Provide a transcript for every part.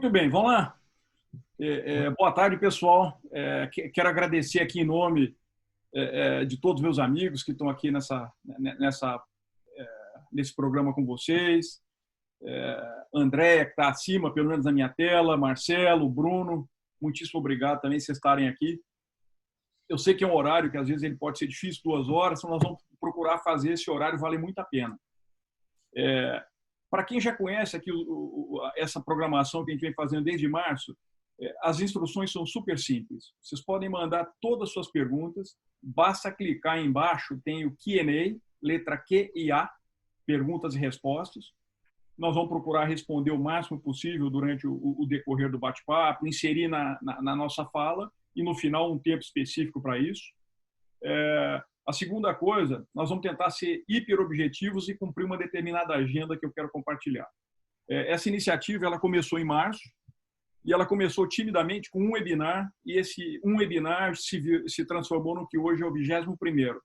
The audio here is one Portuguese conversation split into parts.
Muito bem, vamos lá. Boa tarde, pessoal. Quero agradecer aqui em nome de todos os meus amigos que estão aqui nesse programa com vocês. Andréia, que está acima, pelo menos na minha tela, Marcelo, Bruno, muitíssimo obrigado também por vocês estarem aqui. Eu sei que é um horário que às vezes ele pode ser difícil, 2 horas, então nós vamos procurar fazer esse horário valer muito a pena. Para quem já conhece aqui essa programação que a gente vem fazendo desde março, as instruções são super simples. Vocês podem mandar todas as suas perguntas, basta clicar aí embaixo, tem o Q&A, letra Q e A, perguntas e respostas. Nós vamos procurar responder o máximo possível durante o decorrer do bate-papo, inserir na nossa fala e, no final, um tempo específico para isso. A segunda coisa, nós vamos tentar ser hiperobjetivos e cumprir uma determinada agenda que eu quero compartilhar. Essa iniciativa ela começou em março e ela começou timidamente com um webinar e esse um webinar se transformou no que hoje é o 21º.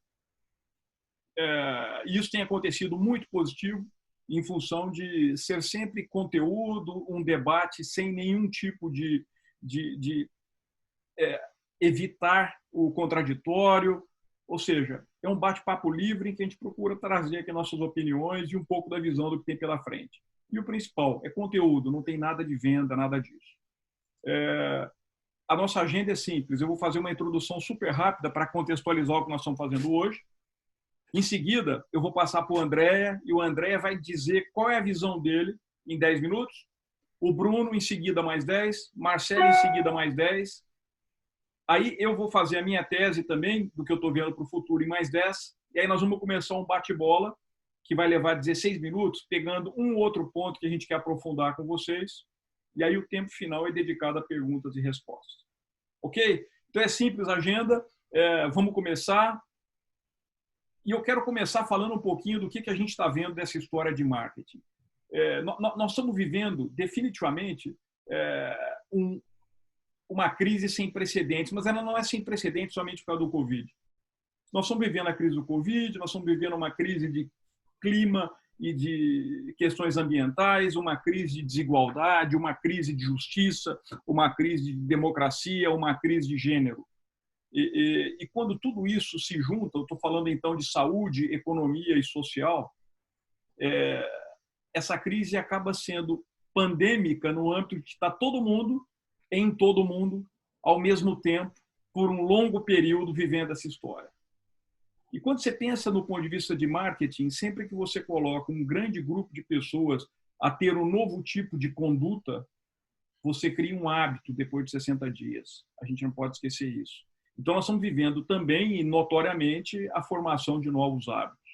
Isso tem acontecido muito positivo em função de ser sempre conteúdo, um debate sem nenhum tipo de evitar o contraditório. Ou seja, é um bate-papo livre em que a gente procura trazer aqui nossas opiniões e um pouco da visão do que tem pela frente. E o principal é conteúdo, não tem nada de venda, nada disso. A nossa agenda é simples. Eu vou fazer uma introdução super rápida para contextualizar o que nós estamos fazendo hoje. Em seguida, eu vou passar para o Andréia e o Andréia vai dizer qual é a visão dele em 10 minutos. O Bruno, em seguida, mais 10. Marcelo, em seguida, mais 10. Aí eu vou fazer a minha tese também, do que eu estou vendo para o futuro, em mais 10. E aí nós vamos começar um bate-bola, que vai levar 16 minutos, pegando um outro ponto que a gente quer aprofundar com vocês. E aí o tempo final é dedicado a perguntas e respostas. Ok? Então é simples a agenda. Vamos começar. E eu quero começar falando um pouquinho do que a gente está vendo dessa história de marketing. Nós estamos vivendo, definitivamente, uma crise sem precedentes, mas ela não é sem precedentes somente por causa do Covid. Nós estamos vivendo a crise do Covid, nós estamos vivendo uma crise de clima e de questões ambientais, uma crise de desigualdade, uma crise de justiça, uma crise de democracia, uma crise de gênero. E quando tudo isso se junta, eu estou falando então de saúde, economia e social, essa crise acaba sendo pandêmica no âmbito de estar todo mundo, em todo mundo, ao mesmo tempo, por um longo período vivendo essa história. E quando você pensa no ponto de vista de marketing, sempre que você coloca um grande grupo de pessoas a ter um novo tipo de conduta, você cria um hábito depois de 60 dias. A gente não pode esquecer isso. Então, nós estamos vivendo também, e notoriamente, a formação de novos hábitos.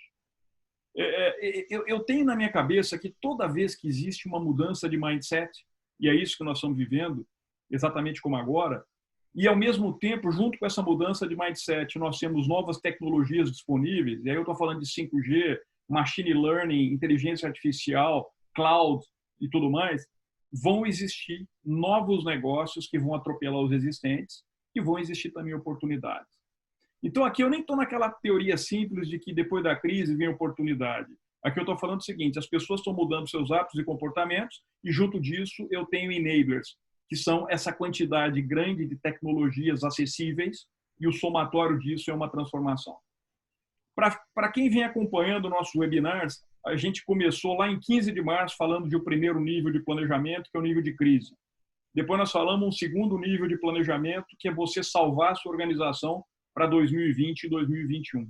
Eu tenho na minha cabeça que toda vez que existe uma mudança de mindset, e é isso que nós estamos vivendo, exatamente como agora, e, ao mesmo tempo, junto com essa mudança de mindset, nós temos novas tecnologias disponíveis, e aí eu estou falando de 5G, machine learning, inteligência artificial, cloud e tudo mais, vão existir novos negócios que vão atropelar os existentes, e vão existir também oportunidades. Então, aqui eu nem estou naquela teoria simples de que depois da crise vem oportunidade. Aqui eu estou falando o seguinte, as pessoas estão mudando seus hábitos e comportamentos e, junto disso, eu tenho enablers, que são essa quantidade grande de tecnologias acessíveis e o somatório disso é uma transformação. Para quem vem acompanhando nossos webinars, a gente começou lá em 15 de março falando de um primeiro nível de planejamento, que é o nível de crise. Depois nós falamos um segundo nível de planejamento, que é você salvar a sua organização para 2020 e 2021.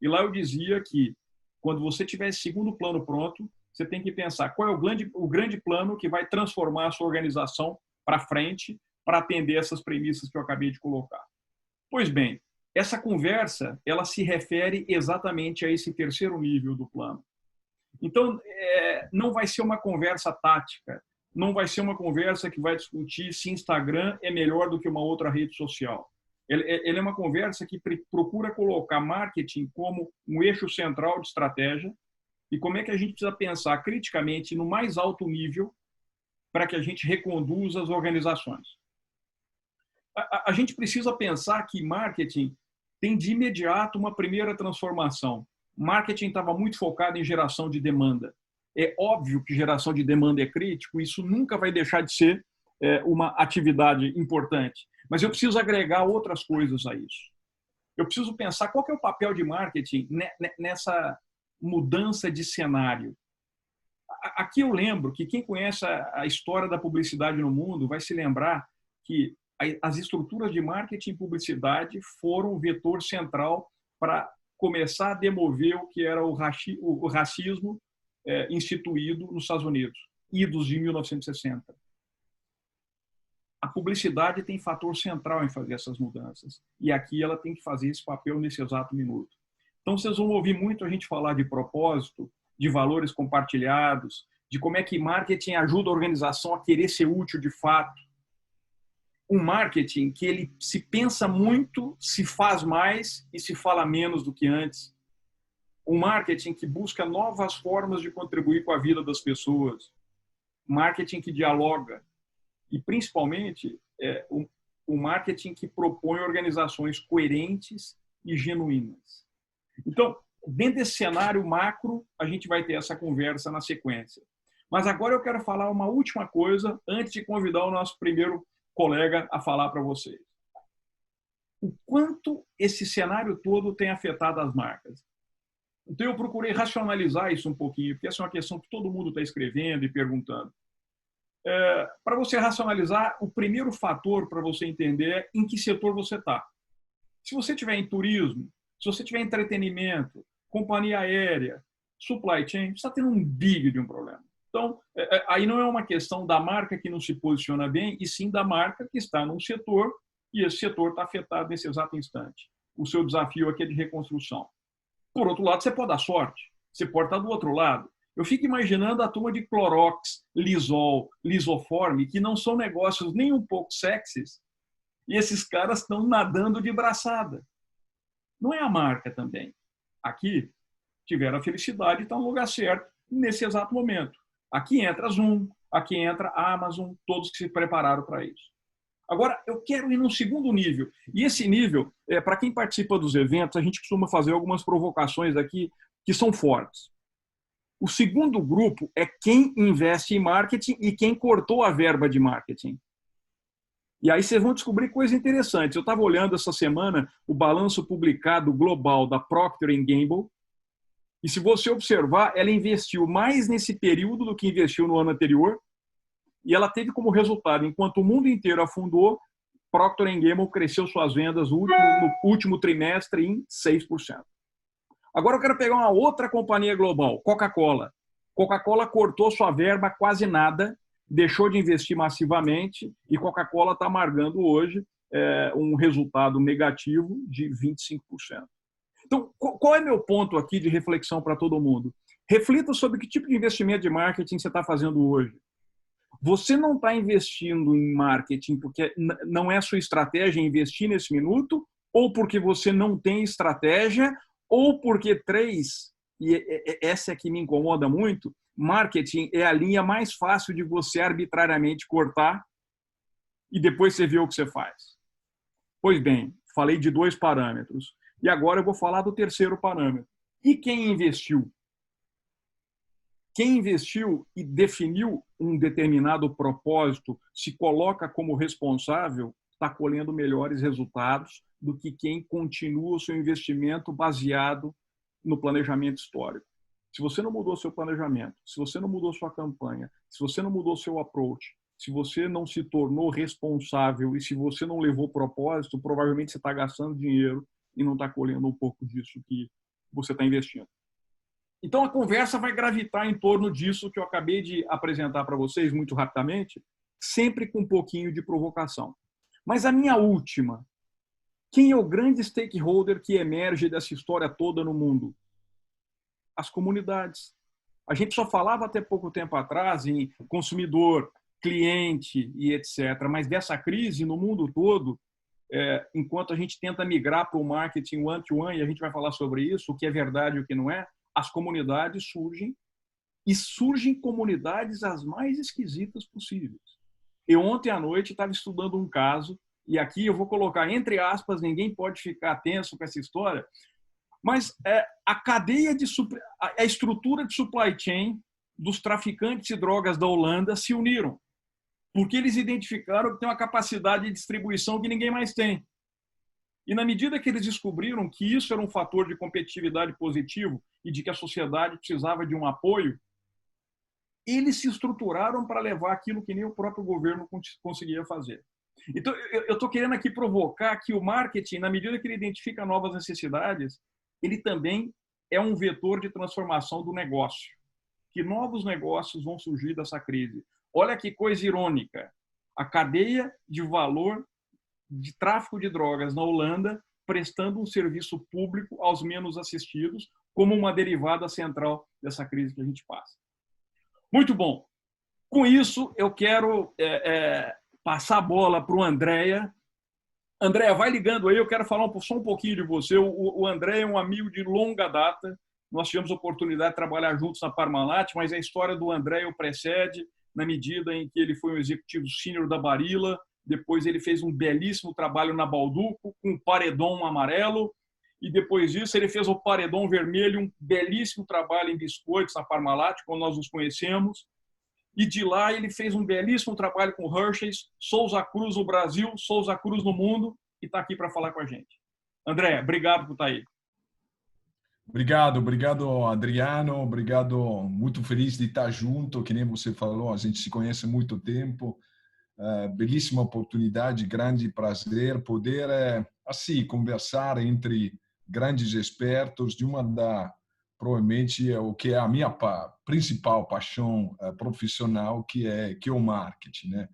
E lá eu dizia que, quando você tiver esse segundo plano pronto, você tem que pensar qual é o grande plano que vai transformar a sua organização para frente, para atender essas premissas que eu acabei de colocar. Pois bem, essa conversa ela se refere exatamente a esse terceiro nível do plano. Então, não vai ser uma conversa tática, não vai ser uma conversa que vai discutir se Instagram é melhor do que uma outra rede social. Ele é uma conversa que procura colocar marketing como um eixo central de estratégia e como é que a gente precisa pensar criticamente no mais alto nível para que a gente reconduza as organizações. A gente precisa pensar que marketing tem de imediato uma primeira transformação. Marketing estava muito focado em geração de demanda. É óbvio que geração de demanda é crítico, isso nunca vai deixar de ser uma atividade importante, mas eu preciso agregar outras coisas a isso. Eu preciso pensar qual que é o papel de marketing nessa mudança de cenário. Aqui eu lembro que quem conhece a história da publicidade no mundo vai se lembrar que as estruturas de marketing e publicidade foram o vetor central para começar a demover o que era o racismo instituído nos Estados Unidos, idos de 1960. A publicidade tem fator central em fazer essas mudanças. E aqui ela tem que fazer esse papel nesse exato minuto. Então, vocês vão ouvir muito a gente falar de propósito, de valores compartilhados, de como é que marketing ajuda a organização a querer ser útil de fato. Um marketing que ele se pensa muito, se faz mais e se fala menos do que antes. Um marketing que busca novas formas de contribuir com a vida das pessoas. Marketing que dialoga. E, principalmente, o marketing que propõe organizações coerentes e genuínas. Então, dentro desse cenário macro, a gente vai ter essa conversa na sequência. Mas agora eu quero falar uma última coisa antes de convidar o nosso primeiro colega a falar para vocês. O quanto esse cenário todo tem afetado as marcas. Então, eu procurei racionalizar isso um pouquinho, porque essa é uma questão que todo mundo está escrevendo e perguntando. Para você racionalizar, o primeiro fator para você entender é em que setor você está. Se você estiver em turismo, se você tiver em entretenimento, companhia aérea, supply chain, você está tendo um big de um problema. Então, aí não é uma questão da marca que não se posiciona bem, e sim da marca que está num setor e esse setor está afetado nesse exato instante. O seu desafio aqui é de reconstrução. Por outro lado, você pode dar sorte. Você pode estar do outro lado. Eu fico imaginando a turma de Clorox, Lysol, Lisoform, que não são negócios nem um pouco sexys, e esses caras estão nadando de braçada. Não é a marca também. Aqui, tiveram a felicidade de estar no lugar certo nesse exato momento. Aqui entra a Zoom, aqui entra a Amazon, todos que se prepararam para isso. Agora, eu quero ir num segundo nível. E esse nível, para quem participa dos eventos, a gente costuma fazer algumas provocações aqui que são fortes. O segundo grupo é quem investe em marketing e quem cortou a verba de marketing. E aí vocês vão descobrir coisas interessantes. Eu estava olhando essa semana o balanço publicado global da Procter & Gamble, e se você observar, ela investiu mais nesse período do que investiu no ano anterior, e ela teve como resultado, enquanto o mundo inteiro afundou, Procter & Gamble cresceu suas vendas no último trimestre em 6%. Agora eu quero pegar uma outra companhia global, Coca-Cola. Coca-Cola cortou sua verba quase nada, deixou de investir massivamente e Coca-Cola está amargando hoje um resultado negativo de 25%. Então, qual é meu ponto aqui de reflexão para todo mundo? Reflita sobre que tipo de investimento de marketing você está fazendo hoje. Você não está investindo em marketing porque não é a sua estratégia investir nesse minuto, ou porque você não tem estratégia, ou porque e essa é que me incomoda muito, marketing é a linha mais fácil de você arbitrariamente cortar e depois você vê o que você faz. Pois bem, falei de 2 parâmetros. E agora eu vou falar do terceiro parâmetro. E quem investiu? Quem investiu e definiu um determinado propósito, se coloca como responsável, está colhendo melhores resultados do que quem continua o seu investimento baseado no planejamento histórico. Se você não mudou seu planejamento, se você não mudou sua campanha, se você não mudou seu approach, se você não se tornou responsável e se você não levou propósito, provavelmente você está gastando dinheiro e não está colhendo um pouco disso que você está investindo. Então, a conversa vai gravitar em torno disso que eu acabei de apresentar para vocês muito rapidamente, sempre com um pouquinho de provocação. Mas a minha última, quem é o grande stakeholder que emerge dessa história toda no mundo? As comunidades. A gente só falava até pouco tempo atrás em consumidor, cliente e etc. Mas dessa crise no mundo todo, enquanto a gente tenta migrar para o marketing one-to-one, e a gente vai falar sobre isso, o que é verdade e o que não é, as comunidades surgem, e surgem comunidades as mais esquisitas possíveis. Eu ontem à noite estava estudando um caso, e aqui eu vou colocar entre aspas, ninguém pode ficar tenso com essa história, mas a cadeia a estrutura de supply chain dos traficantes de drogas da Holanda se uniram. porque eles identificaram que tem uma capacidade de distribuição que ninguém mais tem. E na medida que eles descobriram que isso era um fator de competitividade positivo e de que a sociedade precisava de um apoio, eles se estruturaram para levar aquilo que nem o próprio governo conseguia fazer. Então, eu estou querendo aqui provocar que o marketing, na medida que ele identifica novas necessidades, ele também é um vetor de transformação do negócio, que novos negócios vão surgir dessa crise. Olha que coisa irônica. A cadeia de valor de tráfico de drogas na Holanda prestando um serviço público aos menos assistidos, como uma derivada central dessa crise que a gente passa. Muito bom. Com isso, eu quero passar a bola para o Andréia. Andréia, vai ligando aí, eu quero falar só um pouquinho de você. O Andréia é um amigo de longa data. Nós tivemos a oportunidade de trabalhar juntos na Parmalat, mas a história do Andréia o precede na medida em que ele foi um executivo sênior da Barilla, depois ele fez um belíssimo trabalho na Balduco, com o paredão amarelo, e depois disso ele fez o paredão vermelho, um belíssimo trabalho em biscoitos na Parmalat, quando nós nos conhecemos, e de lá ele fez um belíssimo trabalho com Hershey's, Souza Cruz no Brasil, Souza Cruz no mundo, e está aqui para falar com a gente. André, obrigado por estar aí. Obrigado, Adriano. Obrigado, muito feliz de estar junto, que nem você falou, a gente se conhece há muito tempo. Belíssima oportunidade, grande prazer poder, assim, conversar entre grandes expertos de provavelmente, o que é a minha principal paixão profissional, que é o marketing, né?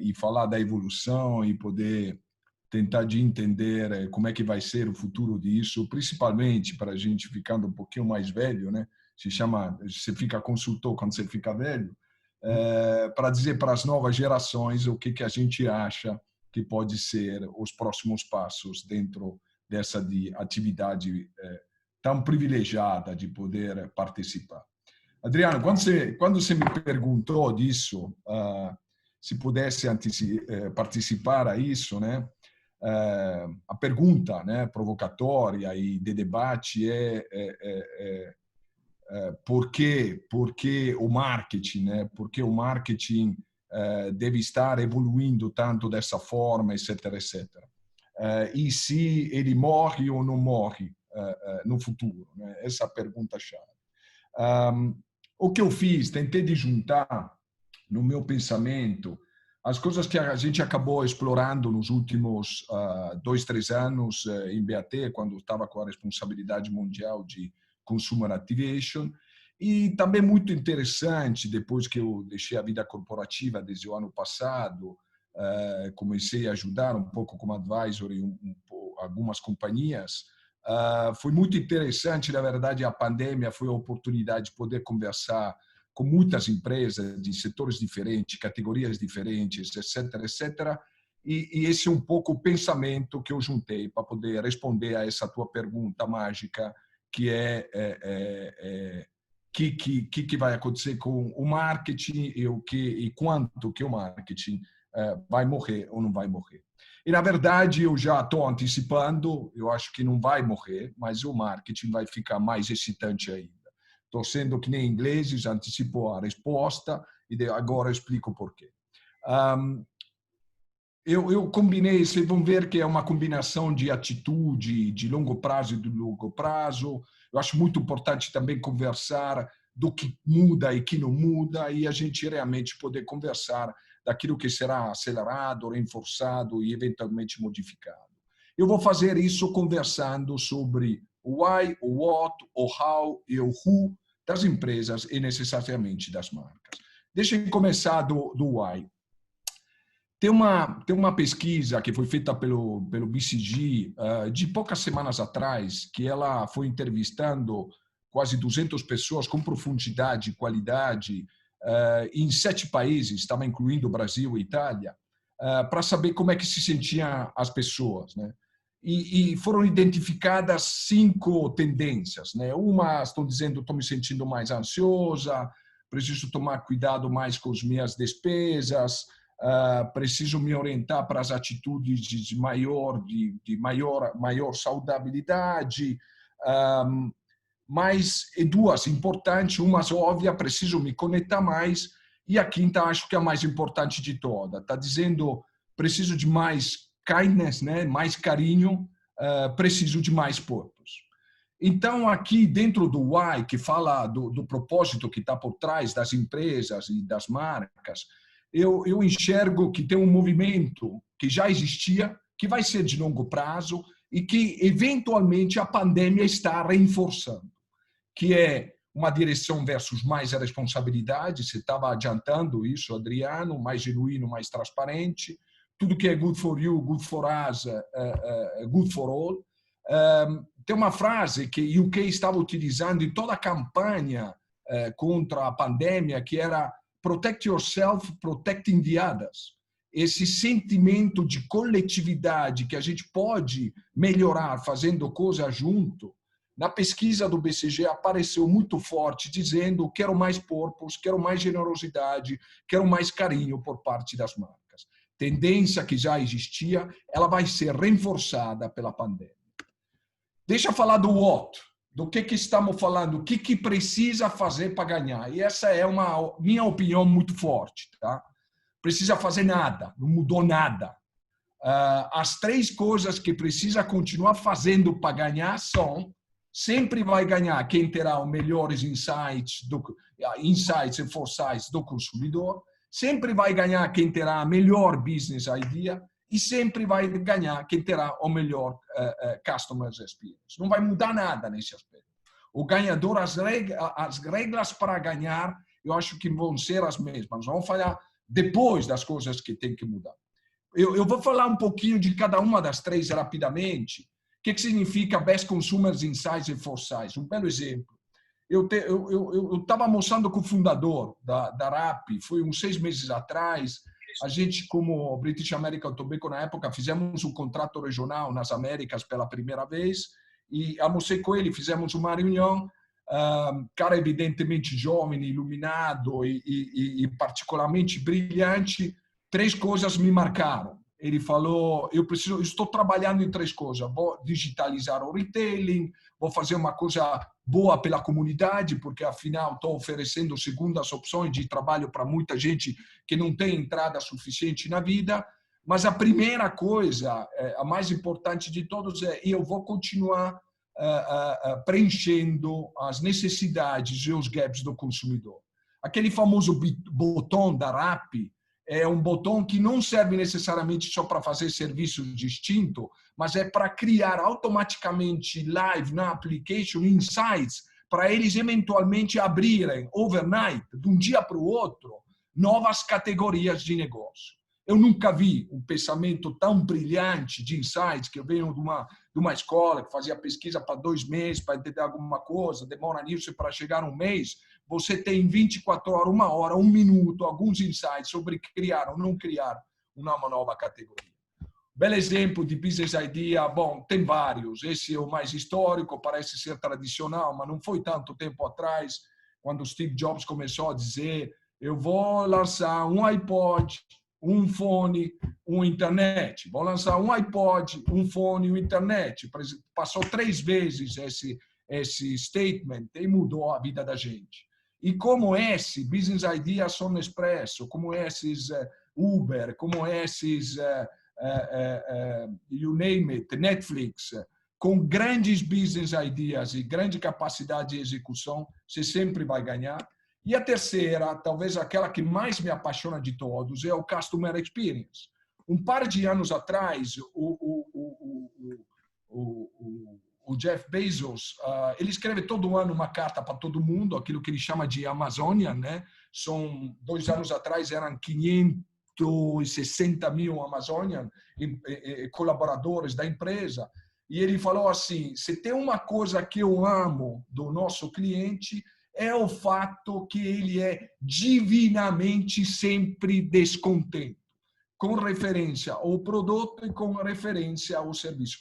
E falar da evolução e poder tentar de entender como é que vai ser o futuro disso, principalmente para a gente ficando um pouquinho mais velho, né? Você fica consultor quando você fica velho, para dizer para as novas gerações o que a gente acha que pode ser os próximos passos dentro dessa atividade tão privilegiada de poder participar. Adriano, quando você me perguntou disso, se pudesse participar a isso, né? A pergunta, né, provocatória e de debate por que o marketing, né? Por que o marketing deve estar evoluindo tanto dessa forma, etc, etc. E se ele morre ou não morre no futuro, né? Essa é a pergunta-chave. O que eu fiz, tentei de juntar no meu pensamento as coisas que a gente acabou explorando nos últimos 2, 3 anos em BAT, quando estava com a responsabilidade mundial de Consumer Activation, e também muito interessante, depois que eu deixei a vida corporativa desde o ano passado, comecei a ajudar um pouco como advisor em algumas companhias. Foi muito interessante, na verdade, a pandemia foi a oportunidade de poder conversar com muitas empresas de setores diferentes, categorias diferentes, etc, etc. E esse é um pouco o pensamento que eu juntei para poder responder a essa tua pergunta mágica, que que vai acontecer com o marketing e quanto que o marketing vai morrer ou não vai morrer. E, na verdade, eu já estou antecipando, eu acho que não vai morrer, mas o marketing vai ficar mais excitante ainda. Estou sendo que nem ingleses, antecipou a resposta e agora eu explico por quê. Eu combinei, vocês vão ver que é uma combinação de atitude de longo prazo e de longo prazo. Eu acho muito importante também conversar do que muda e que não muda e a gente realmente poder conversar daquilo que será acelerado, reforçado e eventualmente modificado. Eu vou fazer isso conversando sobre o why, o what, o how e o who das empresas e necessariamente das marcas. Deixa eu começar do why. Tem uma pesquisa que foi feita pelo BCG de poucas semanas atrás, que ela foi entrevistando quase 200 pessoas com profundidade e qualidade em 7 países, estava incluindo Brasil e Itália, para saber como é que se sentiam as pessoas, né? E foram identificadas 5 tendências, né? Uma, estão dizendo, estou me sentindo mais ansiosa, preciso tomar cuidado mais com as minhas despesas, preciso me orientar para as atitudes de maior saudabilidade, mas 2 importantes, uma óbvia, preciso me conectar mais E a quinta, acho que é a mais importante de toda. Está dizendo, preciso de mais kindness, né? Mais carinho, preciso de mais purpose. Então, aqui dentro do Why, que fala do propósito que está por trás das empresas e das marcas, eu enxergo que tem um movimento que já existia, que vai ser de longo prazo e que, eventualmente, a pandemia está reforçando, que é uma direção versus mais a responsabilidade. Você estava adiantando isso, Adriano, mais genuíno, mais transparente. Tudo que é good for you, good for us, good for all. Tem uma frase que o UK estava utilizando em toda a campanha contra a pandemia, que era protect yourself, protecting the others. Esse sentimento de coletividade que a gente pode melhorar fazendo coisa junto. Na pesquisa do BCG apareceu muito forte, dizendo quero mais purpose, quero mais generosidade, quero mais carinho por parte das marcas. Tendência que já existia, ela vai ser reforçada pela pandemia. Deixa eu falar do what, do que estamos falando, o que precisa fazer para ganhar. E essa é uma minha opinião muito forte. Tá? Precisa fazer nada, não mudou nada. As três coisas que precisa continuar fazendo para ganhar são: sempre vai ganhar quem terá os melhores insights e foresights do consumidor, sempre vai ganhar quem terá a melhor business idea e sempre vai ganhar quem terá o melhor customer experience. Não vai mudar nada nesse aspecto. O ganhador, as regras para ganhar, eu acho que vão ser as mesmas. Vamos falar depois das coisas que tem que mudar. Eu vou falar um pouquinho de cada uma das três rapidamente. O que significa Best Consumers Insights e Foresights? Um belo exemplo. Eu estava almoçando com o fundador da RAP, foi uns 6 meses atrás. A gente, como British American Tobacco, na época, fizemos um contrato regional nas Américas pela primeira vez e almocei com ele, fizemos uma reunião. Cara evidentemente jovem, iluminado e particularmente brilhante. 3 coisas me marcaram. Ele falou: eu estou trabalhando em 3 coisas. Vou digitalizar o retailing, vou fazer uma coisa boa pela comunidade, porque afinal estou oferecendo segundas opções de trabalho para muita gente que não tem entrada suficiente na vida. Mas a primeira coisa, a mais importante de todos, é: eu vou continuar preenchendo as necessidades e os gaps do consumidor. Aquele famoso botão da RAP é um botão que não serve necessariamente só para fazer serviço distinto, mas é para criar automaticamente live na application insights para eles eventualmente abrirem overnight, de um dia para o outro, novas categorias de negócio. Eu nunca vi um pensamento tão brilhante de insights, que eu venho de uma escola que fazia pesquisa para 2 meses, para entender alguma coisa, demora nisso para chegar um mês. Você tem 24 horas, 1 hora, 1 minuto, alguns insights sobre criar ou não criar uma nova categoria. Belo exemplo de business idea, bom, tem vários. Esse é o mais histórico, parece ser tradicional, mas não foi tanto tempo atrás, quando Steve Jobs começou a dizer: eu vou lançar um iPod, um fone, uma internet. Vou lançar um iPod, um fone e uma internet. Passou 3 vezes esse statement e mudou a vida da gente. E como esse Business Idea Som Expresso, como esses Uber, como esses you name it, Netflix, com grandes business ideas e grande capacidade de execução, você sempre vai ganhar. E a terceira, talvez aquela que mais me apaixona de todos, é o Customer Experience. Um par de anos atrás, o Jeff Bezos, ele escreve todo ano uma carta para todo mundo, aquilo que ele chama de Amazônia, né? São 2 anos atrás eram 560 mil Amazonian colaboradores da empresa. E ele falou assim: se tem uma coisa que eu amo do nosso cliente, é o fato que ele é divinamente sempre descontente, com referência ao produto e com referência ao serviço.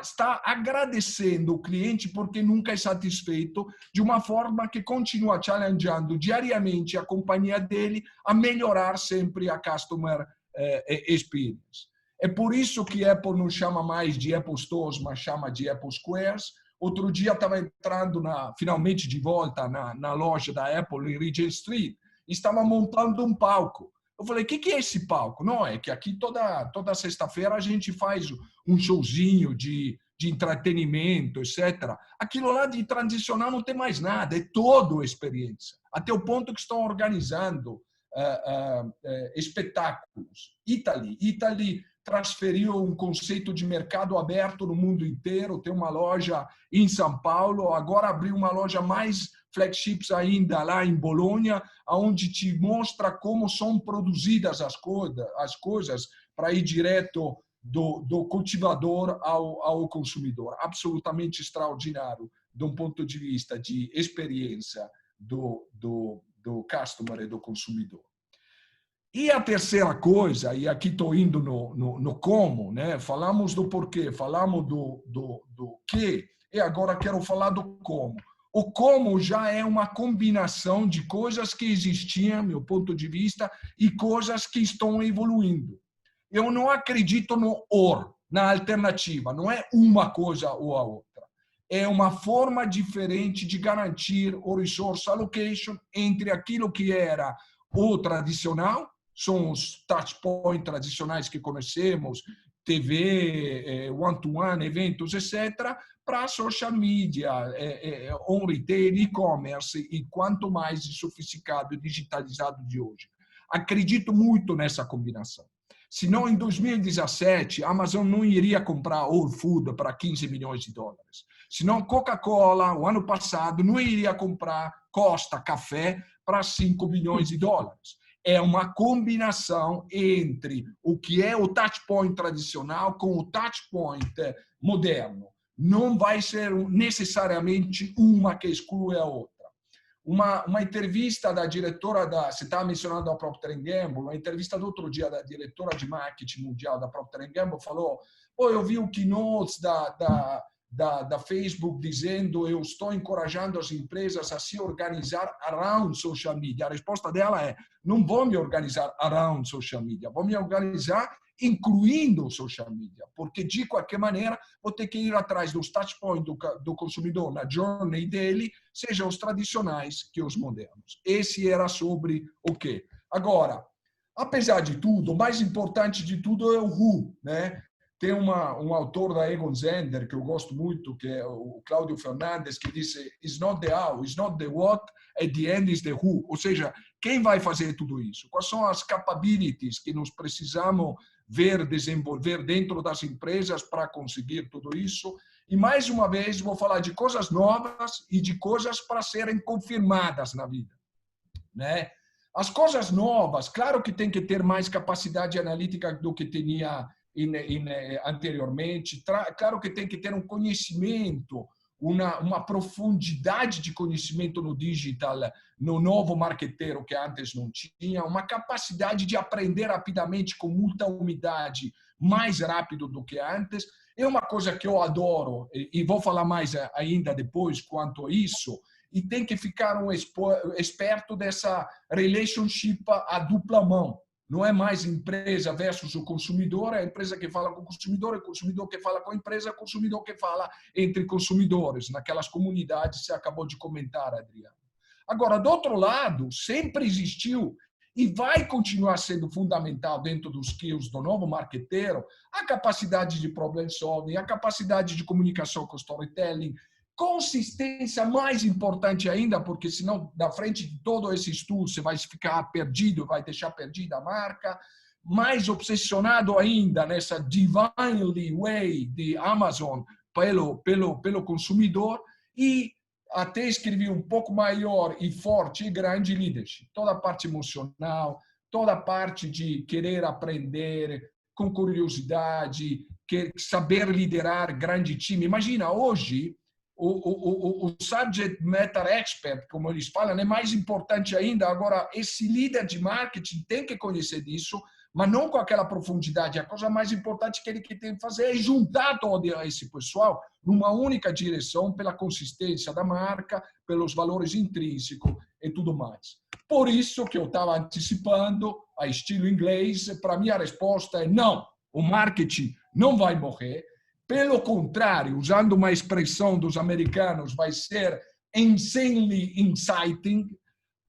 Está agradecendo o cliente porque nunca é satisfeito, de uma forma que continua challengeando diariamente a companhia dele a melhorar sempre a customer experience. É por isso que Apple não chama mais de Apple Stores, mas chama de Apple Squares. Outro dia estava entrando finalmente de volta na loja da Apple em Regent Street estava montando um palco. Eu falei, o que é esse palco? Não, é que aqui toda sexta-feira a gente faz um showzinho de entretenimento, etc. Aquilo lá de tradicional não tem mais nada, é toda experiência. Até o ponto que estão organizando espetáculos. Italy transferiu um conceito de mercado aberto no mundo inteiro, tem uma loja em São Paulo, agora abriu uma loja mais flagships ainda lá em Bolonha, onde te mostra como são produzidas as coisas para ir direto do cultivador ao consumidor. Absolutamente extraordinário, de um ponto de vista de experiência do customer e do consumidor. E a terceira coisa, e aqui estou indo no como, né? Falamos do porquê, falamos do que, e agora quero falar do como. O como já é uma combinação de coisas que existiam, meu ponto de vista, e coisas que estão evoluindo. Eu não acredito no or, na alternativa, não é uma coisa ou a outra. É uma forma diferente de garantir o resource allocation entre aquilo que era o tradicional, são os touchpoints tradicionais que conhecemos, TV, one-to-one, eventos, etc., para social media, on retail, e-commerce e quanto mais sofisticado e digitalizado de hoje. Acredito muito nessa combinação. Senão, em 2017, a Amazon não iria comprar Whole Foods para 15 milhões de dólares. Senão, Coca-Cola, o ano passado, não iria comprar Costa Café para 5 milhões de dólares. É uma combinação entre o que é o touchpoint tradicional com o touchpoint moderno. Não vai ser necessariamente uma que exclui a outra. Uma entrevista da diretora você estava mencionando a Procter & Gamble, uma entrevista do outro dia da diretora de marketing mundial da Procter & Gamble falou, eu vi o keynote da Facebook dizendo eu estou encorajando as empresas a se organizar around social media. A resposta dela é, não vou me organizar around social media, vou me organizar incluindo o social media, porque de qualquer maneira vou ter que ir atrás dos touchpoints do consumidor na journey dele, sejam os tradicionais que os modernos. Esse era sobre o quê? Agora, apesar de tudo, o mais importante de tudo é o who, né? Tem um autor da Egon Zehnder, que eu gosto muito, que é o Cláudio Fernandes, que disse it's not the how, it's not the what, at the end is the who. Ou seja, quem vai fazer tudo isso? Quais são as capabilities que nós precisamos desenvolver dentro das empresas para conseguir tudo isso? E, mais uma vez, vou falar de coisas novas e de coisas para serem confirmadas na vida, né? As coisas novas, claro que tem que ter mais capacidade analítica do que tinha anteriormente. Claro que tem que ter um conhecimento, uma profundidade de conhecimento no digital, no novo marqueteiro que antes não tinha, uma capacidade de aprender rapidamente com muita umidade, mais rápido do que antes. É uma coisa que eu adoro, e vou falar mais ainda depois quanto a isso, e tem que ficar um esperto dessa relationship a dupla mão. Não é mais empresa versus o consumidor, é a empresa que fala com o consumidor que fala com a empresa, o consumidor que fala entre consumidores, naquelas comunidades que você acabou de comentar, Adriano. Agora, do outro lado, sempre existiu e vai continuar sendo fundamental dentro dos skills do novo marqueteiro a capacidade de problem solving, a capacidade de comunicação com storytelling, consistência mais importante ainda, porque senão, da frente de todo esse estudo, você vai ficar perdido, vai deixar perdida a marca, mais obsessionado ainda nessa divinely way de Amazon pelo consumidor, e até escrevi um pouco maior e forte e grande leadership. Toda a parte emocional, toda a parte de querer aprender com curiosidade, saber liderar grande time. Imagina, hoje, o subject matter expert, como eles falam, é mais importante ainda. Agora, esse líder de marketing tem que conhecer disso, mas não com aquela profundidade. A coisa mais importante que ele tem que fazer é juntar todo esse pessoal numa única direção, pela consistência da marca, pelos valores intrínsecos e tudo mais. Por isso que eu estava antecipando, a estilo inglês, para mim a resposta é não, o marketing não vai morrer. Pelo contrário, usando uma expressão dos americanos, vai ser insanely exciting,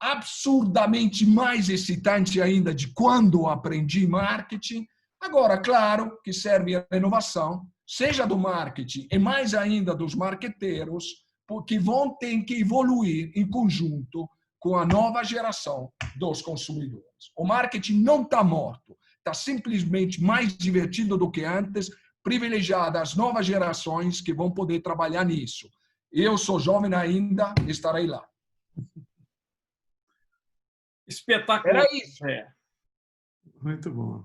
absurdamente mais excitante ainda de quando aprendi marketing. Agora, claro que serve a inovação, seja do marketing e mais ainda dos marqueteiros, porque vão ter que evoluir em conjunto com a nova geração dos consumidores. O marketing não está morto, está simplesmente mais divertido do que antes, privilegiado as novas gerações que vão poder trabalhar nisso. Eu sou jovem ainda, estarei lá. Espetacular. Era isso. Muito bom.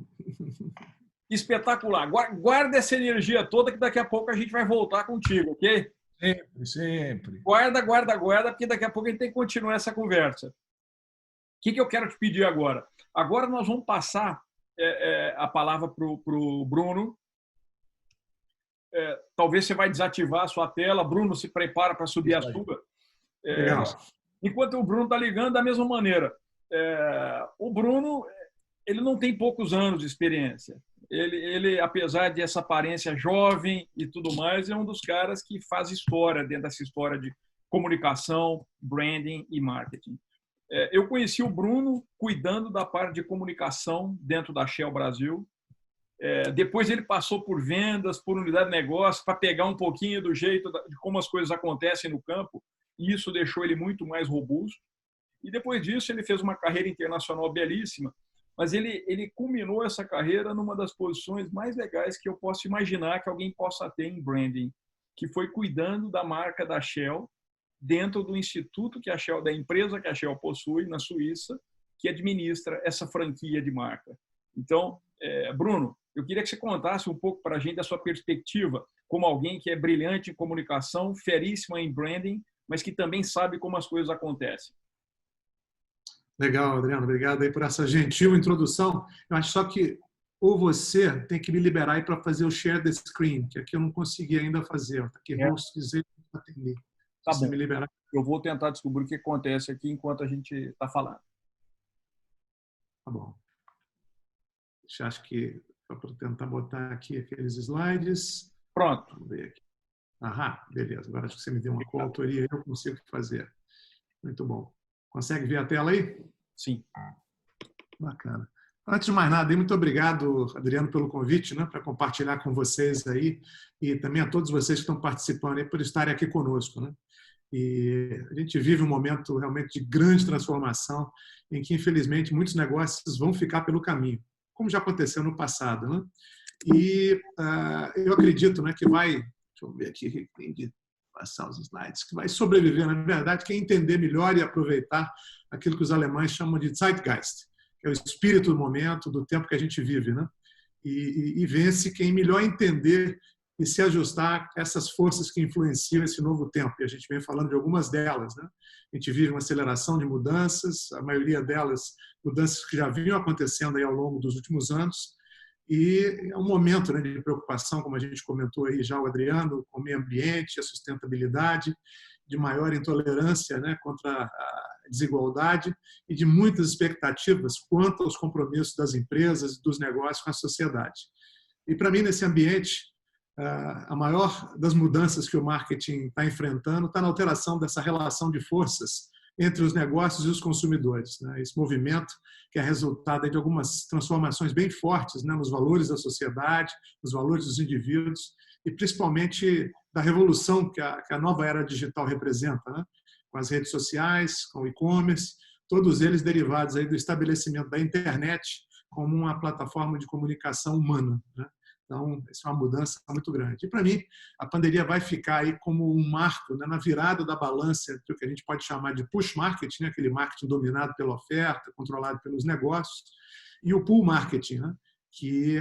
Espetacular. Guarda essa energia toda que daqui a pouco a gente vai voltar contigo, ok? Sempre, sempre. Guarda, porque daqui a pouco a gente tem que continuar essa conversa. O que eu quero te pedir agora? Agora nós vamos passar a palavra para o Bruno. Talvez você vai desativar a sua tela. Bruno, se prepara para subir a sua. Enquanto o Bruno está ligando, da mesma maneira. O Bruno, ele não tem poucos anos de experiência. Ele, apesar de essa aparência jovem e tudo mais, é um dos caras que faz história dentro dessa história de comunicação, branding e marketing. Eu conheci o Bruno cuidando da parte de comunicação dentro da Shell Brasil. Depois ele passou por vendas, por unidade de negócio, para pegar um pouquinho do jeito de como as coisas acontecem no campo, e isso deixou ele muito mais robusto. E depois disso ele fez uma carreira internacional belíssima, mas ele culminou essa carreira numa das posições mais legais que eu posso imaginar que alguém possa ter em branding, que foi cuidando da marca da Shell dentro do instituto que a Shell, da empresa que a Shell possui na Suíça, que administra essa franquia de marca. Então, Bruno, eu queria que você contasse um pouco para a gente da sua perspectiva como alguém que é brilhante em comunicação, feríssima em branding, mas que também sabe como as coisas acontecem. Legal, Adriano. Obrigado aí por essa gentil introdução. Eu acho só que ou você tem que me liberar aí para fazer o share the screen, que aqui eu não consegui ainda fazer. Está aqui, host dizer atender. Tá você bom. me liberar. Eu vou tentar descobrir o que acontece aqui enquanto a gente está falando. Tá bom. Acho que para tentar botar aqui aqueles slides. Pronto. Vamos ver aqui. Beleza. Agora acho que você me deu uma coautoria, eu consigo fazer. Muito bom. Consegue ver a tela aí? Sim. Bacana. Antes de mais nada, muito obrigado, Adriano, pelo convite, né, para compartilhar com vocês aí e também a todos vocês que estão participando aí por estarem aqui conosco, né? E a gente vive um momento realmente de grande transformação em que, infelizmente, muitos negócios vão ficar pelo caminho, como já aconteceu no passado, né? E eu acredito, né, que vai... Deixa eu ver aqui o que tem de passar os slides, que vai sobreviver, na verdade, quem entender melhor e aproveitar aquilo que os alemães chamam de Zeitgeist, que é o espírito do momento, do tempo que a gente vive, né? E vence quem melhor entender e se ajustar a essas forças que influenciam esse novo tempo. E a gente vem falando de algumas delas, né? A gente vive uma aceleração de mudanças, a maioria delas mudanças que já vinham acontecendo aí ao longo dos últimos anos, e é um momento, né, de preocupação, como a gente comentou aí já o Adriano, com o meio ambiente, a sustentabilidade, de maior intolerância, né, contra a desigualdade e de muitas expectativas quanto aos compromissos das empresas e dos negócios com a sociedade. E para mim, nesse ambiente, a maior das mudanças que o marketing está enfrentando está na alteração dessa relação de forças entre os negócios e os consumidores, né? Esse movimento que é resultado de algumas transformações bem fortes, né, nos valores da sociedade, nos valores dos indivíduos e principalmente da revolução que a nova era digital representa, né? Com as redes sociais, com o e-commerce, todos eles derivados aí do estabelecimento da internet como uma plataforma de comunicação humana, né? Então, essa é uma mudança muito grande. E, para mim, a pandemia vai ficar aí como um marco, né, na virada da balança entre o que a gente pode chamar de push marketing, né, aquele marketing dominado pela oferta, controlado pelos negócios, e o pull marketing, né, que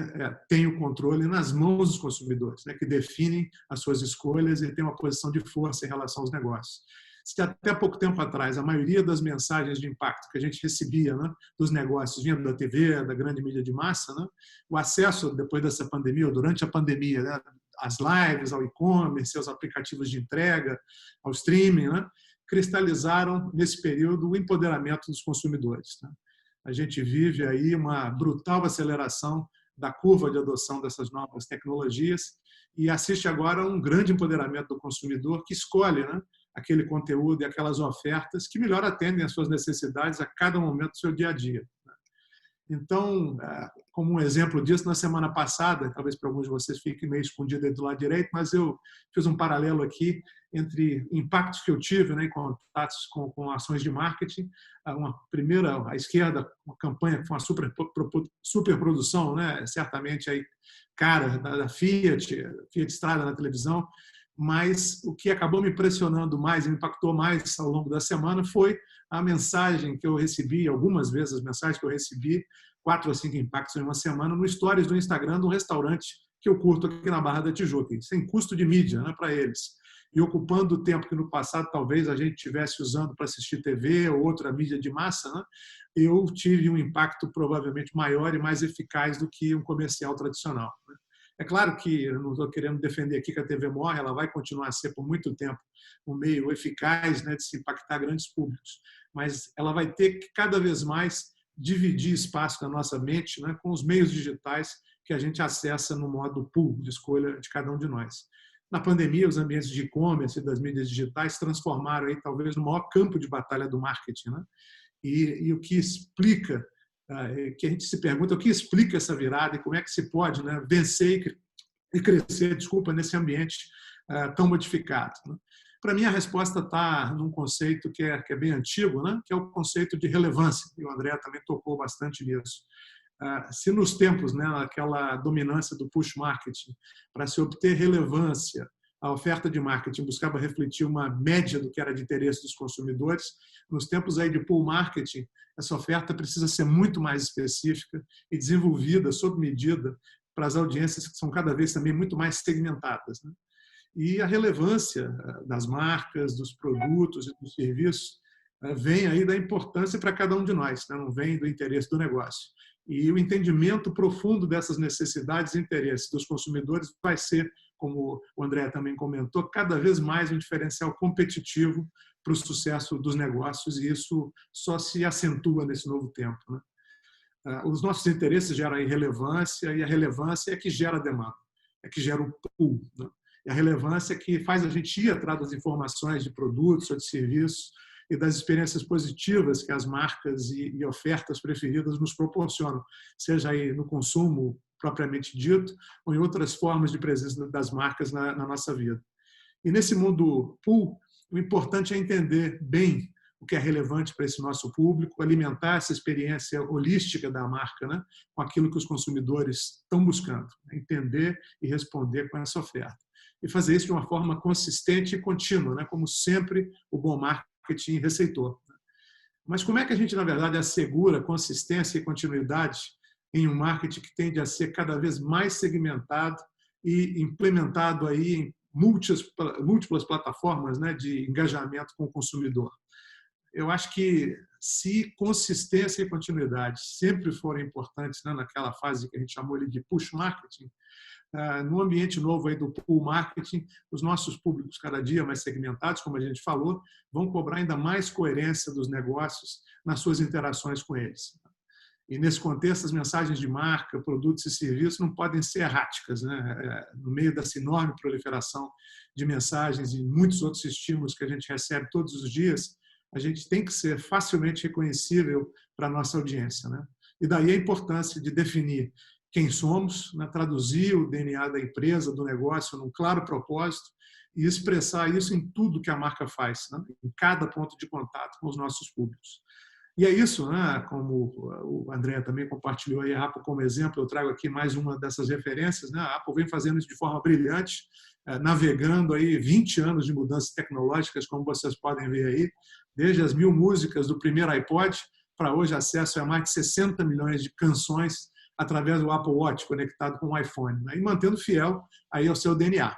tem o controle nas mãos dos consumidores, né, que definem as suas escolhas e tem uma posição de força em relação aos negócios. Se até pouco tempo atrás a maioria das mensagens de impacto que a gente recebia, né, dos negócios vinha da TV, da grande mídia de massa, né, o acesso depois dessa pandemia, ou durante a pandemia, né, às lives, ao e-commerce, aos aplicativos de entrega, ao streaming, né, cristalizaram nesse período o empoderamento dos consumidores, né. A gente vive aí uma brutal aceleração da curva de adoção dessas novas tecnologias e assiste agora a um grande empoderamento do consumidor que escolhe, né, aquele conteúdo e aquelas ofertas que melhor atendem às suas necessidades a cada momento do seu dia a dia. Então, como um exemplo disso, na semana passada, talvez para alguns de vocês fique meio escondido aí do lado direito, mas eu fiz um paralelo aqui entre impactos que eu tive, né, em contatos com ações de marketing. Uma primeira, à esquerda, uma campanha que foi uma superprodução, né, certamente aí, cara, da Fiat Strada na televisão, mas o que acabou me impressionando mais, me impactou mais ao longo da semana foi a mensagem que eu recebi, algumas vezes as mensagens que eu recebi, 4 ou 5 impactos em uma semana, no stories do Instagram de um restaurante que eu curto aqui na Barra da Tijuca, sem custo de mídia, né, para eles. E ocupando o tempo que no passado talvez a gente estivesse usando para assistir TV ou outra mídia de massa, né, eu tive um impacto provavelmente maior e mais eficaz do que um comercial tradicional. Né. É claro que eu não estou querendo defender aqui que a TV morre, ela vai continuar a ser por muito tempo um meio eficaz, né, de se impactar grandes públicos, mas ela vai ter que cada vez mais dividir espaço na nossa mente, né, com os meios digitais que a gente acessa no modo pool de escolha de cada um de nós. Na pandemia, os ambientes de e-commerce e das mídias digitais transformaram aí talvez no maior campo de batalha do marketing, né? E o que explica, que a gente se pergunta o que explica essa virada e como é que se pode, né, vencer e crescer, nesse ambiente tão modificado. Né? Para mim, a resposta está num conceito que é bem antigo, né? Que é o conceito de relevância, e o André também tocou bastante nisso. Se nos tempos, né, aquela dominância do push marketing, para se obter relevância, a oferta de marketing buscava refletir uma média do que era de interesse dos consumidores, nos tempos aí de pull marketing, essa oferta precisa ser muito mais específica e desenvolvida, sob medida, para as audiências que são cada vez também muito mais segmentadas. Né? E a relevância das marcas, dos produtos e dos serviços vem aí da importância para cada um de nós, né? Não vem do interesse do negócio. E o entendimento profundo dessas necessidades e interesses dos consumidores vai ser, como o André também comentou, cada vez mais um diferencial competitivo para o sucesso dos negócios, e isso só se acentua nesse novo tempo. Né? Os nossos interesses geram relevância, e a relevância é que gera demanda, é que gera o pool. Né? E a relevância é que faz a gente ir atrás das informações de produtos ou de serviços e das experiências positivas que as marcas e ofertas preferidas nos proporcionam, seja aí no consumo propriamente dito ou em outras formas de presença das marcas na nossa vida. E nesse mundo pool, o importante é entender bem o que é relevante para esse nosso público, alimentar essa experiência holística da marca, né, com aquilo que os consumidores estão buscando, entender e responder com essa oferta. E fazer isso de uma forma consistente e contínua, né, como sempre o bom marketing receitou. Mas como é que a gente, na verdade, assegura consistência e continuidade em um marketing que tende a ser cada vez mais segmentado e implementado aí em múltiplas plataformas, né, de engajamento com o consumidor? Eu acho que se consistência e continuidade sempre forem importantes, né, naquela fase que a gente chamou de push marketing, no ambiente novo aí do pull marketing, os nossos públicos cada dia mais segmentados, como a gente falou, vão cobrar ainda mais coerência dos negócios nas suas interações com eles. E nesse contexto, as mensagens de marca, produtos e serviços não podem ser erráticas, né? No meio dessa enorme proliferação de mensagens e muitos outros estímulos que a gente recebe todos os dias, a gente tem que ser facilmente reconhecível para a nossa audiência, né? E daí a importância de definir quem somos, né? Traduzir o DNA da empresa, do negócio, num claro propósito e expressar isso em tudo que a marca faz, né? Em cada ponto de contato com os nossos públicos. E é isso, né? Como o André também compartilhou aí a Apple como exemplo, eu trago aqui mais uma dessas referências, né? A Apple vem fazendo isso de forma brilhante, navegando aí 20 anos de mudanças tecnológicas, como vocês podem ver aí, desde as 1000 músicas do primeiro iPod para hoje acesso a mais de 60 milhões de canções através do Apple Watch conectado com o iPhone, né? E mantendo fiel aí ao seu DNA.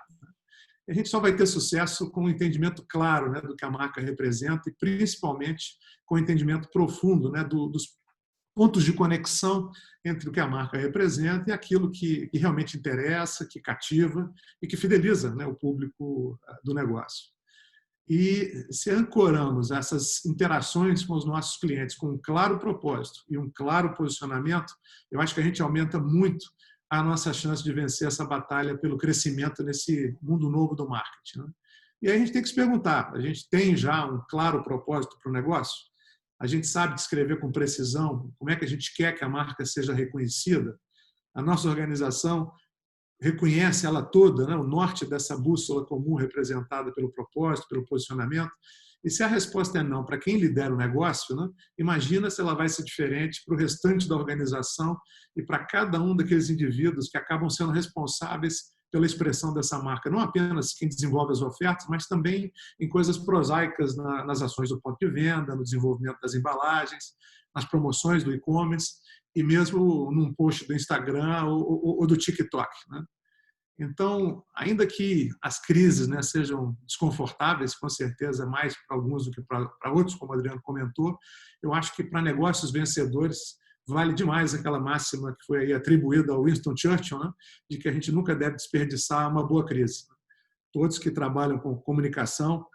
A gente só vai ter sucesso com um entendimento claro, né, do que a marca representa e principalmente com um entendimento profundo, né, dos pontos de conexão entre o que a marca representa e aquilo que realmente interessa, que cativa e que fideliza, né, o público do negócio. E se ancoramos essas interações com os nossos clientes com um claro propósito e um claro posicionamento, eu acho que a gente aumenta muito a nossa chance de vencer essa batalha pelo crescimento nesse mundo novo do marketing, né? E aí a gente tem que se perguntar, a gente tem já um claro propósito para o negócio? A gente sabe descrever com precisão como é que a gente quer que a marca seja reconhecida? A nossa organização reconhece ela toda, né? O norte dessa bússola comum representada pelo propósito, pelo posicionamento? E se a resposta é não para quem lidera o negócio, né? Imagina se ela vai ser diferente para o restante da organização e para cada um daqueles indivíduos que acabam sendo responsáveis pela expressão dessa marca, não apenas quem desenvolve as ofertas, mas também em coisas prosaicas nas ações do ponto de venda, no desenvolvimento das embalagens, nas promoções do e-commerce e mesmo num post do Instagram ou do TikTok, né? Então, ainda que as crises, né, sejam desconfortáveis, com certeza, mais para alguns do que para outros, como o Adriano comentou, eu acho que para negócios vencedores vale demais aquela máxima que foi aí atribuída ao Winston Churchill, né, de que a gente nunca deve desperdiçar uma boa crise. Todos que trabalham com comunicação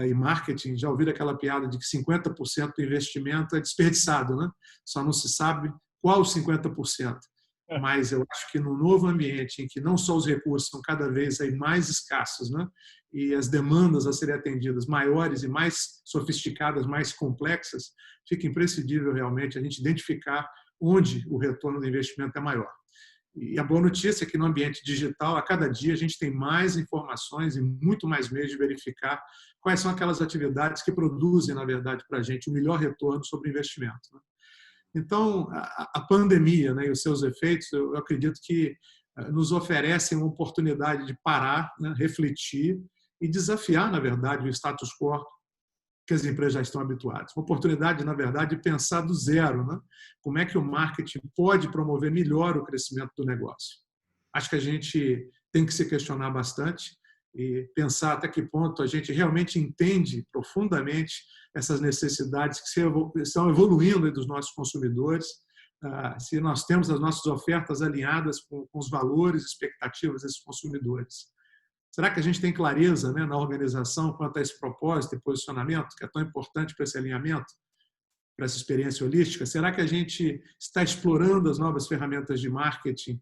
e marketing já ouviram aquela piada de que 50% do investimento é desperdiçado, né? Só não se sabe qual os 50%. Mas eu acho que no novo ambiente em que não só os recursos são cada vez aí mais escassos, né, e as demandas a serem atendidas maiores e mais sofisticadas, mais complexas, fica imprescindível realmente a gente identificar onde o retorno do investimento é maior. E a boa notícia é que no ambiente digital, a cada dia, a gente tem mais informações e muito mais meios de verificar quais são aquelas atividades que produzem, na verdade, para a gente o melhor retorno sobre o investimento, né? Então, a pandemia, né, e os seus efeitos, eu acredito que nos oferecem uma oportunidade de parar, né, refletir e desafiar, na verdade, o status quo que as empresas já estão habituadas. Uma oportunidade, na verdade, de pensar do zero, né? Como é que o marketing pode promover melhor o crescimento do negócio. Acho que a gente tem que se questionar bastante e pensar até que ponto a gente realmente entende profundamente essas necessidades que estão evoluindo dos nossos consumidores, se nós temos as nossas ofertas alinhadas com os valores e expectativas desses consumidores. Será que a gente tem clareza, né, na organização quanto a esse propósito e posicionamento que é tão importante para esse alinhamento, para essa experiência holística? Será que a gente está explorando as novas ferramentas de marketing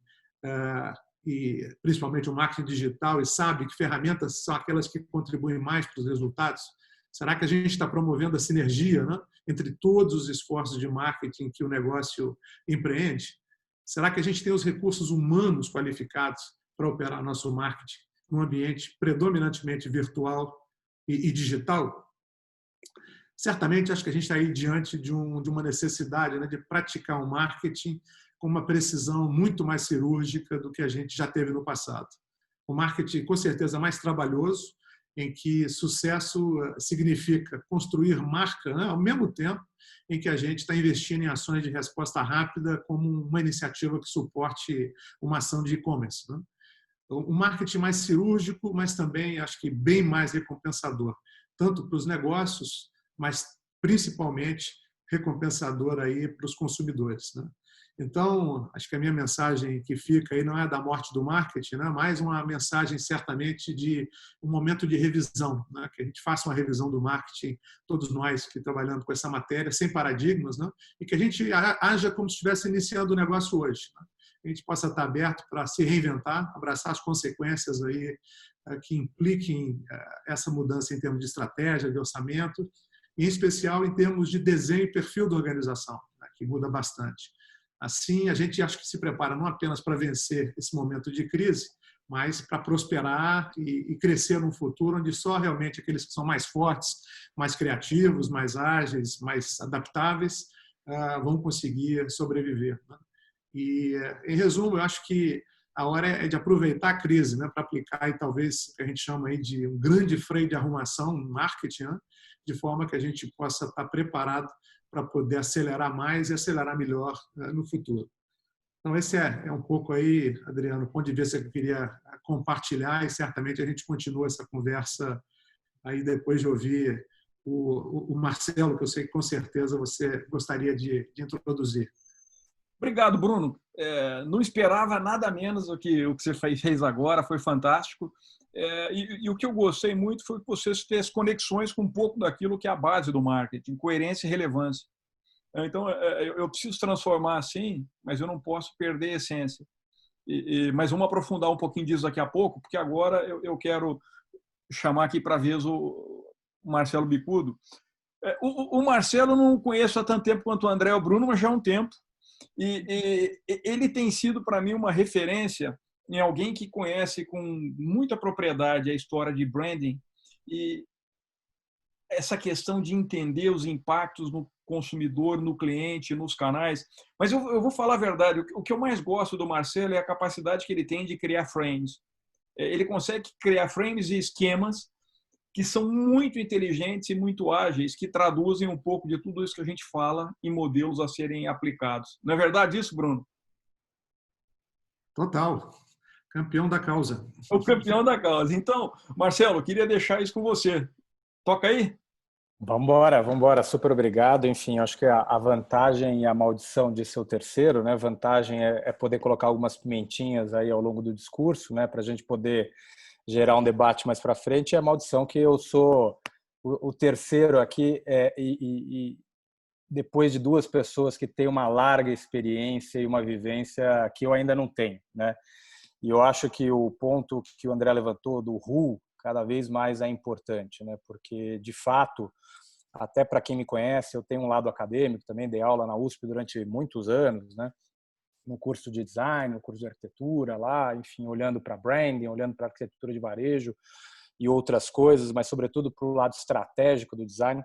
e principalmente o marketing digital e sabe que ferramentas são aquelas que contribuem mais para os resultados? Será que a gente está promovendo a sinergia, né, entre todos os esforços de marketing que o negócio empreende? Será que a gente tem os recursos humanos qualificados para operar nosso marketing num ambiente predominantemente virtual e digital? Certamente, acho que a gente está aí diante de uma necessidade, né, de praticar um marketing com uma precisão muito mais cirúrgica do que a gente já teve no passado. Um marketing, com certeza, mais trabalhoso, em que sucesso significa construir marca, né, ao mesmo tempo em que a gente está investindo em ações de resposta rápida como uma iniciativa que suporte uma ação de e-commerce, né? Um marketing mais cirúrgico, mas também acho que bem mais recompensador, tanto para os negócios, mas principalmente recompensador aí para os consumidores, né? Então, acho que a minha mensagem que fica aí não é da morte do marketing, né? Mas uma mensagem certamente de um momento de revisão, né? Que a gente faça uma revisão do marketing, todos nós que trabalhamos com essa matéria, sem paradigmas, né? E que a gente haja como se estivesse iniciando o negócio hoje, né? A gente possa estar aberto para se reinventar, abraçar as consequências aí que impliquem essa mudança em termos de estratégia, de orçamento, e em especial em termos de desenho e perfil da organização, né? Que muda bastante. Assim, a gente acho que se prepara não apenas para vencer esse momento de crise, mas para prosperar e crescer num futuro onde só realmente aqueles que são mais fortes, mais criativos, mais ágeis, mais adaptáveis, vão conseguir sobreviver, né? E, em resumo, eu acho que a hora é de aproveitar a crise, né, para aplicar aí, talvez o que a gente chama aí de um grande freio de arrumação no marketing, né, de forma que a gente possa estar preparado para poder acelerar mais e acelerar melhor no futuro. Então, esse é um pouco aí, Adriano, o ponto de vista que eu queria compartilhar e certamente a gente continua essa conversa aí depois de ouvir o Marcelo, que eu sei que com certeza você gostaria de introduzir. Obrigado, Bruno. Não esperava nada menos do que o que você fez agora, foi fantástico. E o que eu gostei muito foi que você fez conexões com um pouco daquilo que é a base do marketing, coerência e relevância. Então, eu preciso transformar assim, mas eu não posso perder a essência. Mas vamos aprofundar um pouquinho disso daqui a pouco, porque agora eu quero chamar aqui para a vez o Marcelo Bicudo. O Marcelo não conheço há tanto tempo quanto o André e o Bruno, mas já há um tempo. E ele tem sido, para mim, uma referência em alguém que conhece com muita propriedade a história de branding e essa questão de entender os impactos no consumidor, no cliente, nos canais. Mas eu vou falar a verdade, o que eu mais gosto do Marcelo é a capacidade que ele tem de criar frames. Ele consegue criar frames e esquemas que são muito inteligentes e muito ágeis, que traduzem um pouco de tudo isso que a gente fala em modelos a serem aplicados. Não é verdade isso, Bruno? Total. Campeão da causa. O campeão da causa. Então, Marcelo, eu queria deixar isso com você. Toca aí. Vambora, vambora. Super obrigado. Enfim, acho que a vantagem e a maldição de ser o terceiro, né? Vantagem é poder colocar algumas pimentinhas aí ao longo do discurso, né? Para a gente poder gerar um debate mais para frente. E a maldição que eu sou o terceiro aqui e depois de duas pessoas que têm uma larga experiência e uma vivência que eu ainda não tenho, né? E eu acho que o ponto que o André levantou do who cada vez mais é importante, né? Porque, de fato, até para quem me conhece, eu tenho um lado acadêmico, também dei aula na USP durante muitos anos, né? No curso de design, no curso de arquitetura lá, enfim, olhando para branding, olhando para arquitetura de varejo e outras coisas, mas sobretudo para o lado estratégico do design.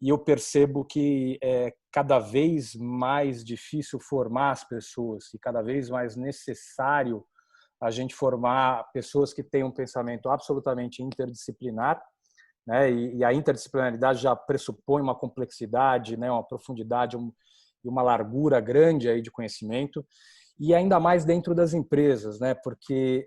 E eu percebo que é cada vez mais difícil formar as pessoas e cada vez mais necessário a gente formar pessoas que têm um pensamento absolutamente interdisciplinar, né? E a interdisciplinaridade já pressupõe uma complexidade, né? Uma profundidade e uma largura grande aí de conhecimento, e ainda mais dentro das empresas, né? Porque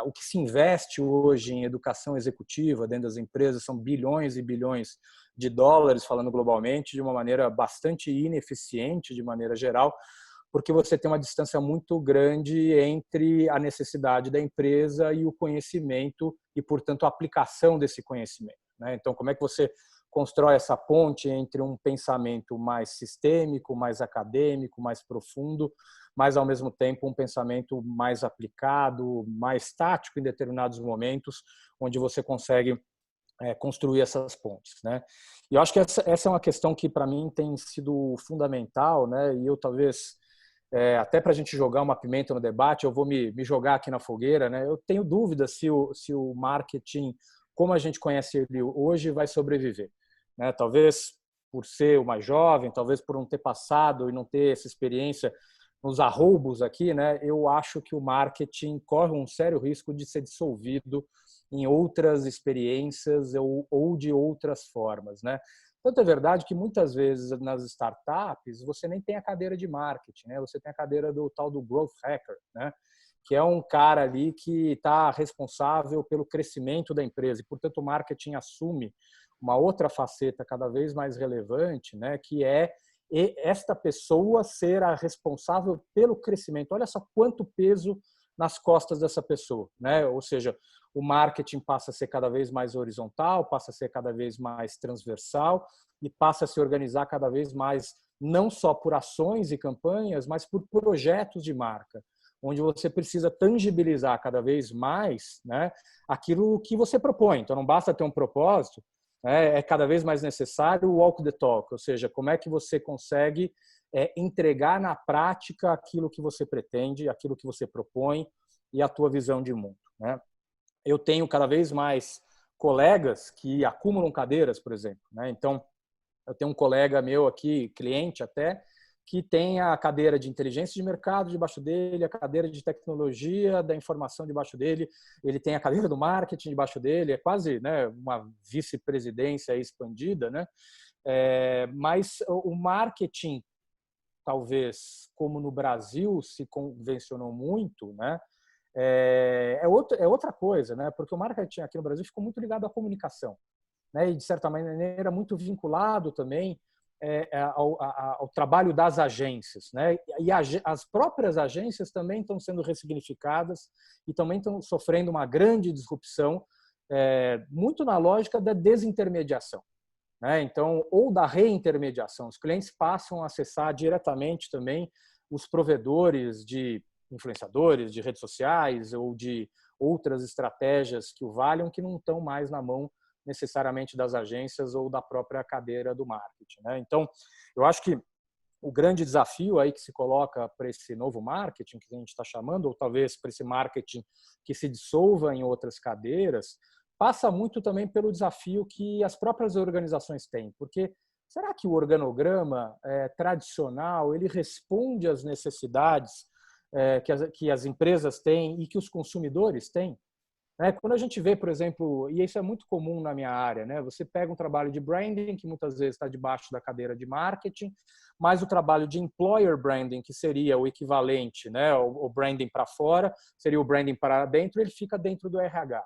o que se investe hoje em educação executiva dentro das empresas são bilhões e bilhões de dólares, falando globalmente, de uma maneira bastante ineficiente, de maneira geral, porque você tem uma distância muito grande entre a necessidade da empresa e o conhecimento e, portanto, a aplicação desse conhecimento, né? Então, como é que você constrói essa ponte entre um pensamento mais sistêmico, mais acadêmico, mais profundo, mas, ao mesmo tempo, um pensamento mais aplicado, mais tático em determinados momentos, onde você consegue construir essas pontes, né? E eu acho que essa é uma questão que, para mim, tem sido fundamental, né? E eu, talvez... até para a gente jogar uma pimenta no debate, eu vou me jogar aqui na fogueira, né? Eu tenho dúvida se o marketing, como a gente conhece ele hoje, vai sobreviver, né? Talvez por ser o mais jovem, talvez por não ter passado e não ter essa experiência nos arroubos aqui, né? Eu acho que o marketing corre um sério risco de ser dissolvido em outras experiências ou de outras formas, né? Tanto é verdade que muitas vezes nas startups você nem tem a cadeira de marketing, né? Você tem a cadeira do tal do growth hacker, né? Que é um cara ali que está responsável pelo crescimento da empresa e, portanto, o marketing assume uma outra faceta cada vez mais relevante, né? Que é esta pessoa ser a responsável pelo crescimento. Olha só quanto peso nas costas dessa pessoa, né? Ou seja, o marketing passa a ser cada vez mais horizontal, passa a ser cada vez mais transversal e passa a se organizar cada vez mais não só por ações e campanhas, mas por projetos de marca, onde você precisa tangibilizar cada vez mais, né, aquilo que você propõe. Então, não basta ter um propósito, né, é cada vez mais necessário o walk the talk, ou seja, como é que você consegue entregar na prática aquilo que você pretende, aquilo que você propõe e a tua visão de mundo, né? Eu tenho cada vez mais colegas que acumulam cadeiras, por exemplo, né? Então, eu tenho um colega meu aqui, cliente até, que tem a cadeira de inteligência de mercado debaixo dele, a cadeira de tecnologia da informação debaixo dele, ele tem a cadeira do marketing debaixo dele, é quase, né, uma vice-presidência expandida, né? Mas o marketing, talvez, como no Brasil se convencionou muito, né? É outra coisa, né? Porque o marketing aqui no Brasil ficou muito ligado à comunicação, né? E, de certa maneira, muito vinculado também ao trabalho das agências, né? E as próprias agências também estão sendo ressignificadas e também estão sofrendo uma grande disrupção, muito na lógica da desintermediação, né? Então, ou da reintermediação. Os clientes passam a acessar diretamente também os provedores de influenciadores, de redes sociais ou outras estratégias que o valham, que não estão mais na mão necessariamente das agências ou da própria cadeira do marketing, né? Então, eu acho que o grande desafio aí que se coloca para esse novo marketing que a gente está chamando, ou talvez para esse marketing que se dissolva em outras cadeiras, passa muito também pelo desafio que as próprias organizações têm, porque será que o organograma tradicional ele responde às necessidades que as empresas têm e que os consumidores têm? Quando a gente vê, por exemplo, e isso é muito comum na minha área, né? Você pega um trabalho de branding, que muitas vezes está debaixo da cadeira de marketing, mas o trabalho de employer branding, que seria o equivalente, né? O branding para fora, seria o branding para dentro, ele fica dentro do RH.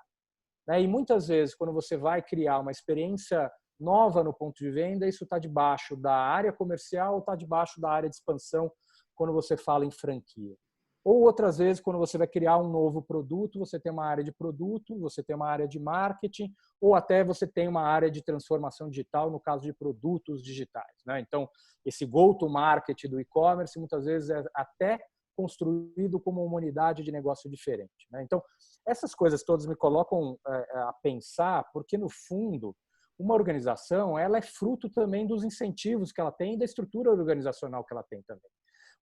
E muitas vezes, quando você vai criar uma experiência nova no ponto de venda, isso está debaixo da área comercial, está debaixo da área de expansão, quando você fala em franquia. Ou outras vezes, quando você vai criar um novo produto, você tem uma área de produto, você tem uma área de marketing, ou até você tem uma área de transformação digital, no caso de produtos digitais, né? Então, esse go-to-market do e-commerce, muitas vezes, é até construído como uma unidade de negócio diferente, né? Então, essas coisas todas me colocam a pensar, porque, no fundo, uma organização ela é fruto também dos incentivos que ela tem e da estrutura organizacional que ela tem também.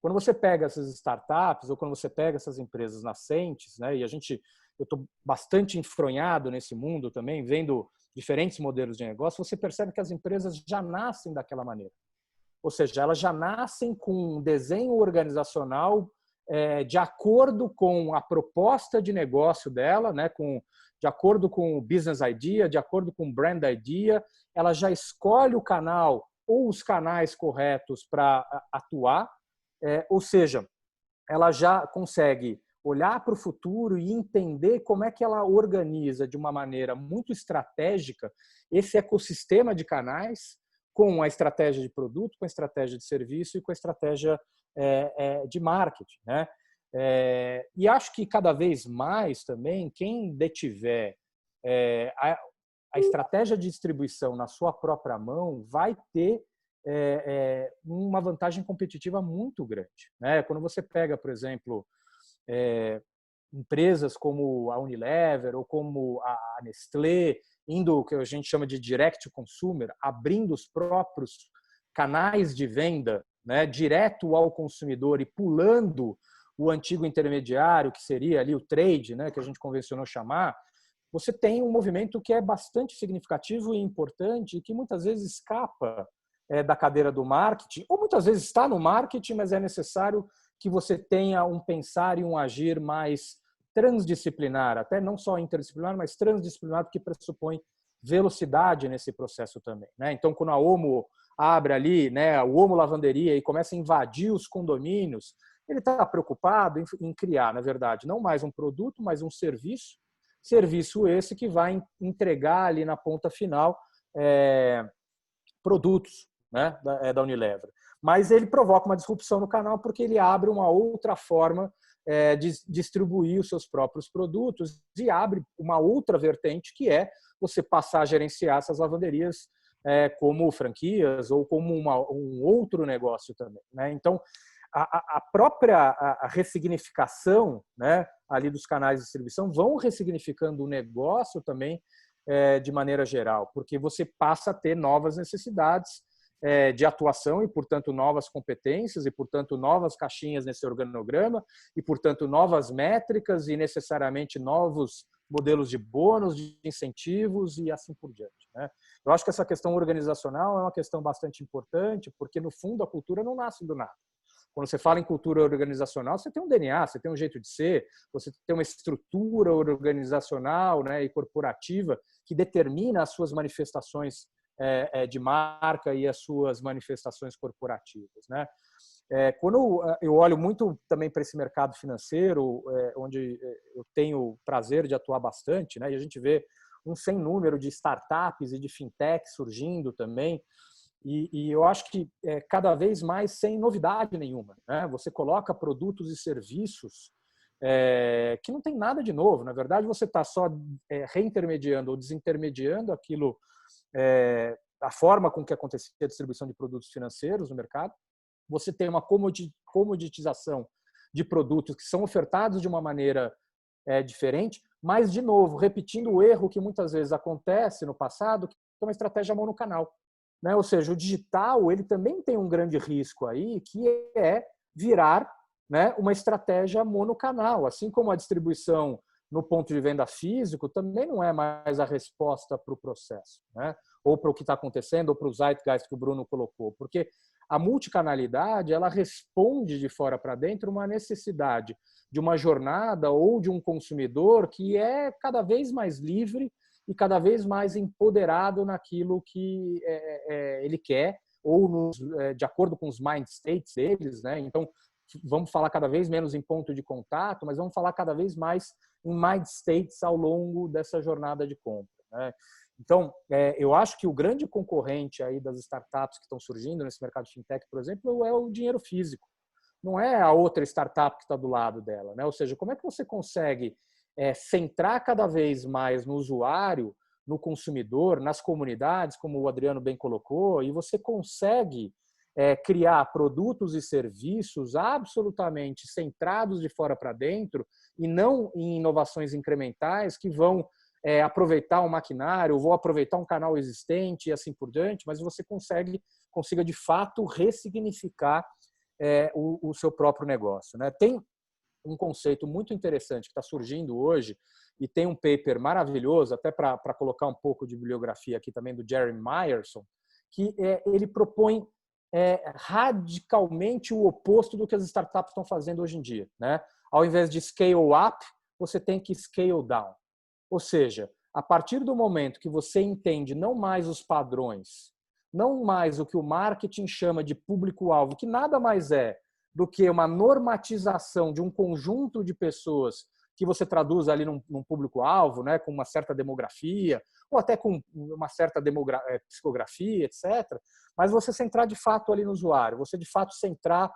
Quando você pega essas startups ou quando você pega essas empresas nascentes, né, eu estou bastante enfronhado nesse mundo também, vendo diferentes modelos de negócio, você percebe que as empresas já nascem daquela maneira. Ou seja, elas já nascem com um desenho organizacional de acordo com a proposta de negócio dela, né, de acordo com o business idea, de acordo com o brand idea, ela já escolhe o canal ou os canais corretos para atuar. Ou seja, ela já consegue olhar para o futuro e entender como é que ela organiza de uma maneira muito estratégica esse ecossistema de canais com a estratégia de produto, com a estratégia de serviço e com a estratégia de marketing, né? E acho que cada vez mais também quem detiver a estratégia de distribuição na sua própria mão vai ter uma vantagem competitiva muito grande, né? Quando você pega, por exemplo, empresas como a Unilever ou como a Nestlé, indo o que a gente chama de direct to consumer, abrindo os próprios canais de venda, né, direto ao consumidor e pulando o antigo intermediário, que seria ali o trade, né, que a gente convencionou chamar, você tem um movimento que é bastante significativo e importante e que muitas vezes escapa da cadeira do marketing, ou muitas vezes está no marketing, mas é necessário que você tenha um pensar e um agir mais transdisciplinar, até não só interdisciplinar, mas transdisciplinar, porque pressupõe velocidade nesse processo também, né? Então, quando a Omo abre ali, né, o Omo Lavanderia e começa a invadir os condomínios, ele está preocupado em criar, na verdade, não mais um produto, mas um serviço esse que vai entregar ali na ponta final produtos, né, da Unilever. Mas ele provoca uma disrupção no canal porque ele abre uma outra forma de distribuir os seus próprios produtos e abre uma outra vertente que é você passar a gerenciar essas lavanderias como franquias ou como um outro negócio também, né? Então, a própria ressignificação, né, ali dos canais de distribuição vão ressignificando o negócio também de maneira geral, porque você passa a ter novas necessidades de atuação e, portanto, novas competências e, portanto, novas caixinhas nesse organograma e, portanto, novas métricas e necessariamente novos modelos de bônus, de incentivos e assim por diante, né? Eu acho que essa questão organizacional é uma questão bastante importante porque, no fundo, a cultura não nasce do nada. Quando você fala em cultura organizacional, você tem um DNA, você tem um jeito de ser, você tem uma estrutura organizacional, né, e corporativa que determina as suas manifestações de marca e as suas manifestações corporativas, né? Quando eu olho muito também para esse mercado financeiro, onde eu tenho o prazer de atuar bastante, né, e a gente vê um sem número de startups e de fintechs surgindo também, e eu acho que cada vez mais sem novidade nenhuma, né? Você coloca produtos e serviços que não tem nada de novo. Na verdade, você está só reintermediando ou desintermediando aquilo, a forma com que acontecia a distribuição de produtos financeiros no mercado. Você tem uma comoditização de produtos que são ofertados de uma maneira diferente. mas, de novo, repetindo o erro que muitas vezes acontece no passado, que é uma estratégia monocanal, né? Ou seja, o digital ele também tem um grande risco aí, que é virar, né, uma estratégia monocanal, assim como a distribuição no ponto de venda físico também não é mais a resposta para o processo, né? Ou para o que está acontecendo, ou para o zeitgeist que o Bruno colocou, porque a multicanalidade ela responde de fora para dentro uma necessidade de uma jornada ou de um consumidor que é cada vez mais livre e cada vez mais empoderado naquilo que ele quer ou de acordo com os mind states deles, né? Então, vamos falar cada vez menos em ponto de contato, mas vamos falar cada vez mais em mind states ao longo dessa jornada de compra, né? Então, eu acho que o grande concorrente aí das startups que estão surgindo nesse mercado de fintech, por exemplo, é o dinheiro físico. Não é a outra startup que está do lado dela, né? Ou seja, como é que você consegue centrar cada vez mais no usuário, no consumidor, nas comunidades, como o Adriano bem colocou, e você consegue criar produtos e serviços absolutamente centrados de fora para dentro e não em inovações incrementais que vão aproveitar um maquinário, vou aproveitar um canal existente e assim por diante, mas você consiga de fato ressignificar o seu próprio negócio, né? Tem um conceito muito interessante que está surgindo hoje e tem um paper maravilhoso, até para colocar um pouco de bibliografia aqui também, do Jeremy Myerson, que ele propõe radicalmente o oposto do que as startups estão fazendo hoje em dia, né? Ao invés de scale up, você tem que scale down. Ou seja, a partir do momento que você entende não mais os padrões, não mais o que o marketing chama de público-alvo, que nada mais é do que uma normatização de um conjunto de pessoas que você traduz ali num público-alvo, né, com uma certa demografia, ou até com uma certa psicografia, etc. Mas você centrar de fato ali no usuário, você de fato centrar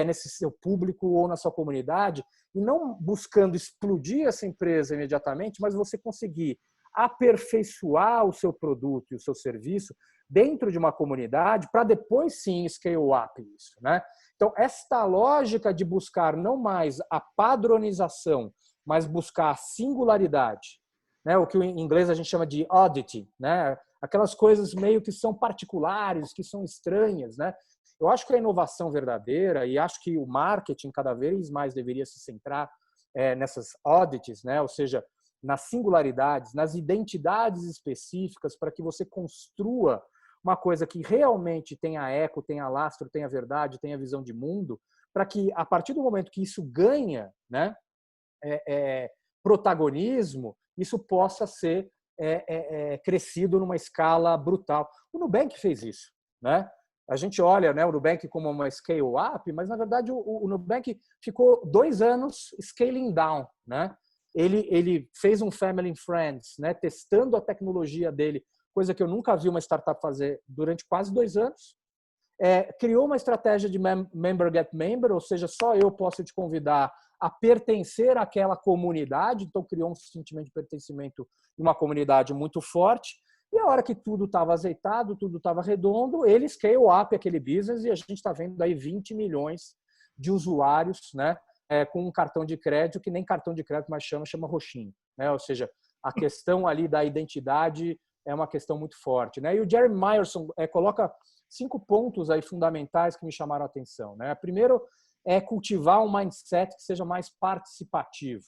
nesse seu público ou na sua comunidade, e não buscando explodir essa empresa imediatamente, mas você conseguir aperfeiçoar o seu produto e o seu serviço dentro de uma comunidade para depois sim scale up isso, né? Então, esta lógica de buscar não mais a padronização, mas buscar a singularidade, né? O que em inglês a gente chama de oddity, né? Aquelas coisas meio que são particulares, que são estranhas, né? Eu acho que a inovação verdadeira, e acho que o marketing cada vez mais deveria se centrar nessas oddities, né? Ou seja, nas singularidades, nas identidades específicas, para que você construa uma coisa que realmente tenha eco, tenha lastro, tenha verdade, tenha visão de mundo, para que, a partir do momento que isso ganha, né, protagonismo, isso possa ser crescido numa escala brutal. O Nubank fez isso, né? A gente olha, né, o Nubank como uma scale-up, mas, na verdade, o Nubank ficou 2 anos scaling down, né? Ele fez um Family and Friends, né, testando a tecnologia dele, coisa que eu nunca vi uma startup fazer durante quase 2 anos. Criou uma estratégia de member get member, ou seja, só eu posso te convidar a pertencer àquela comunidade, então criou um sentimento de pertencimento em uma comunidade muito forte. E a hora que tudo estava azeitado, tudo estava redondo, ele scale up aquele business e a gente está vendo aí 20 milhões de usuários, né, com um cartão de crédito que nem cartão de crédito mais chama roxinho, né? Ou seja, a questão ali da identidade é uma questão muito forte, né? E o Jeremy Myerson coloca 5 pontos aí fundamentais que me chamaram a atenção, né? Primeiro é cultivar um mindset que seja mais participativo.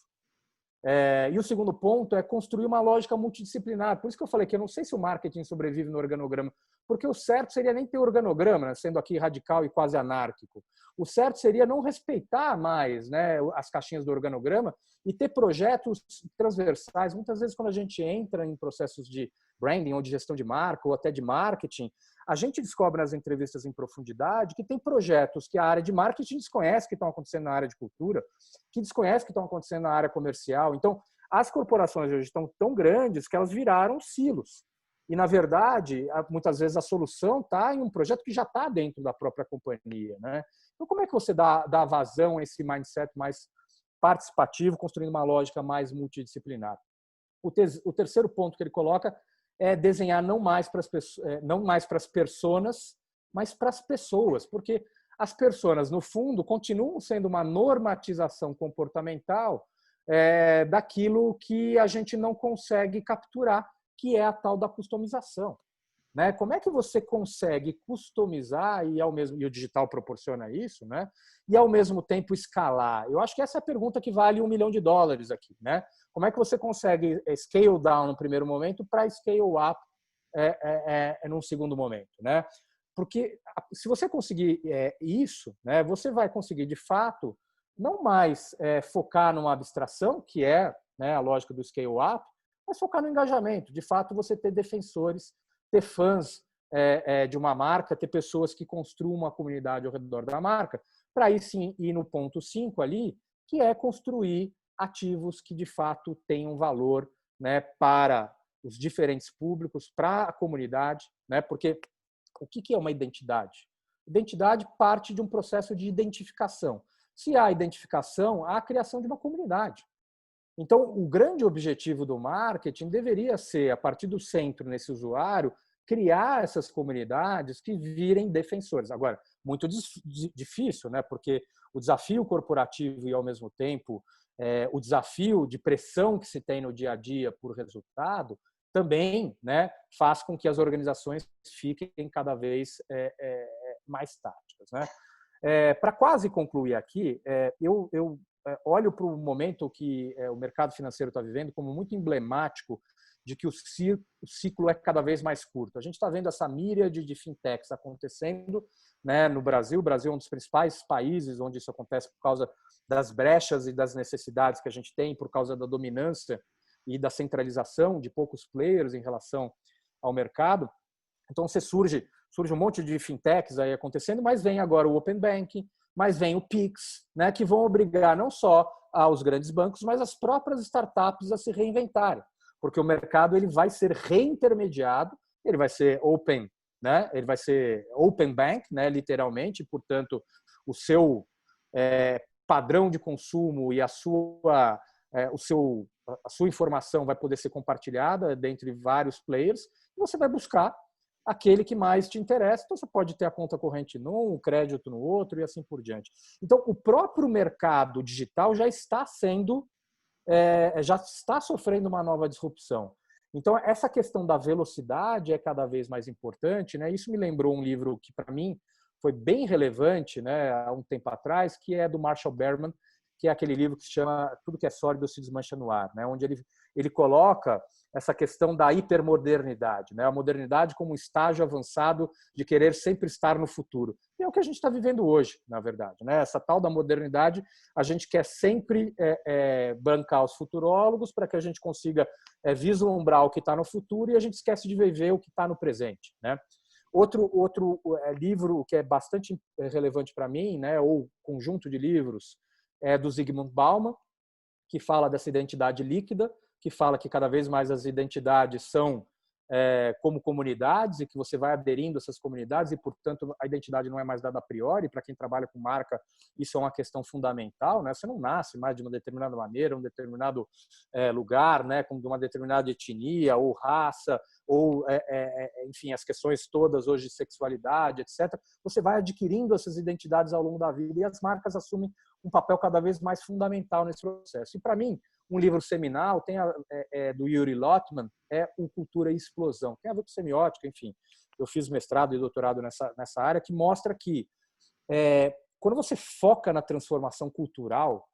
E o segundo ponto é construir uma lógica multidisciplinar. Por isso que eu falei que eu não sei se o marketing sobrevive no organograma, porque o certo seria nem ter organograma, né, sendo aqui radical e quase anárquico. O certo seria não respeitar mais, né, as caixinhas do organograma e ter projetos transversais. Muitas vezes, quando a gente entra em processos de branding ou de gestão de marca ou até de marketing, a gente descobre nas entrevistas em profundidade que tem projetos que a área de marketing desconhece que estão acontecendo na área de cultura, que desconhece que estão acontecendo na área comercial. Então, as corporações hoje estão tão grandes que elas viraram silos. E, na verdade, muitas vezes a solução está em um projeto que já está dentro da própria companhia, né? Então, como é que você dá vazão a esse mindset mais participativo, construindo uma lógica mais multidisciplinar? O terceiro ponto que ele coloca é desenhar não mais para as personas, mas para as pessoas, porque as personas, no fundo, continuam sendo uma normatização comportamental daquilo que a gente não consegue capturar, que é a tal da customização. Né? Como é que você consegue customizar, e o digital proporciona isso, né? E ao mesmo tempo escalar? Eu acho que essa é a pergunta que vale $1 milhão aqui. Né? Como é que você consegue scale down no primeiro momento para scale up num segundo momento? Né? Porque se você conseguir isso, né, você vai conseguir, de fato, não mais focar numa abstração, que é, né, a lógica do scale up, mas focar no engajamento. De fato, você ter defensores, ter fãs de uma marca, ter pessoas que construam uma comunidade ao redor da marca, para aí sim ir no ponto 5 ali, que é construir ativos que de fato tenham valor, né, para os diferentes públicos, para a comunidade, né? Porque o que é uma identidade? Identidade parte de um processo de identificação. Se há identificação, há a criação de uma comunidade. Então, o grande objetivo do marketing deveria ser, a partir do centro nesse usuário, criar essas comunidades que virem defensores. Agora, muito difícil, né? Porque o desafio corporativo e, ao mesmo tempo, o desafio de pressão que se tem no dia a dia por resultado também, né, faz com que as organizações fiquem cada vez mais táticas. Né? Para quase concluir aqui, eu olho para o momento que o mercado financeiro está vivendo como muito emblemático de que o ciclo é cada vez mais curto. A gente está vendo essa míriade de fintechs acontecendo, né, no Brasil. O Brasil é um dos principais países onde isso acontece por causa das brechas e das necessidades que a gente tem, por causa da dominância e da centralização de poucos players em relação ao mercado. Então, surge um monte de fintechs aí acontecendo, mas vem agora o Open Banking, mas vem o Pix, né, que vão obrigar não só aos grandes bancos, mas as próprias startups a se reinventarem, porque o mercado ele vai ser reintermediado, ele vai ser open, né, ele vai ser open bank, né, literalmente, portanto, o seu padrão de consumo e a sua informação vai poder ser compartilhada dentre vários players, e você vai buscar aquele que mais te interessa. Então, você pode ter a conta corrente num, o crédito no outro e assim por diante. Então, o próprio mercado digital já está sofrendo uma nova disrupção. Então, essa questão da velocidade é cada vez mais importante, né? Isso me lembrou um livro que, para mim, foi bem relevante, né, há um tempo atrás, que é do Marshall Berman, que é aquele livro que se chama Tudo que é Sólido se desmancha no ar, né? Onde ele coloca essa questão da hipermodernidade, né? A modernidade como um estágio avançado de querer sempre estar no futuro. E é o que a gente está vivendo hoje, na verdade, né? Essa tal da modernidade, a gente quer sempre bancar os futurólogos para que a gente consiga vislumbrar o que está no futuro, e a gente esquece de viver o que está no presente, né? Outro livro que é bastante relevante para mim, né, ou conjunto de livros, é do Zygmunt Bauman, que fala dessa identidade líquida, que fala que cada vez mais as identidades são como comunidades e que você vai aderindo a essas comunidades e, portanto, a identidade não é mais dada a priori. Para quem trabalha com marca, isso é uma questão fundamental, né? Você não nasce mais de uma determinada maneira, um determinado lugar, né, com uma determinada etnia ou raça, ou, enfim, as questões todas hoje de sexualidade, etc. Você vai adquirindo essas identidades ao longo da vida e as marcas assumem um papel cada vez mais fundamental nesse processo. E, para mim, um livro seminal tem do Yuri Lotman, o Cultura e Explosão. Tem a ver com semiótica, enfim. Eu fiz mestrado e doutorado nessa área, que mostra que quando você foca na transformação cultural,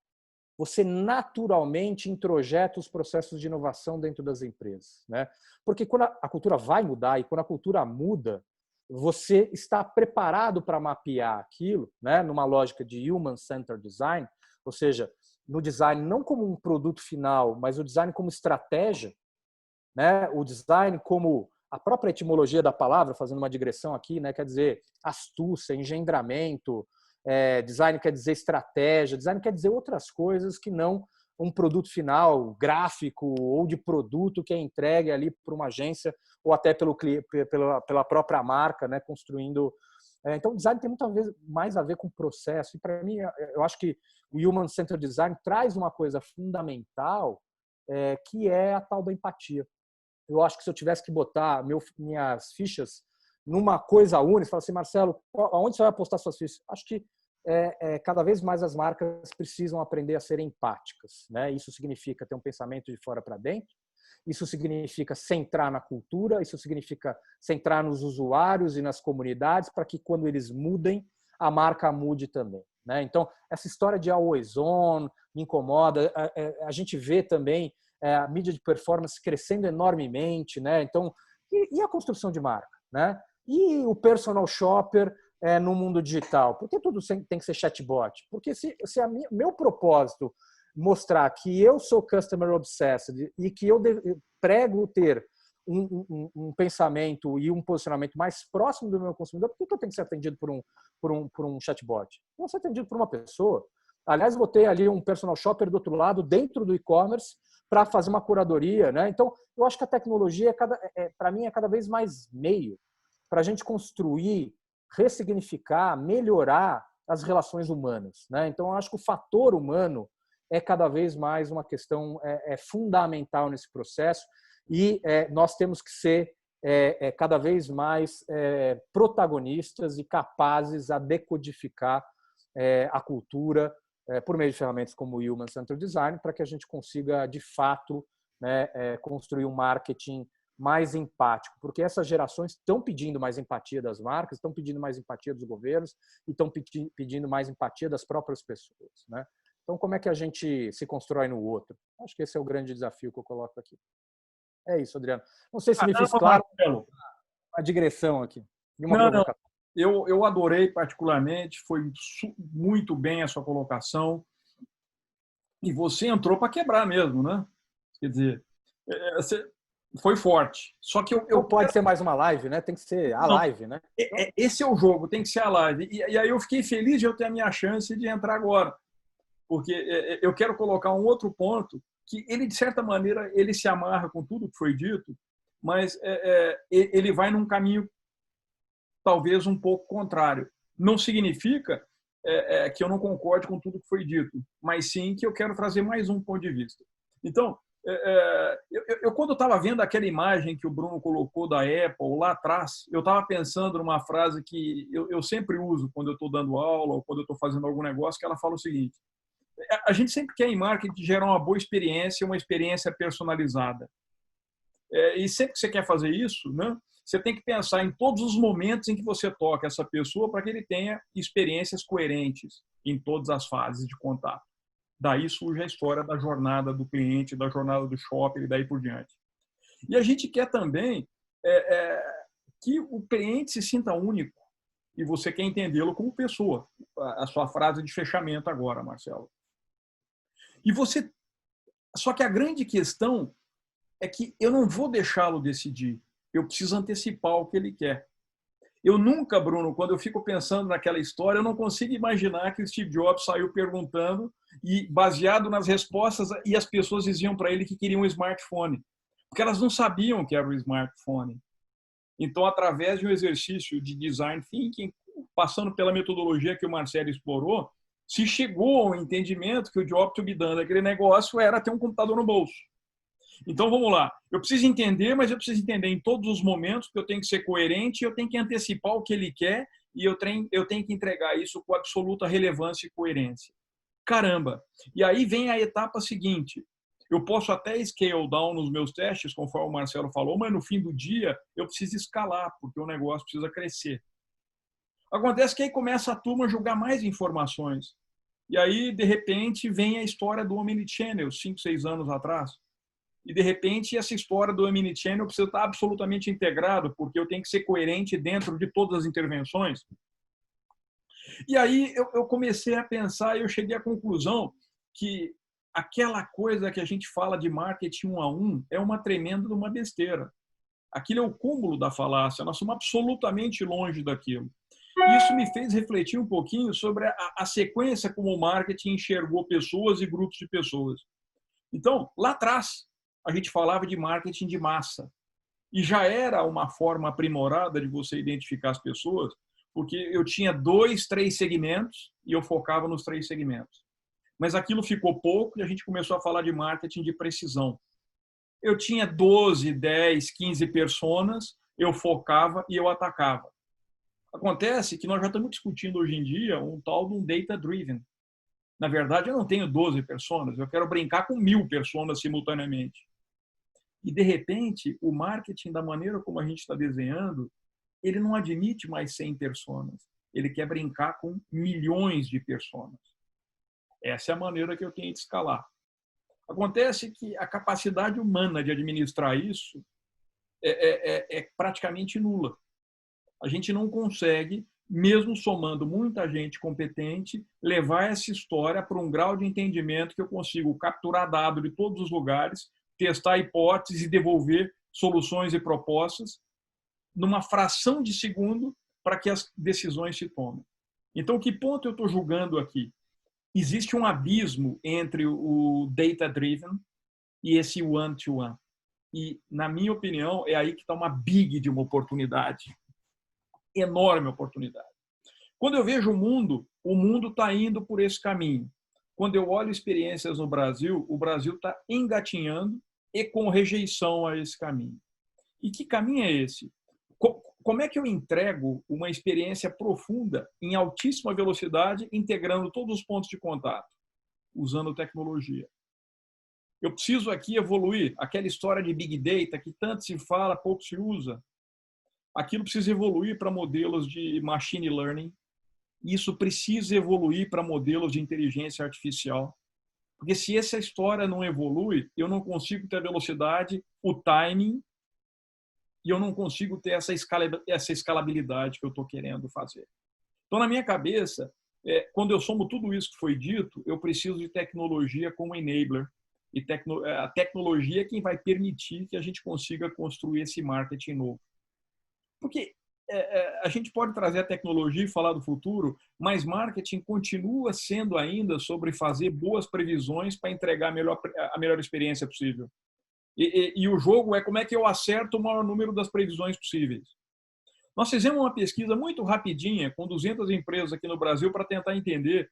você naturalmente introjeta os processos de inovação dentro das empresas, né? Porque quando a cultura vai mudar e quando a cultura muda, você está preparado para mapear aquilo, né, numa lógica de human-centered design, ou seja, no design não como um produto final, mas o design como estratégia, né? O design como a própria etimologia da palavra, fazendo uma digressão aqui, né, quer dizer astúcia, engendramento, design quer dizer estratégia, design quer dizer outras coisas que não um produto final gráfico ou de produto que é entregue ali por uma agência ou até pela própria marca, né, construindo. Então, design tem muito mais a ver com processo. E, para mim, eu acho que o Human Centered Design traz uma coisa fundamental, que é a tal da empatia. Eu acho que se eu tivesse que botar minhas fichas numa coisa única, falar assim, Marcelo, aonde você vai apostar suas fichas? Acho que cada vez mais as marcas precisam aprender a ser empáticas, né? Isso significa ter um pensamento de fora para dentro, isso significa centrar na cultura, isso significa centrar nos usuários e nas comunidades para que quando eles mudem, a marca mude também, né? Então, essa história de always on me incomoda. A gente vê também a mídia de performance crescendo enormemente, né? Então, e a construção de marca, né? E o personal shopper no mundo digital? Por que tudo tem que ser chatbot? Porque se meu propósito mostrar que eu sou customer obsessed e que eu prego ter um pensamento e um posicionamento mais próximo do meu consumidor, por que eu tenho que ser atendido por um chatbot? Eu vou ser atendido por uma pessoa. Aliás, vou ter ali um personal shopper do outro lado, dentro do e-commerce, para fazer uma curadoria, né? Então, eu acho que a tecnologia, para mim, é cada vez mais meio para a gente construir, ressignificar, melhorar as relações humanas, né? Então, eu acho que o fator humano é cada vez mais uma questão fundamental nesse processo e nós temos que ser cada vez mais protagonistas e capazes a decodificar a cultura por meio de ferramentas como o Human Centered Design para que a gente consiga, de fato, né, construir um marketing mais empático, porque essas gerações estão pedindo mais empatia das marcas, estão pedindo mais empatia dos governos e estão pedindo mais empatia das próprias pessoas, né? Então, como é que a gente se constrói no outro? Acho que esse é o grande desafio que eu coloco aqui. É isso, Adriano. Não sei se me fiz claro a digressão aqui. Não. Eu adorei particularmente, foi muito bem a sua colocação. E você entrou para quebrar mesmo, né? Quer dizer, foi forte. Só que não pode ser mais uma live, né? Tem que ser a live, né? Esse é o jogo, tem que ser a live. E aí eu fiquei feliz de eu ter a minha chance de entrar agora. Porque eu quero colocar um outro ponto que ele, de certa maneira, ele se amarra com tudo que foi dito, mas ele vai num caminho talvez um pouco contrário. Não significa que eu não concorde com tudo que foi dito, mas sim que eu quero trazer mais um ponto de vista. Então, eu quando estava vendo aquela imagem que o Bruno colocou da Apple lá atrás, eu estava pensando numa frase que eu sempre uso quando eu estou dando aula ou quando eu estou fazendo algum negócio, que ela fala o seguinte: a gente sempre quer em marketing gerar uma boa experiência, uma experiência personalizada. E sempre que você quer fazer isso, né, você tem que pensar em todos os momentos em que você toca essa pessoa para que ele tenha experiências coerentes em todas as fases de contato. Daí surge a história da jornada do cliente, da jornada do shopper e daí por diante. E a gente quer também que o cliente se sinta único e você quer entendê-lo como pessoa. A sua frase de fechamento agora, Marcelo. Só que a grande questão é que eu não vou deixá-lo decidir. Eu preciso antecipar o que ele quer. Eu nunca, Bruno, quando eu fico pensando naquela história, eu não consigo imaginar que o Steve Jobs saiu perguntando e, baseado nas respostas, e as pessoas diziam para ele que queriam um smartphone, porque elas não sabiam o que era o smartphone. Então, através de um exercício de design thinking, passando pela metodologia que o Marcelo explorou, se chegou ao entendimento que o job to be done daquele negócio era ter um computador no bolso. Então, vamos lá. Eu preciso entender, mas eu preciso entender em todos os momentos que eu tenho que ser coerente, eu tenho que antecipar o que ele quer e eu tenho que entregar isso com absoluta relevância e coerência. Caramba! E aí vem a etapa seguinte. Eu posso até scale down nos meus testes, conforme o Marcelo falou, mas no fim do dia eu preciso escalar, porque o negócio precisa crescer. Acontece que aí começa a turma a jogar mais informações. E aí, de repente, vem a história do Omnichannel, 5, 6 anos atrás. E, de repente, essa história do Omnichannel precisa estar absolutamente integrado, porque eu tenho que ser coerente dentro de todas as intervenções. E aí eu comecei a pensar e eu cheguei à conclusão que aquela coisa que a gente fala de marketing 1 a 1 é uma tremenda uma besteira. Aquilo é o cúmulo da falácia, nós somos absolutamente longe daquilo. E isso me fez refletir um pouquinho sobre a sequência como o marketing enxergou pessoas e grupos de pessoas. Então, lá atrás, a gente falava de marketing de massa. E já era uma forma aprimorada de você identificar as pessoas, porque eu tinha 2, 3 segmentos e eu focava nos 3 segmentos. Mas aquilo ficou pouco e a gente começou a falar de marketing de precisão. Eu tinha 12, 10, 15 personas, eu focava e eu atacava. Acontece que nós já estamos discutindo hoje em dia um tal de um data-driven. Na verdade, eu não tenho 12 personas, eu quero brincar com 1000 personas simultaneamente. E, de repente, o marketing, da maneira como a gente está desenhando, ele não admite mais 100 personas. Ele quer brincar com milhões de personas. Essa é a maneira que eu tenho de escalar. Acontece que a capacidade humana de administrar isso é praticamente nula. A gente não consegue, mesmo somando muita gente competente, levar essa história para um grau de entendimento que eu consigo capturar dados de todos os lugares, testar hipóteses e devolver soluções e propostas numa fração de segundo para que as decisões se tomem. Então, que ponto eu estou julgando aqui? Existe um abismo entre o data-driven e esse one-to-one. E, na minha opinião, é aí que está uma big de uma oportunidade. Enorme oportunidade. Quando eu vejo o mundo está indo por esse caminho. Quando eu olho experiências no Brasil, o Brasil está engatinhando e com rejeição a esse caminho. E que caminho é esse? Como é que eu entrego uma experiência profunda em altíssima velocidade, integrando todos os pontos de contato, usando tecnologia? Eu preciso aqui evoluir aquela história de Big Data que tanto se fala, pouco se usa. Aquilo precisa evoluir para modelos de machine learning. Isso precisa evoluir para modelos de inteligência artificial. Porque se essa história não evolui, eu não consigo ter a velocidade, o timing, e eu não consigo ter essa escalabilidade que eu estou querendo fazer. Então, na minha cabeça, quando eu somo tudo isso que foi dito, eu preciso de tecnologia como enabler. E a tecnologia é quem vai permitir que a gente consiga construir esse marketing novo. Porque a gente pode trazer a tecnologia e falar do futuro, mas marketing continua sendo ainda sobre fazer boas previsões para entregar a melhor experiência possível. E o jogo é como é que eu acerto o maior número das previsões possíveis. Nós fizemos uma pesquisa muito rapidinha com 200 empresas aqui no Brasil para tentar entender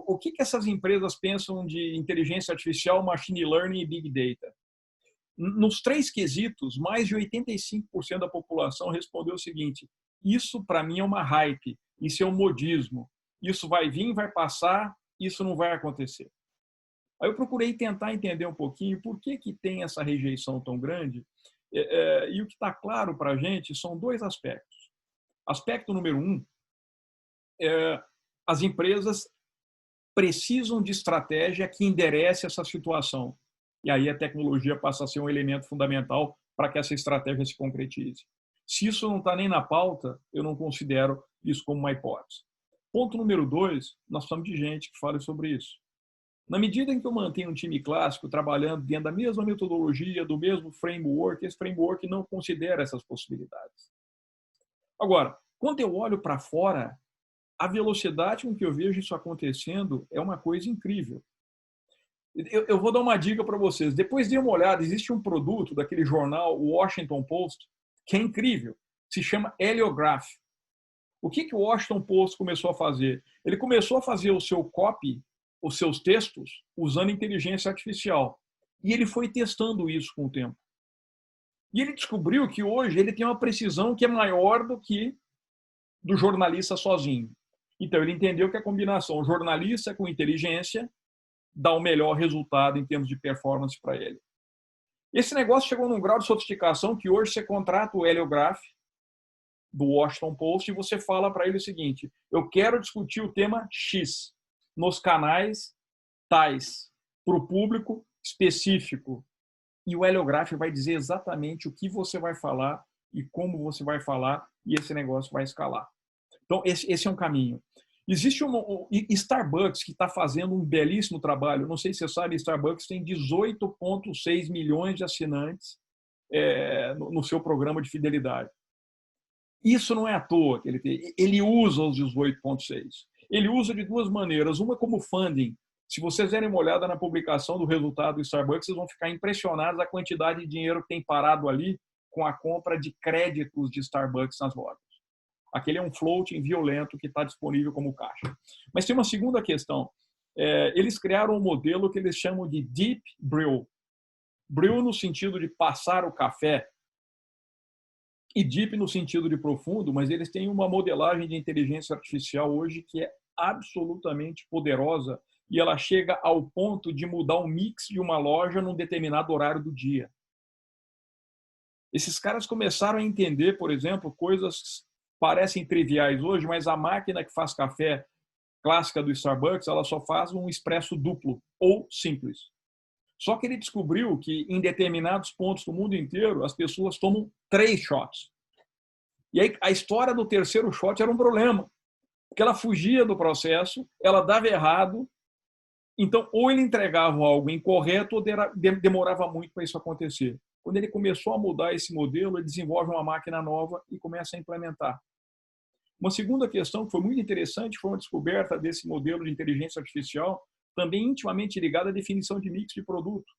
o que essas empresas pensam de inteligência artificial, machine learning e big data. Nos 3 quesitos, mais de 85% da população respondeu o seguinte: isso para mim é uma hype, isso é um modismo, isso vai vir, vai passar, isso não vai acontecer. Aí eu procurei tentar entender um pouquinho por que tem essa rejeição tão grande, e o que está claro para a gente são 2 aspectos. Aspecto número 1, as empresas precisam de estratégia que enderece essa situação. E aí a tecnologia passa a ser um elemento fundamental para que essa estratégia se concretize. Se isso não está nem na pauta, eu não considero isso como uma hipótese. Ponto número 2, nós precisamos de gente que fale sobre isso. Na medida em que eu mantenho um time clássico trabalhando dentro da mesma metodologia, do mesmo framework, esse framework não considera essas possibilidades. Agora, quando eu olho para fora, a velocidade com que eu vejo isso acontecendo é uma coisa incrível. Eu vou dar uma dica para vocês. Depois dê uma olhada, existe um produto daquele jornal, o Washington Post, que é incrível. Se chama Heliograph. O que o Washington Post começou a fazer? Ele começou a fazer o seu copy, os seus textos, usando inteligência artificial. E ele foi testando isso com o tempo. E ele descobriu que hoje ele tem uma precisão que é maior do que do jornalista sozinho. Então, ele entendeu que a combinação jornalista com inteligência dá o melhor resultado em termos de performance para ele. Esse negócio chegou num grau de sofisticação que hoje você contrata o Heliograph do Washington Post e você fala para ele o seguinte: eu quero discutir o tema X nos canais tais, para o público específico. E o Heliograph vai dizer exatamente o que você vai falar e como você vai falar, e esse negócio vai escalar. Então, esse é um caminho. Existe Starbucks que está fazendo um belíssimo trabalho. Não sei se você sabe, Starbucks tem 18,6 milhões de assinantes no seu programa de fidelidade. Isso não é à toa que ele tem. Ele usa os 18,6. Ele usa de 2 maneiras. Uma como funding. Se vocês derem uma olhada na publicação do resultado do Starbucks, vocês vão ficar impressionados a quantidade de dinheiro que tem parado ali com a compra de créditos de Starbucks nas lojas. Aquele é um floating violento que está disponível como caixa. Mas tem uma segunda questão. Eles criaram um modelo que eles chamam de Deep Brew. Brew no sentido de passar o café. e deep no sentido de profundo, mas eles têm uma modelagem de inteligência artificial hoje que é absolutamente poderosa e ela chega ao ponto de mudar o mix de uma loja num determinado horário do dia. Esses caras começaram a entender, por exemplo, coisas que parecem triviais hoje, mas a máquina que faz café clássica do Starbucks, ela só faz um expresso duplo ou simples. Só que ele descobriu que em determinados pontos do mundo inteiro as pessoas tomam 3 shots. E aí a história do terceiro shot era um problema, porque ela fugia do processo, ela dava errado, então ou ele entregava algo incorreto ou demorava muito para isso acontecer. Quando ele começou a mudar esse modelo, ele desenvolve uma máquina nova e começa a implementar. Uma segunda questão que foi muito interessante foi uma descoberta desse modelo de inteligência artificial, também intimamente ligada à definição de mix de produto.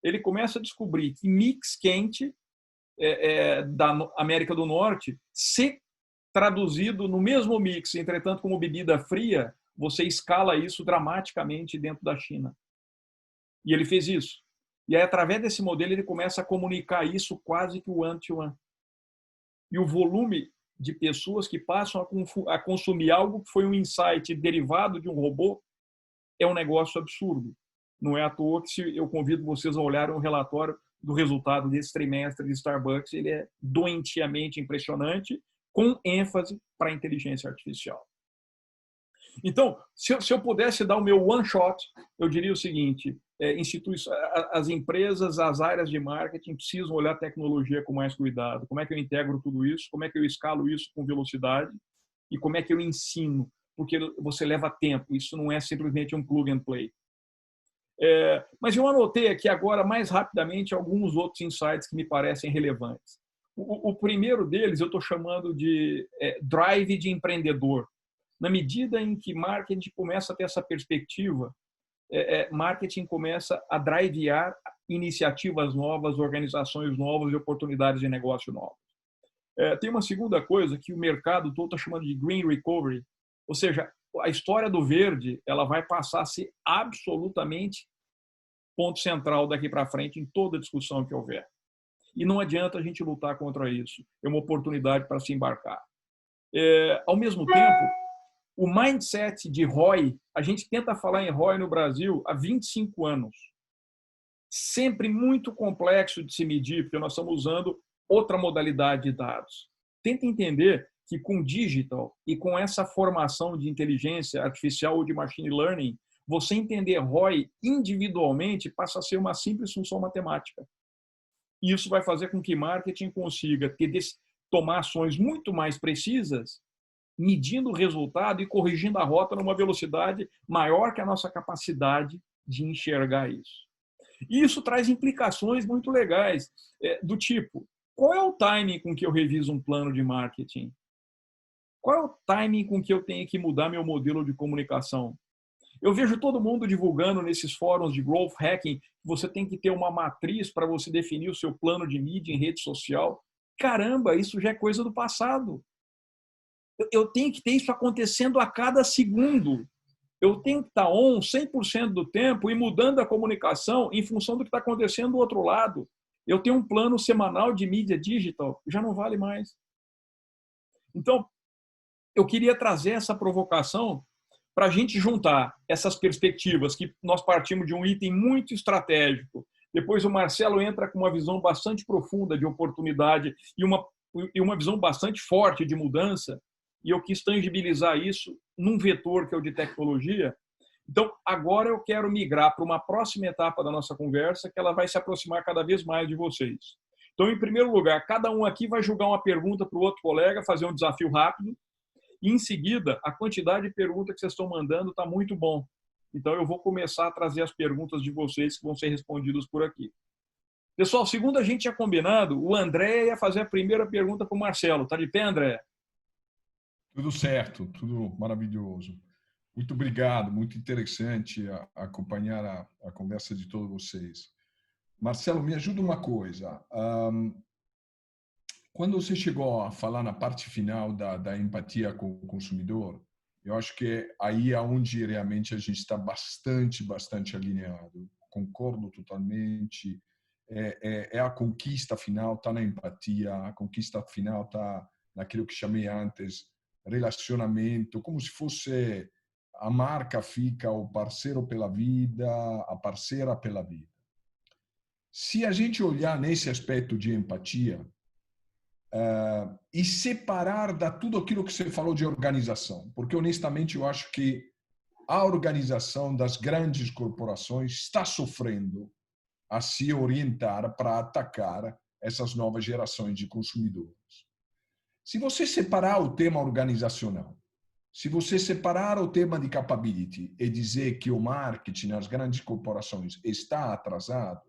Ele começa a descobrir que mix quente da América do Norte, se traduzido no mesmo mix, entretanto como bebida fria, você escala isso dramaticamente dentro da China. E ele fez isso. E aí, através desse modelo, ele começa a comunicar isso quase que one-to-one. E o volume de pessoas que passam a consumir algo que foi um insight derivado de um robô é um negócio absurdo. Não é à toa que se eu convido vocês a olharem o relatório do resultado desse trimestre de Starbucks, ele é doentiamente impressionante, com ênfase para a inteligência artificial. Então, se eu pudesse dar o meu one shot, eu diria o seguinte: as empresas, as áreas de marketing precisam olhar a tecnologia com mais cuidado. Como é que eu integro tudo isso? Como é que eu escalo isso com velocidade? E como é que eu ensino? Porque você leva tempo, isso não é simplesmente um plug and play. Mas eu anotei aqui agora, mais rapidamente, alguns outros insights que me parecem relevantes. O primeiro deles eu estou chamando de drive de empreendedor. Na medida em que marketing começa a ter essa perspectiva, marketing começa a drivear iniciativas novas, organizações novas e oportunidades de negócio novas. Tem uma segunda coisa que o mercado todo está chamando de green recovery, ou seja, a história do verde ela vai passar a ser absolutamente ponto central daqui para frente em toda discussão que houver. E não adianta a gente lutar contra isso. É uma oportunidade para se embarcar. Ao mesmo tempo, o mindset de ROI, a gente tenta falar em ROI no Brasil há 25 anos. Sempre muito complexo de se medir, porque nós estamos usando outra modalidade de dados. Tenta entender que com digital e com essa formação de inteligência artificial ou de machine learning, você entender ROI individualmente passa a ser uma simples função matemática. E isso vai fazer com que marketing consiga tomar ações muito mais precisas, medindo o resultado e corrigindo a rota numa velocidade maior que a nossa capacidade de enxergar isso. E isso traz implicações muito legais, do tipo, qual é o timing com que eu reviso um plano de marketing? Qual é o timing com que eu tenho que mudar meu modelo de comunicação? Eu vejo todo mundo divulgando nesses fóruns de growth hacking que você tem que ter uma matriz para você definir o seu plano de mídia em rede social. Caramba, isso já é coisa do passado. Eu tenho que ter isso acontecendo a cada segundo. Eu tenho que estar on 100% do tempo e mudando a comunicação em função do que está acontecendo do outro lado. Eu tenho um plano semanal de mídia digital, já não vale mais. Então, eu queria trazer essa provocação para a gente juntar essas perspectivas, que nós partimos de um item muito estratégico. Depois o Marcelo entra com uma visão bastante profunda de oportunidade e uma visão bastante forte de mudança, e eu quis tangibilizar isso num vetor que é o de tecnologia. Então, agora eu quero migrar para uma próxima etapa da nossa conversa, que ela vai se aproximar cada vez mais de vocês. Então, em primeiro lugar, cada um aqui vai jogar uma pergunta para o outro colega, fazer um desafio rápido, e, em seguida, a quantidade de perguntas que vocês estão mandando está muito bom. Então, eu vou começar a trazer as perguntas de vocês que vão ser respondidas por aqui. Pessoal, segundo a gente tinha combinado, o André ia fazer a primeira pergunta para o Marcelo. Está de pé, André? Tudo certo, tudo maravilhoso. Muito obrigado, muito interessante acompanhar a conversa de todos vocês. Marcelo, me ajuda uma coisa. Quando você chegou a falar na parte final da empatia com o consumidor, eu acho que aí é onde realmente a gente está bastante alinhado. Concordo totalmente. é a conquista final, está na empatia, a conquista final está naquilo que chamei antes, relacionamento, como se fosse a marca fica o parceiro pela vida, a parceira pela vida. Se a gente olhar nesse aspecto de empatia e separar da tudo aquilo que você falou de organização, porque honestamente eu acho que a organização das grandes corporações está sofrendo a se orientar para atacar essas novas gerações de consumidores. Se você separar o tema organizacional, se você separar o tema de capability e dizer que o marketing nas grandes corporações está atrasado,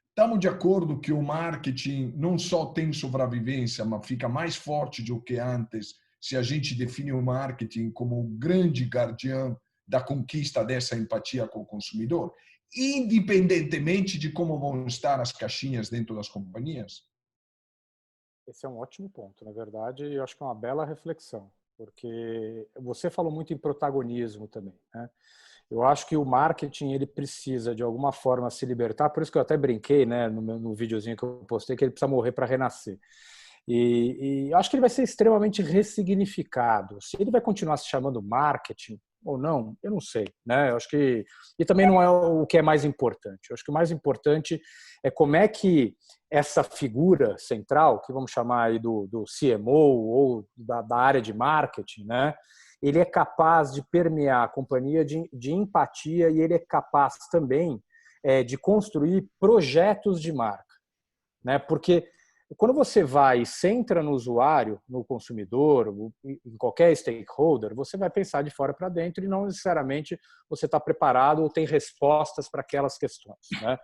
estamos de acordo que o marketing não só tem sobrevivência, mas fica mais forte do que antes se a gente define o marketing como o grande guardião da conquista dessa empatia com o consumidor, independentemente de como vão estar as caixinhas dentro das companhias? Esse é um ótimo ponto, na verdade, eu acho que é uma bela reflexão, porque você falou muito em protagonismo também, né? Eu acho que o marketing ele precisa de alguma forma se libertar, por isso que eu até brinquei, né, no videozinho que eu postei, que ele precisa morrer para renascer. E acho que ele vai ser extremamente ressignificado. Se ele vai continuar se chamando marketing ou não, eu não sei, né? Eu acho que e também não é o que é mais importante. Eu acho que o mais importante é como é que essa figura central, que vamos chamar aí do CMO ou da área de marketing, né? Ele é capaz de permear a companhia de empatia e ele é capaz também de construir projetos de marca, né? Porque quando você vai e centra no usuário, no consumidor, em qualquer stakeholder, você vai pensar de fora para dentro e não necessariamente você está preparado ou tem respostas para aquelas questões, né?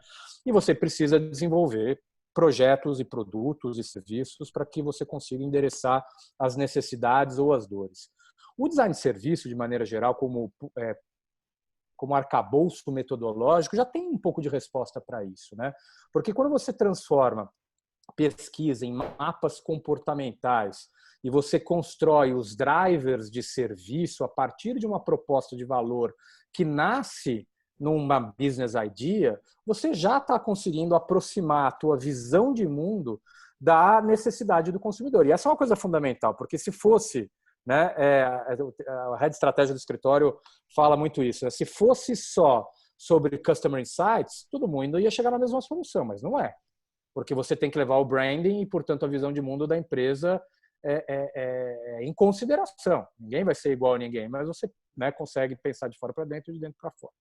E você precisa desenvolver projetos e produtos e serviços para que você consiga endereçar as necessidades ou as dores. O design de serviço, de maneira geral, como arcabouço metodológico, já tem um pouco de resposta para isso, né? Porque quando você transforma pesquisa em mapas comportamentais e você constrói os drivers de serviço a partir de uma proposta de valor que nasce numa business idea, você já está conseguindo aproximar a tua visão de mundo da necessidade do consumidor. E essa é uma coisa fundamental, porque se fosse, né, a Head Estratégia do Escritório fala muito isso, né? Se fosse só sobre Customer Insights, todo mundo ia chegar na mesma solução, mas não é. Porque você tem que levar o branding e, portanto, a visão de mundo da empresa em consideração. Ninguém vai ser igual a ninguém, mas você, né, consegue pensar de fora para dentro e de dentro para fora.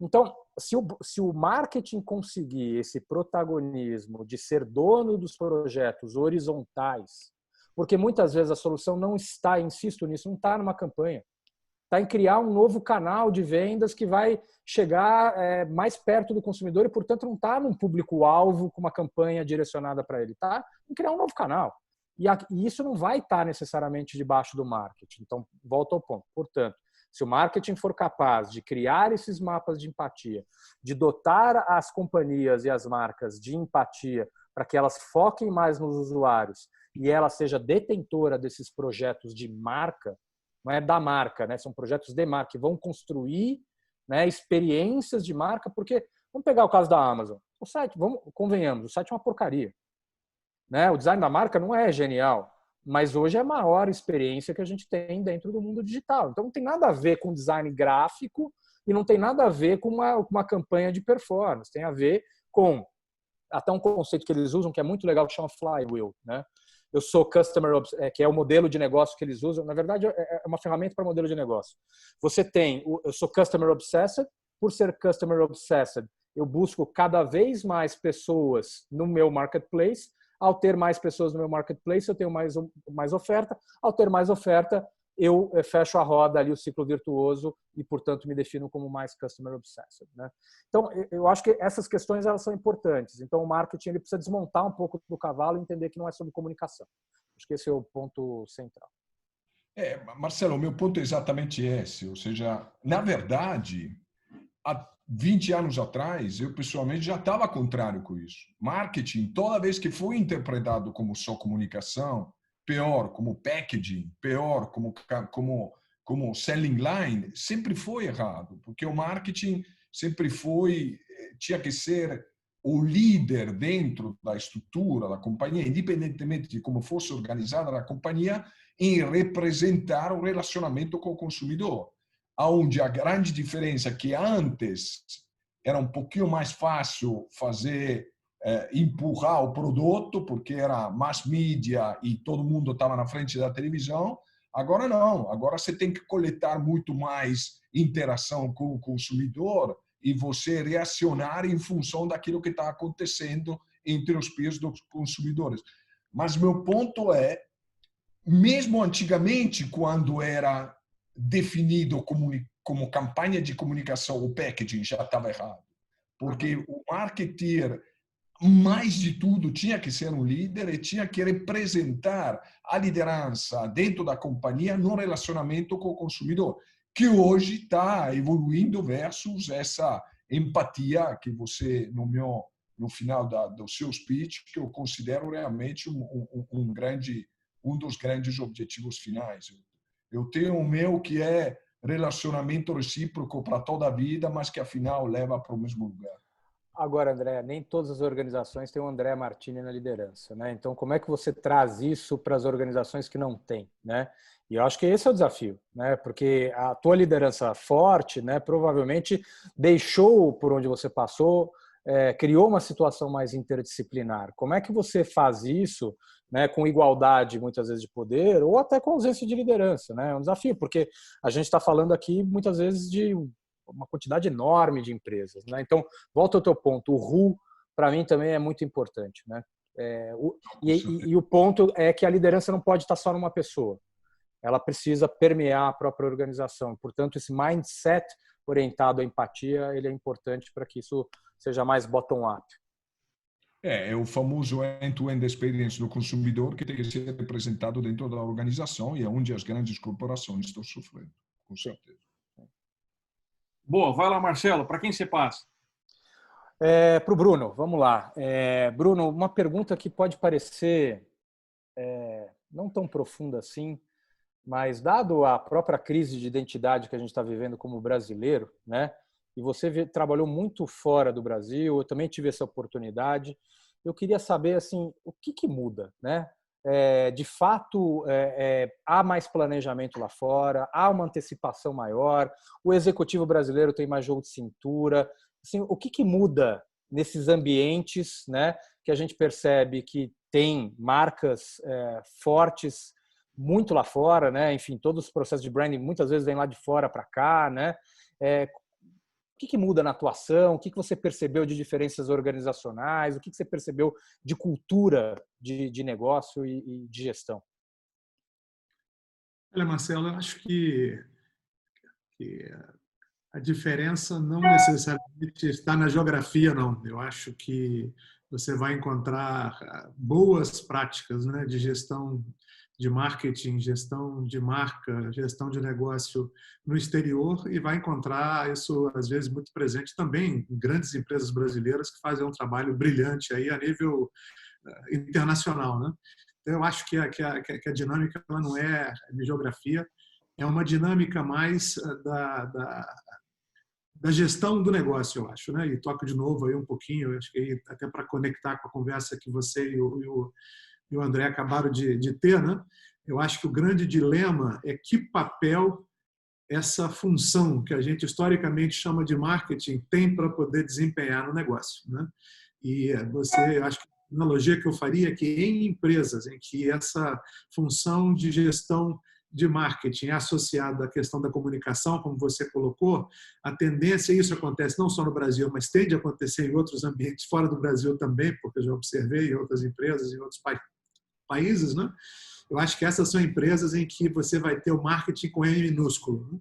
Então, se o marketing conseguir esse protagonismo de ser dono dos projetos horizontais, porque muitas vezes a solução não está, insisto nisso, não está numa campanha. Está em criar um novo canal de vendas que vai chegar mais perto do consumidor e, portanto, não está num público-alvo com uma campanha direcionada para ele. Está em criar um novo canal. E isso não vai estar necessariamente debaixo do marketing. Então, volto ao ponto. Portanto, se o marketing for capaz de criar esses mapas de empatia, de dotar as companhias e as marcas de empatia para que elas foquem mais nos usuários e ela seja detentora desses projetos de marca, não é da marca, né? São projetos de marca que vão construir, né, experiências de marca, porque vamos pegar o caso da Amazon. O site, convenhamos, o site é uma porcaria, né? O design da marca não é genial, mas hoje é a maior experiência que a gente tem dentro do mundo digital. Então não tem nada a ver com design gráfico e não tem nada a ver com uma campanha de performance. Tem a ver com até um conceito que eles usam que é muito legal, que chama flywheel, né? Eu sou que é o modelo de negócio que eles usam. Na verdade, é uma ferramenta para modelo de negócio. Eu sou customer obsessed. Por ser customer obsessed, eu busco cada vez mais pessoas no meu marketplace. Ao ter mais pessoas no meu marketplace, eu tenho mais oferta. Ao ter mais oferta, eu fecho a roda ali, o ciclo virtuoso, e, portanto, me defino como mais customer obsessed, né? Então, eu acho que essas questões elas são importantes. Então, o marketing ele precisa desmontar um pouco do cavalo e entender que não é sobre comunicação. Acho que esse é o ponto central. Marcelo, o meu ponto é exatamente esse. Ou seja, na verdade, há 20 anos atrás, eu pessoalmente já estava contrário com isso. Marketing, toda vez que foi interpretado como só comunicação, pior como packaging, pior como selling line, sempre foi errado, porque o marketing sempre tinha que ser o líder dentro da estrutura da companhia, independentemente de como fosse organizada a companhia, em representar o relacionamento com o consumidor. Onde a grande diferença é que antes era um pouquinho mais fácil fazer, empurrar o produto, porque era mass media e todo mundo estava na frente da televisão. Agora não, agora você tem que coletar muito mais interação com o consumidor e você reacionar em função daquilo que está acontecendo entre os pés dos consumidores. Mas meu ponto é, mesmo antigamente, quando era definido como campanha de comunicação, o packaging já estava errado. Porque o marketeer, mais de tudo, tinha que ser um líder e tinha que representar a liderança dentro da companhia no relacionamento com o consumidor, que hoje está evoluindo versus essa empatia que você nomeou no final do seu speech, que eu considero realmente um dos grandes objetivos finais. Eu tenho o meu que é relacionamento recíproco para toda a vida, mas que afinal leva para o mesmo lugar. Agora, André, nem todas as organizações têm o André Martini na liderança, né? Então, como é que você traz isso para as organizações que não têm, né? E eu acho que esse é o desafio, né? Porque a tua liderança forte, né, provavelmente deixou por onde você passou, criou uma situação mais interdisciplinar. Como é que você faz isso, né, com igualdade, muitas vezes, de poder, ou até com ausência de liderança, né? É um desafio, porque a gente está falando aqui, muitas vezes, de uma quantidade enorme de empresas, né? Então, volta ao teu ponto, o who, para mim, também é muito importante, né? E o ponto é que a liderança não pode estar só numa pessoa. Ela precisa permear a própria organização. Portanto, esse mindset orientado à empatia, ele é importante para que isso seja mais bottom-up. É o famoso end-to-end experience do consumidor que tem que ser representado dentro da organização e é onde as grandes corporações estão sofrendo, com certeza. Boa, vai lá, Marcelo. Para quem você passa? Para o Bruno, vamos lá. Bruno, uma pergunta que pode parecer não tão profunda assim, mas dado a própria crise de identidade que a gente está vivendo como brasileiro, né? E você trabalhou muito fora do Brasil, eu também tive essa oportunidade. Eu queria saber assim, o que muda, né? De fato, há mais planejamento lá fora, há uma antecipação maior, o executivo brasileiro tem mais jogo de cintura. Assim, o que muda nesses ambientes, né, que a gente percebe que tem marcas fortes muito lá fora, né? Enfim, todos os processos de branding muitas vezes vêm lá de fora para cá, né? O que muda na atuação? O que você percebeu de diferenças organizacionais? O que você percebeu de cultura de negócio e de gestão? Olha, Marcelo, eu acho que a diferença não necessariamente está na geografia, não. Eu acho que você vai encontrar boas práticas, né, de gestão de marketing, gestão de marca, gestão de negócio no exterior e vai encontrar isso, às vezes, muito presente também em grandes empresas brasileiras que fazem um trabalho brilhante aí a nível internacional, né? Então, eu acho que a dinâmica ela não é de geografia, é uma dinâmica mais da gestão do negócio, eu acho, né? E toco de novo aí um pouquinho, eu acho que aí, até para conectar com a conversa que você e o André acabaram de ter, né? Eu acho que o grande dilema é que papel essa função que a gente historicamente chama de marketing tem para poder desempenhar no negócio, né? E eu acho que a analogia que eu faria é que em empresas em que essa função de gestão de marketing é associada à questão da comunicação, como você colocou, a tendência, e isso acontece não só no Brasil, mas tende a acontecer em outros ambientes fora do Brasil também, porque eu já observei em outras empresas, em outros países, né? Eu acho que essas são empresas em que você vai ter o marketing com M minúsculo, né?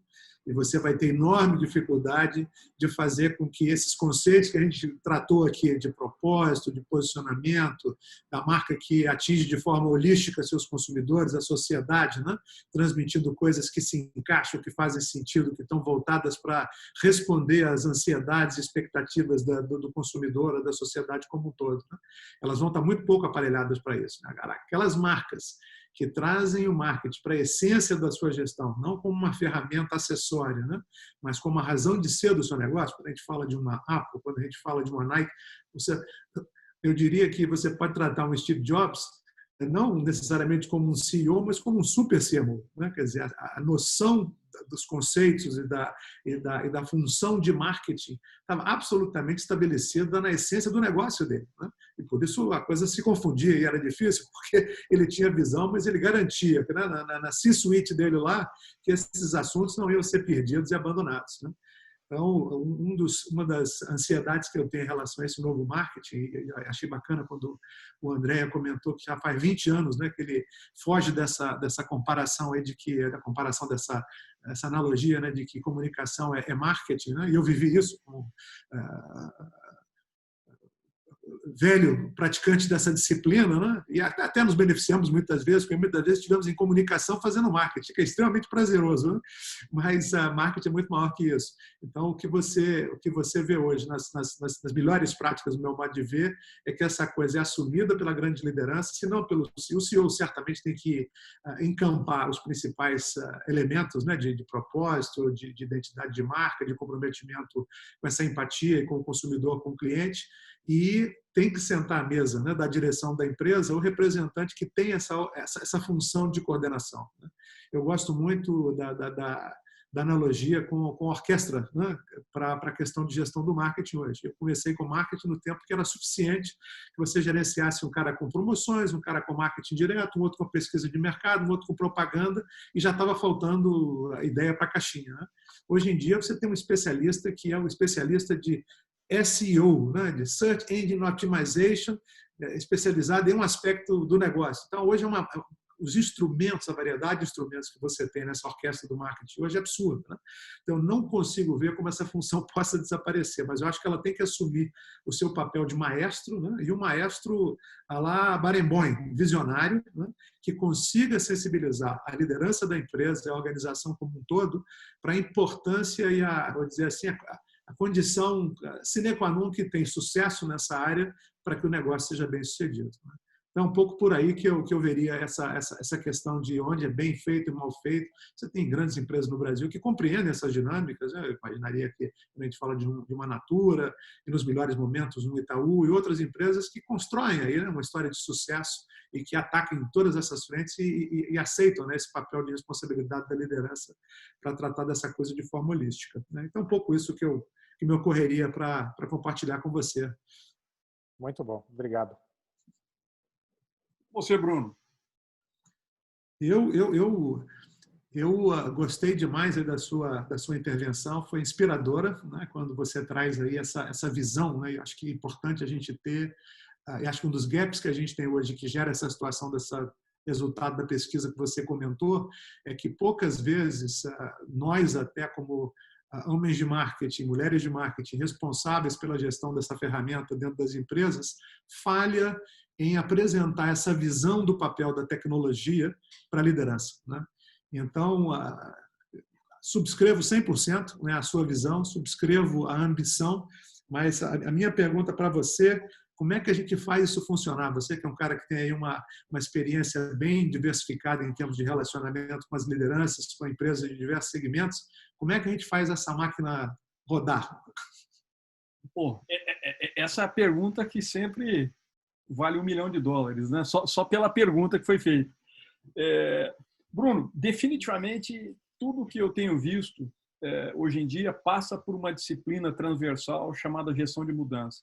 E você vai ter enorme dificuldade de fazer com que esses conceitos que a gente tratou aqui de propósito, de posicionamento, da marca que atinge de forma holística seus consumidores, a sociedade, né? Transmitindo coisas que se encaixam, que fazem sentido, que estão voltadas para responder às ansiedades e expectativas do consumidor, da sociedade como um todo, né? Elas vão estar muito pouco aparelhadas para isso, né? Aquelas marcas que trazem o marketing para a essência da sua gestão, não como uma ferramenta acessória, né? Mas como a razão de ser do seu negócio. Quando a gente fala de uma Apple, quando a gente fala de uma Nike, eu diria que você pode tratar um Steve Jobs não necessariamente como um CEO, mas como um super CMO, né? Quer dizer, a noção dos conceitos e da função de marketing estava absolutamente estabelecida na essência do negócio dele, né? E por isso a coisa se confundia e era difícil, porque ele tinha visão, mas ele garantia, né, na C-suite dele lá, que esses assuntos não iam ser perdidos e abandonados, né? Então, uma das ansiedades que eu tenho em relação a esse novo marketing, achei bacana quando o André comentou que já faz 20 anos, né, que ele foge dessa comparação aí essa analogia, né, de que comunicação é marketing, né? E eu vivi isso como velho praticante dessa disciplina, né? E até nos beneficiamos muitas vezes, porque muitas vezes estivemos em comunicação fazendo marketing, que é extremamente prazeroso, né? Mas a marketing é muito maior que isso. Então, o que você vê hoje nas melhores práticas, do meu modo de ver, é que essa coisa é assumida pela grande liderança, se não pelo CEO. O CEO certamente tem que encampar os principais elementos, né, de propósito, de identidade de marca, de comprometimento com essa empatia e com o consumidor, com o cliente, e tem que sentar à mesa, né, da direção da empresa o representante que tem essa função de coordenação, né? Eu gosto muito da analogia com a orquestra, né, para a questão de gestão do marketing hoje. Eu comecei com marketing no tempo que era suficiente que você gerenciasse um cara com promoções, um cara com marketing direto, um outro com pesquisa de mercado, um outro com propaganda, e já estava faltando a ideia para a caixinha, né? Hoje em dia você tem um especialista que é um especialista de SEO, né, de Search Engine Optimization, especializado em um aspecto do negócio. Então, hoje os instrumentos, a variedade de instrumentos que você tem nessa orquestra do marketing hoje é absurda, né? Então, eu não consigo ver como essa função possa desaparecer, mas eu acho que ela tem que assumir o seu papel de maestro, né? E o maestro à la Barenboim, visionário, né? Que consiga sensibilizar a liderança da empresa e a organização como um todo para a importância e vou dizer assim, a condição sine qua non que tem sucesso nessa área para que o negócio seja bem sucedido, né? Então, é um pouco por aí que eu veria essa questão de onde é bem feito e mal feito. Você tem grandes empresas no Brasil que compreendem essas dinâmicas, né? Eu imaginaria que a gente fala de uma Natura, e nos melhores momentos no Itaú, e outras empresas que constroem aí, né, uma história de sucesso e que atacam em todas essas frentes e aceitam, né, esse papel de responsabilidade da liderança para tratar dessa coisa de forma holística, né? Então, um pouco isso que me ocorreria para compartilhar com você. Muito bom, obrigado. Você, Bruno. Eu gostei demais aí da sua intervenção, foi inspiradora, né, quando você traz aí essa visão, né? Eu acho que é importante a gente ter, eu acho que um dos gaps que a gente tem hoje que gera essa situação dessa resultado da pesquisa que você comentou é que poucas vezes nós, até como homens de marketing, mulheres de marketing responsáveis pela gestão dessa ferramenta dentro das empresas, falha em apresentar essa visão do papel da tecnologia para a liderança, né? Então, subscrevo 100%, né, a sua visão, subscrevo a ambição, mas a minha pergunta para você, como é que a gente faz isso funcionar? Você que é um cara que tem aí uma experiência bem diversificada em termos de relacionamento com as lideranças, com empresas de diversos segmentos, como é que a gente faz essa máquina rodar? Pô, essa é a pergunta que sempre vale $1 milhão, né? Só pela pergunta que foi feita. Bruno, definitivamente tudo que eu tenho visto hoje em dia passa por uma disciplina transversal chamada gestão de mudança.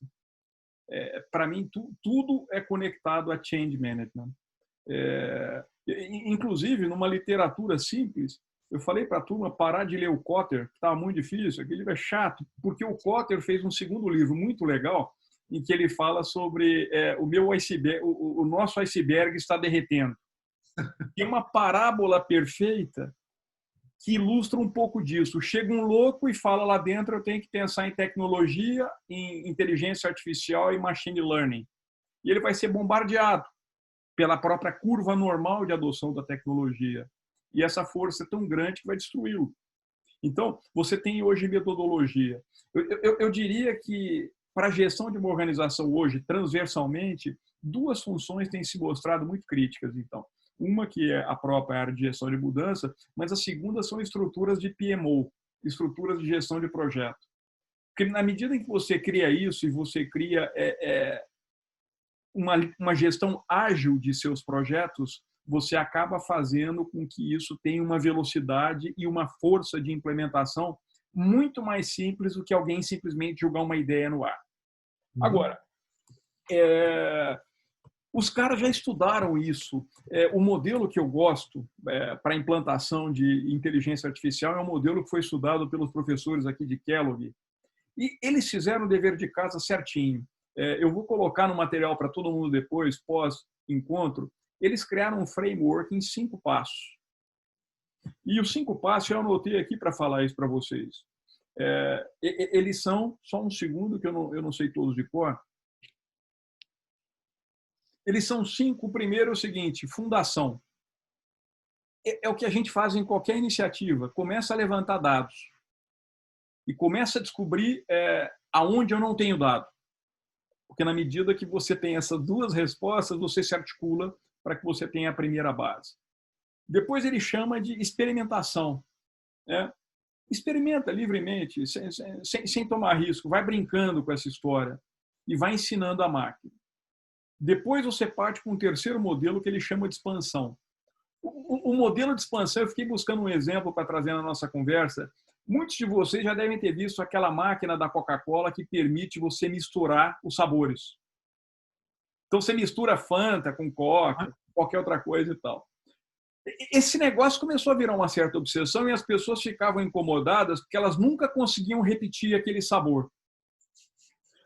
Para mim, tudo é conectado a change management. Inclusive, numa literatura simples, eu falei para a turma parar de ler o Kotter, que estava muito difícil, aquele livro é chato, porque o Kotter fez um segundo livro muito legal, em que ele fala sobre o nosso iceberg está derretendo. Tem uma parábola perfeita que ilustra um pouco disso. Chega um louco e fala lá dentro, eu tenho que pensar em tecnologia, em inteligência artificial e machine learning. E ele vai ser bombardeado pela própria curva normal de adoção da tecnologia. E essa força é tão grande que vai destruí-lo. Então, você tem hoje metodologia. Eu diria que, para a gestão de uma organização hoje, transversalmente, duas funções têm se mostrado muito críticas. Então, Uma que é a própria área de gestão de mudança, mas a segunda são estruturas de PMO, estruturas de gestão de projeto. Porque na medida em que você cria isso e você cria uma gestão ágil de seus projetos, você acaba fazendo com que isso tenha uma velocidade e uma força de implementação muito mais simples do que alguém simplesmente jogar uma ideia no ar. Agora, os caras já estudaram isso. O modelo que eu gosto para implantação de inteligência artificial é um modelo que foi estudado pelos professores aqui de Kellogg. E eles fizeram o dever de casa certinho. Eu vou colocar no material para todo mundo depois, pós-encontro. Eles criaram um framework em 5 passos. E os 5 passos eu anotei aqui para falar isso para vocês. Eles são, só um segundo que eu não sei todos de cor. Eles são 5. O primeiro é o seguinte: fundação. É o que a gente faz em qualquer iniciativa. Começa a levantar dados. E começa a descobrir aonde eu não tenho dado. Porque na medida que você tem essas 2 respostas, você se articula para que você tenha a primeira base. Depois ele chama de experimentação. Experimenta livremente, sem tomar risco. Vai brincando com essa história e vai ensinando a máquina. Depois você parte para um terceiro modelo que ele chama de expansão. O modelo de expansão, eu fiquei buscando um exemplo para trazer na nossa conversa. Muitos de vocês já devem ter visto aquela máquina da Coca-Cola que permite você misturar os sabores. Então, você mistura Fanta com Coca, qualquer outra coisa e tal. Esse negócio começou a virar uma certa obsessão e as pessoas ficavam incomodadas porque elas nunca conseguiam repetir aquele sabor.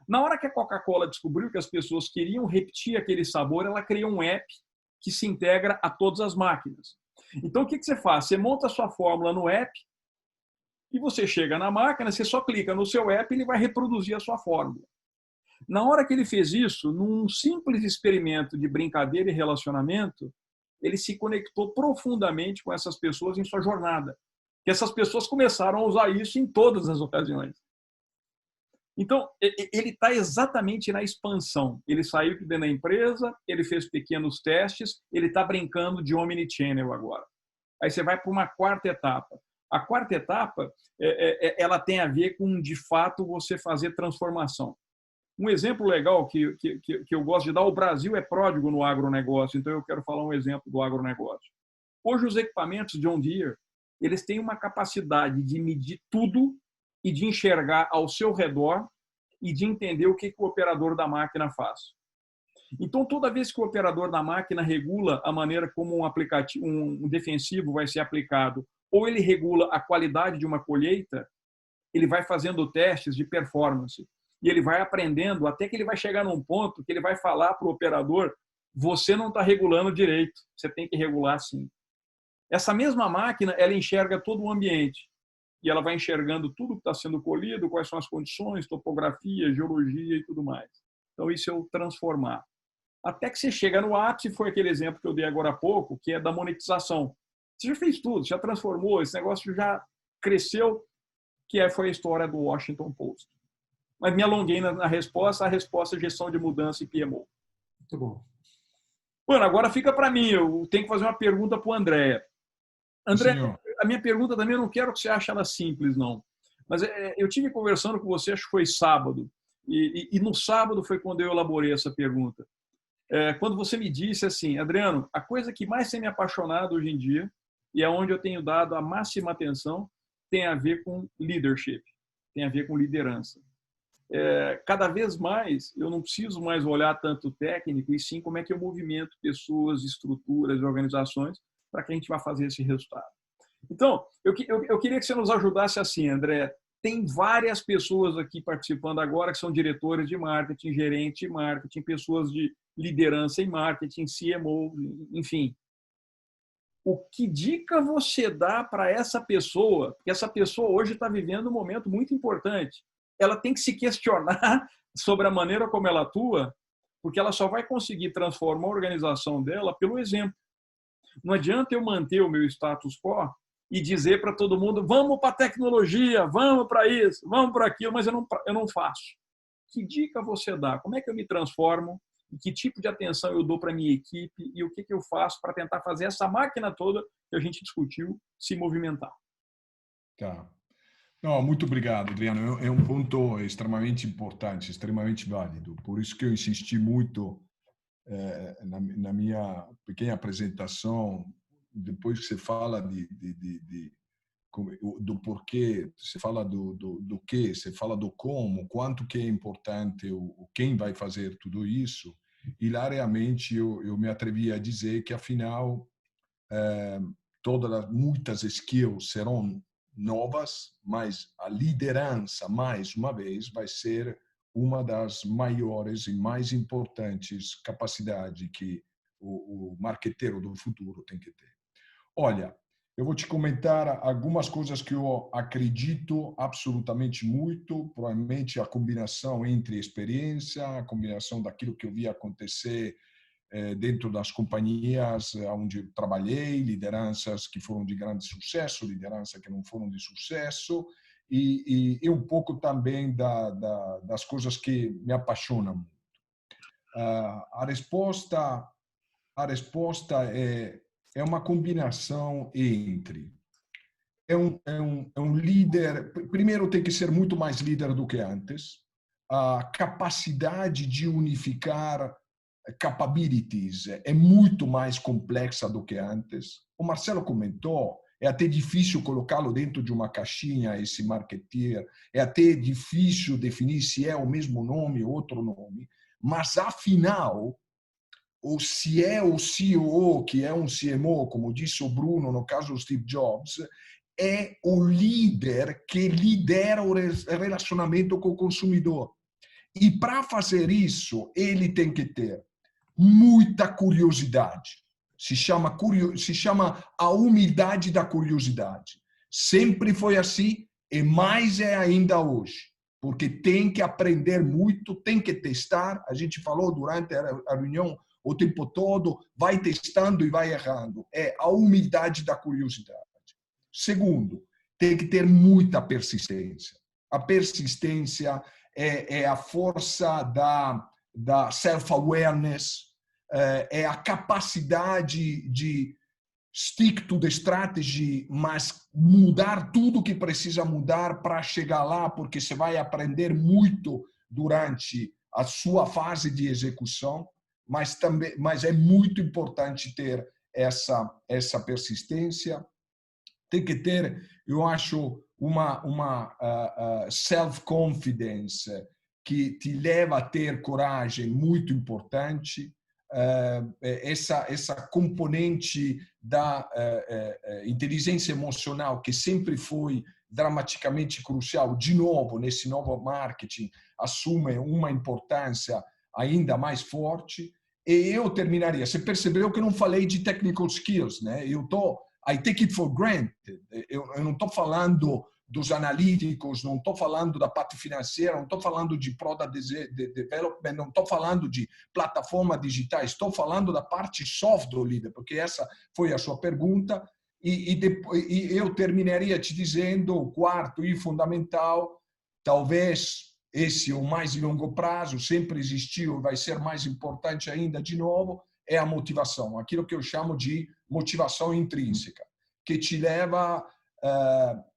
Na hora que a Coca-Cola descobriu que as pessoas queriam repetir aquele sabor, ela criou um app que se integra a todas as máquinas. Então, o que você faz? Você monta a sua fórmula no app e você chega na máquina, você só clica no seu app e ele vai reproduzir a sua fórmula. Na hora que ele fez isso, num simples experimento de brincadeira e relacionamento, ele se conectou profundamente com essas pessoas em sua jornada. E essas pessoas começaram a usar isso em todas as ocasiões. Então, ele está exatamente na expansão. Ele saiu de dentro da empresa, ele fez pequenos testes, ele está brincando de omnichannel agora. Aí você vai para uma 4ª etapa. A 4ª etapa, ela tem a ver com, de fato, você fazer transformação. Um exemplo legal que eu gosto de dar, o Brasil é pródigo no agronegócio, então eu quero falar um exemplo do agronegócio. Hoje, os equipamentos John Deere, eles têm uma capacidade de medir tudo e de enxergar ao seu redor e de entender o que o operador da máquina faz. Então, toda vez que o operador da máquina regula a maneira como um defensivo vai ser aplicado, ou ele regula a qualidade de uma colheita, ele vai fazendo testes de performance. E ele vai aprendendo até que ele vai chegar num ponto que ele vai falar para o operador: você não está regulando direito, você tem que regular sim. Essa mesma máquina, ela enxerga todo o ambiente. E ela vai enxergando tudo que está sendo colhido, quais são as condições, topografia, geologia e tudo mais. Então, isso é o transformar. Até que você chega no ápice, foi aquele exemplo que eu dei agora há pouco, que é da monetização. Você já fez tudo, já transformou, esse negócio já cresceu, foi a história do Washington Post. Mas me alonguei na resposta, a resposta é gestão de mudança e PMO. Muito bom. Bueno, agora fica para mim, eu tenho que fazer uma pergunta para o André. André, a minha pergunta também, eu não quero que você ache ela simples, não. Mas eu tive conversando com você, acho que foi sábado, e no sábado foi quando eu elaborei essa pergunta. Quando você me disse assim: Adriano, a coisa que mais tem me apaixonado hoje em dia, e é onde eu tenho dado a máxima atenção, tem a ver com leadership, tem a ver com liderança. Cada vez mais, eu não preciso mais olhar tanto técnico, e sim como é que eu movimento pessoas, estruturas, organizações, para que a gente vá fazer esse resultado. Então, eu queria que você nos ajudasse assim, André. Tem várias pessoas aqui participando agora que são diretores de marketing, gerentes de marketing, pessoas de liderança em marketing, CMO, enfim. O que dica você dá para essa pessoa? Porque essa pessoa hoje está vivendo um momento muito importante. Ela tem que se questionar sobre a maneira como ela atua, porque ela só vai conseguir transformar a organização dela pelo exemplo. Não adianta eu manter o meu status quo e dizer para todo mundo: vamos para a tecnologia, vamos para isso, vamos para aquilo, mas eu não faço. Que dica você dá? Como é que eu me transformo e que tipo de atenção eu dou para a minha equipe e o que eu faço para tentar fazer essa máquina toda que a gente discutiu se movimentar. Tá. Não, muito obrigado, Adriano. É um ponto extremamente importante, extremamente válido. Por isso que eu insisti muito na minha pequena apresentação, depois que você fala do porquê, você fala do que, você fala do como, quanto que é importante, quem vai fazer tudo isso. Hilariamente, eu me atrevi a dizer que, afinal, muitas skills serão novas, mas a liderança, mais uma vez, vai ser uma das maiores e mais importantes capacidades que o marqueteiro do futuro tem que ter. Olha, eu vou te comentar algumas coisas que eu acredito absolutamente muito, provavelmente a combinação entre experiência, a combinação daquilo que eu vi acontecer dentro das companhias onde eu trabalhei, lideranças que foram de grande sucesso, lideranças que não foram de sucesso, e um pouco também das coisas que me apaixonam muito. A resposta é uma combinação entre é um líder. Primeiro, tem que ser muito mais líder do que antes. A capacidade de unificar capabilities é muito mais complexa do que antes. O Marcelo comentou, é até difícil colocá-lo dentro de uma caixinha, esse marketeer, é até difícil definir se é o mesmo nome ou outro nome, mas, afinal, ou se é o CEO, que é um CMO, como disse o Bruno no caso do Steve Jobs, é o líder que lidera o relacionamento com o consumidor. E para fazer isso, ele tem que ter muita curiosidade. Se chama a humildade da curiosidade. Sempre foi assim e mais é ainda hoje. Porque tem que aprender muito, tem que testar. A gente falou durante a reunião o tempo todo, vai testando e vai errando. É a humildade da curiosidade. Segundo, tem que ter muita persistência. A persistência é a força da self-awareness, é a capacidade de stick to the strategy, mas mudar tudo que precisa mudar para chegar lá, porque você vai aprender muito durante a sua fase de execução, mas é muito importante ter essa persistência. Tem que ter, eu acho, uma self-confidence que te leva a ter coragem, muito importante. Essa componente da inteligência emocional, que sempre foi dramaticamente crucial, de novo, nesse novo marketing, assume uma importância ainda mais forte. E eu terminaria. Você percebeu que eu não falei de technical skills, né? I take it for granted. Eu não estou falando dos analíticos, não estou falando da parte financeira, não estou falando de product development, não estou falando de plataformas digitais, estou falando da parte soft do líder, porque essa foi a sua pergunta. E eu terminaria te dizendo, o quarto e fundamental, talvez esse o mais de longo prazo, sempre existiu, vai ser mais importante ainda de novo, é a motivação, aquilo que eu chamo de motivação intrínseca, que te leva...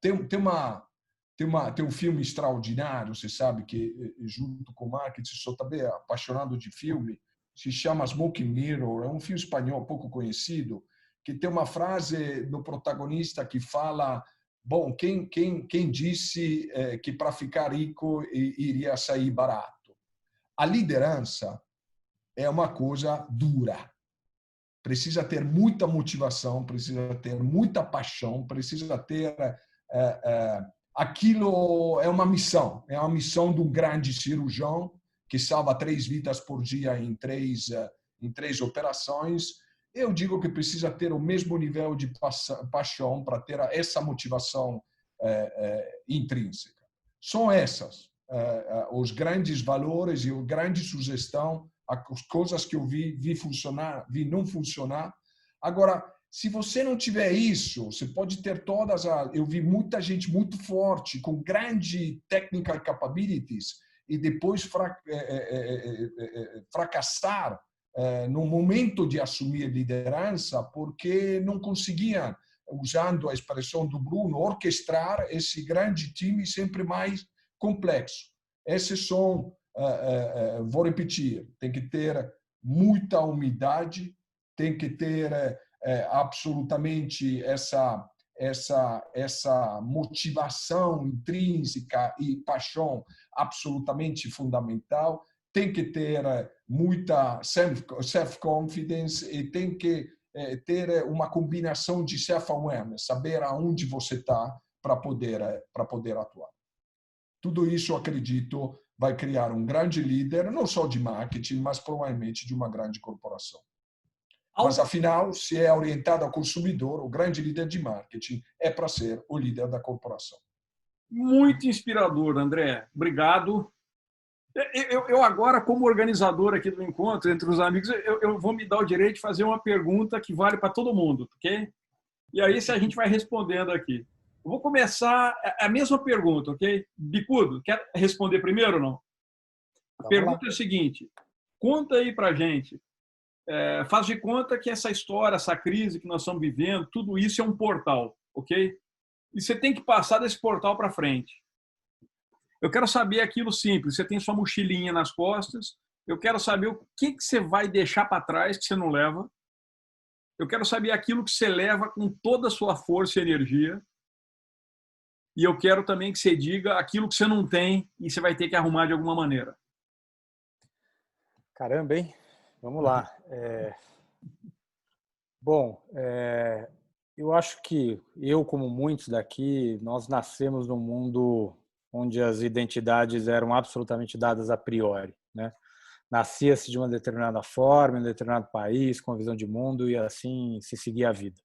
Tem um filme extraordinário, você sabe que, junto com o marketing, sou também apaixonado de filme, se chama Smoke and Mirror, é um filme espanhol pouco conhecido, que tem uma frase do protagonista que fala: bom, quem disse que para ficar rico iria sair barato? A liderança é uma coisa dura. Precisa ter muita motivação, precisa ter muita paixão, precisa ter aquilo. É uma missão de um grande cirurgião que salva 3 vidas por dia em três operações. Eu digo que precisa ter o mesmo nível de paixão para ter essa motivação intrínseca. São essas os grandes valores e a grande sugestão, as coisas que eu vi funcionar, vi não funcionar. Agora, se você não tiver isso, você pode ter todas eu vi muita gente muito forte, com grande technical capabilities, e depois fracassar no momento de assumir liderança, porque não conseguiam, usando a expressão do Bruno, orquestrar esse grande time sempre mais complexo. Esses são, vou repetir, tem que ter muita humildade, tem que ter absolutamente essa motivação intrínseca e paixão absolutamente fundamental, tem que ter muita self-confidence e tem que ter uma combinação de self-awareness, saber aonde você está para poder atuar. Tudo isso, eu acredito, vai criar um grande líder, não só de marketing, mas provavelmente de uma grande corporação. Mas, afinal, se é orientado ao consumidor, o grande líder de marketing é para ser o líder da corporação. Muito inspirador, André. Obrigado. Eu agora, como organizador aqui do encontro entre os amigos, eu vou me dar o direito de fazer uma pergunta que vale para todo mundo, ok? E aí, se a gente vai respondendo aqui. Eu vou começar a mesma pergunta, ok? Bicudo, quer responder primeiro ou não? A pergunta é a seguinte. Conta aí para a gente. Faz de conta que essa história, essa crise que nós estamos vivendo, tudo isso é um portal, ok? E você tem que passar desse portal para frente. Eu quero saber aquilo simples. Você tem sua mochilinha nas costas. Eu quero saber o que você vai deixar para trás que você não leva. Eu quero saber aquilo que você leva com toda a sua força e energia. E eu quero também que você diga aquilo que você não tem e você vai ter que arrumar de alguma maneira. Caramba, hein? Vamos lá. Bom, eu acho que eu, como muitos daqui, nós nascemos num mundo onde as identidades eram absolutamente dadas a priori, né? Nascia-se de uma determinada forma, em um determinado país, com uma visão de mundo, e assim se seguia a vida.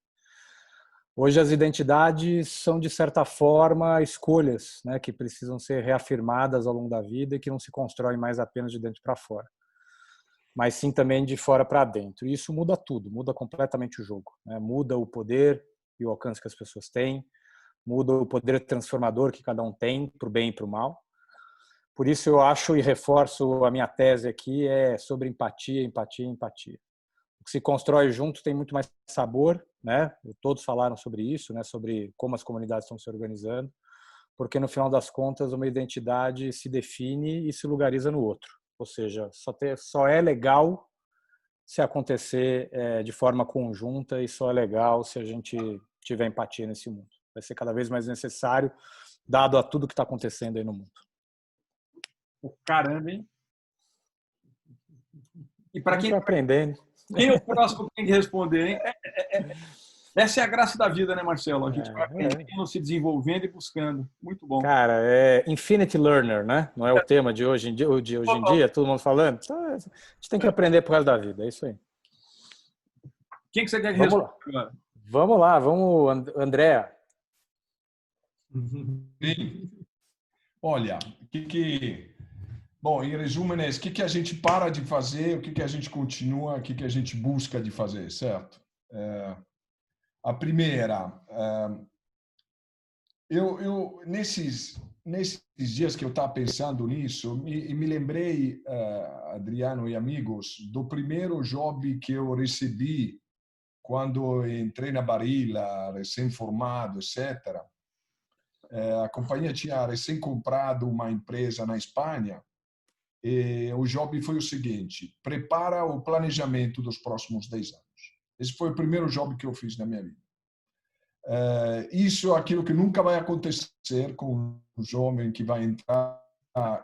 Hoje as identidades são, de certa forma, escolhas, né, que precisam ser reafirmadas ao longo da vida e que não se constroem mais apenas de dentro para fora, mas sim também de fora para dentro. E isso muda tudo, muda completamente o jogo, né? Muda o poder e o alcance que as pessoas têm, muda o poder transformador que cada um tem, para o bem e para o mal. Por isso eu acho e reforço a minha tese aqui sobre empatia, empatia, empatia. O que se constrói junto tem muito mais sabor, né? Todos falaram sobre isso, né? Sobre como as comunidades estão se organizando, porque no final das contas uma identidade se define e se lugariza no outro. Ou seja, só é legal se acontecer de forma conjunta e só é legal se a gente tiver empatia nesse mundo. Vai ser cada vez mais necessário, dado a tudo que está acontecendo aí no mundo. Caramba, hein? E para quem está aprendendo, quem é o próximo que tem que responder, hein? Essa é a graça da vida, né, Marcelo? A gente vai aprendendo, se desenvolvendo e buscando. Muito bom. Cara, é Infinity Learner, né? Não é o tema de hoje em dia, todo mundo falando. Então, a gente tem que aprender por causa da vida, é isso aí. Quem que você quer que responda agora? Vamos lá, André. Olha, bom, em resumo, né, o que a gente para de fazer, o que a gente continua, o que a gente busca de fazer, certo? A primeira, nesses dias que eu estava pensando nisso, me lembrei, Adriano e amigos, do primeiro job que eu recebi quando entrei na Barilla, recém-formado, etc. A companhia tinha recém comprado uma empresa na Espanha e o job foi o seguinte: prepara o planejamento dos próximos 10 anos. Esse foi o primeiro job que eu fiz na minha vida. Isso é aquilo que nunca vai acontecer com um jovem que vai entrar,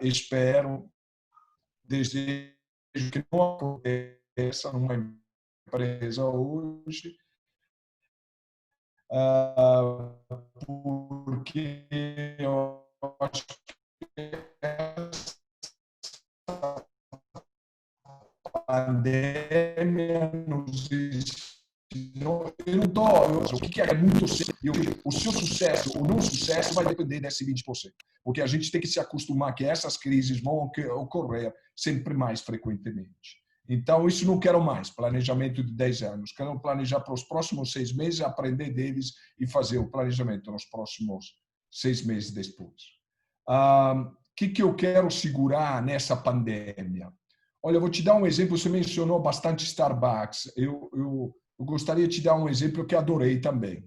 espero, desejo que não aconteça numa empresa hoje, porque eu acho que a pandemia nos ensinou. O que é muito sério? O seu sucesso ou não sucesso vai depender desse 20%, porque a gente tem que se acostumar que essas crises vão ocorrer sempre mais frequentemente. Então, isso não quero mais, planejamento de 10 anos. Quero planejar para os próximos 6 meses, aprender deles e fazer o planejamento nos próximos 6 meses depois. O que eu quero segurar nessa pandemia? Olha, eu vou te dar um exemplo. Você mencionou bastante Starbucks. Eu gostaria de te dar um exemplo que adorei também.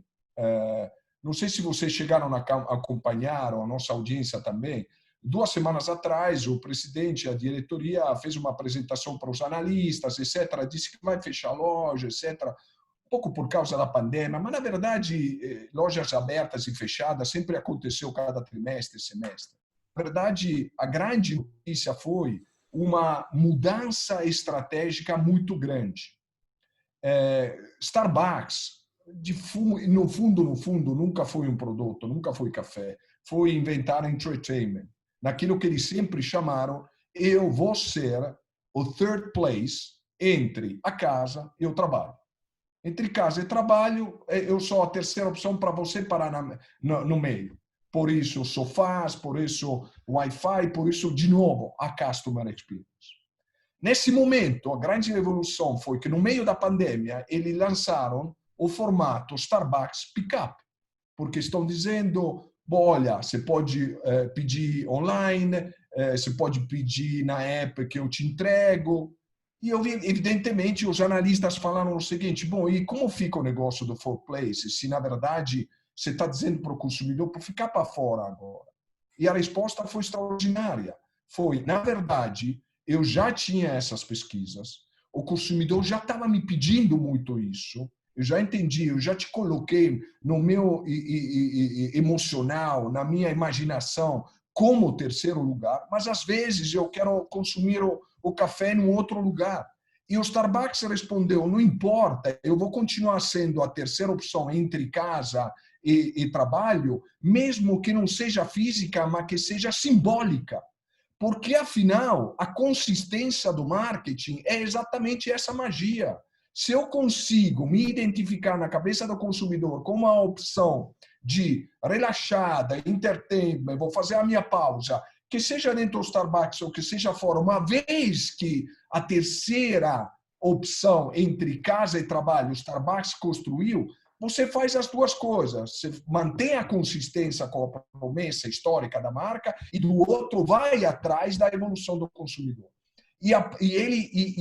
Não sei se vocês chegaram a acompanhar, ou a nossa audiência também. 2 semanas atrás, o presidente, a diretoria, fez uma apresentação para os analistas, etc. Disse que vai fechar a loja, etc. Um pouco por causa da pandemia, mas, na verdade, lojas abertas e fechadas sempre aconteceu cada trimestre, semestre. Na verdade, a grande notícia foi uma mudança estratégica muito grande. Starbucks, no fundo, nunca foi um produto, nunca foi café. Foi inventar entertainment. Naquilo que eles sempre chamaram, eu vou ser o third place entre a casa e o trabalho. Entre casa e trabalho, eu sou a terceira opção para você parar no meio. Por isso, sofás, por isso, Wi-Fi, por isso, de novo, a Customer Experience. Nesse momento, a grande revolução foi que, no meio da pandemia, eles lançaram o formato Starbucks Pickup, porque estão dizendo, olha, você pode pedir online, você pode pedir na app que eu te entrego. E, evidentemente, os analistas falaram o seguinte, bom, e como fica o negócio do Four Places, se, na verdade, você está dizendo para o consumidor para ficar para fora agora? E a resposta foi extraordinária. Foi, na verdade, eu já tinha essas pesquisas, o consumidor já estava me pedindo muito isso, eu já entendi, eu já te coloquei no meu emocional, na minha imaginação, como terceiro lugar, mas às vezes eu quero consumir o café em outro lugar. E o Starbucks respondeu, não importa, eu vou continuar sendo a terceira opção entre casa e trabalho, mesmo que não seja física, mas que seja simbólica. Porque, afinal, a consistência do marketing é exatamente essa magia. Se eu consigo me identificar na cabeça do consumidor como uma opção de relaxada, entertainment, vou fazer a minha pausa, que seja dentro do Starbucks ou que seja fora, uma vez que a terceira opção entre casa e trabalho o Starbucks construiu, você faz as duas coisas. Você mantém a consistência com a promessa histórica da marca e, do outro, vai atrás da evolução do consumidor. E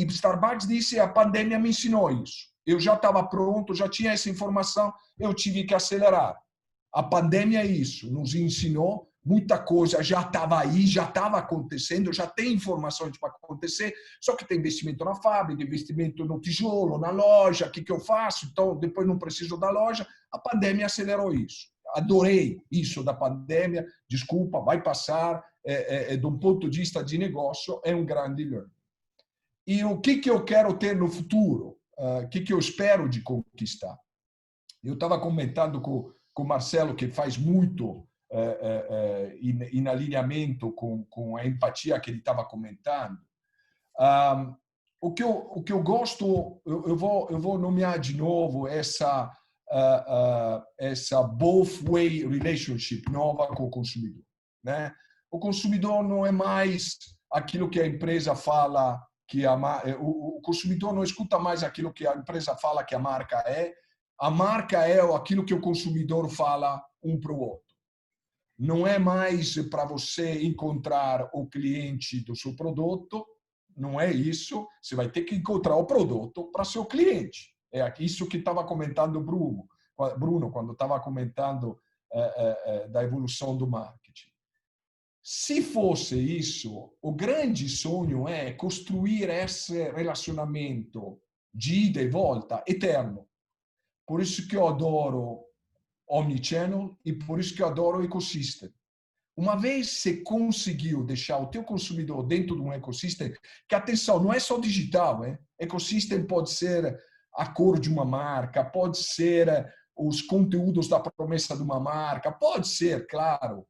Starbucks disse, a pandemia me ensinou isso. Eu já estava pronto, já tinha essa informação, eu tive que acelerar. A pandemia é isso, nos ensinou muita coisa, já estava aí, já estava acontecendo, já tem informações para acontecer, só que tem investimento na fábrica, investimento no tijolo, na loja, o que eu faço? Então, depois não preciso da loja. A pandemia acelerou isso. Adorei isso da pandemia, desculpa, vai passar, de um ponto de vista de negócio, é um grande learning. E o que eu quero ter no futuro? O que eu espero de conquistar? Eu estava comentando com o Marcelo, que faz muito em alinhamento com a empatia que ele estava comentando. O que eu gosto, eu vou nomear de novo essa both way relationship nova com o consumidor, né? O consumidor não é mais aquilo que a empresa fala que o consumidor não escuta mais aquilo que a empresa fala que a marca é. A marca é aquilo que o consumidor fala um para o outro. Não é mais para você encontrar o cliente do seu produto, não é isso. Você vai ter que encontrar o produto para seu cliente. É isso que estava comentando o Bruno, quando estava comentando da evolução do marketing. Se fosse isso, o grande sonho é construir esse relacionamento de ida e volta eterno. Por isso que eu adoro Omnichannel e por isso que eu adoro o ecossistema. Uma vez você conseguiu deixar o teu consumidor dentro de um ecossistema, que, atenção, não é só digital, hein? Ecossistema pode ser a cor de uma marca, pode ser os conteúdos da promessa de uma marca, pode ser, claro,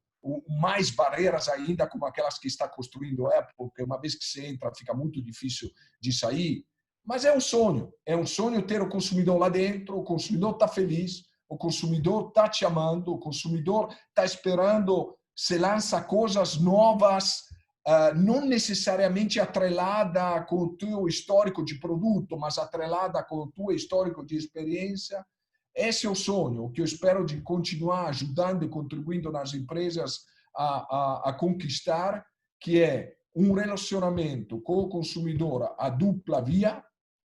mais barreiras ainda como aquelas que está construindo a Apple, porque uma vez que você entra fica muito difícil de sair. Mas é um sonho ter o consumidor lá dentro, o consumidor está feliz, o consumidor está te amando, o consumidor está esperando, se lança coisas novas, não necessariamente atrelada com o teu histórico de produto, mas atrelada com o teu histórico de experiência. Esse é o sonho, o que eu espero de continuar ajudando e contribuindo nas empresas a conquistar. que é um relacionamento com o consumidor a dupla via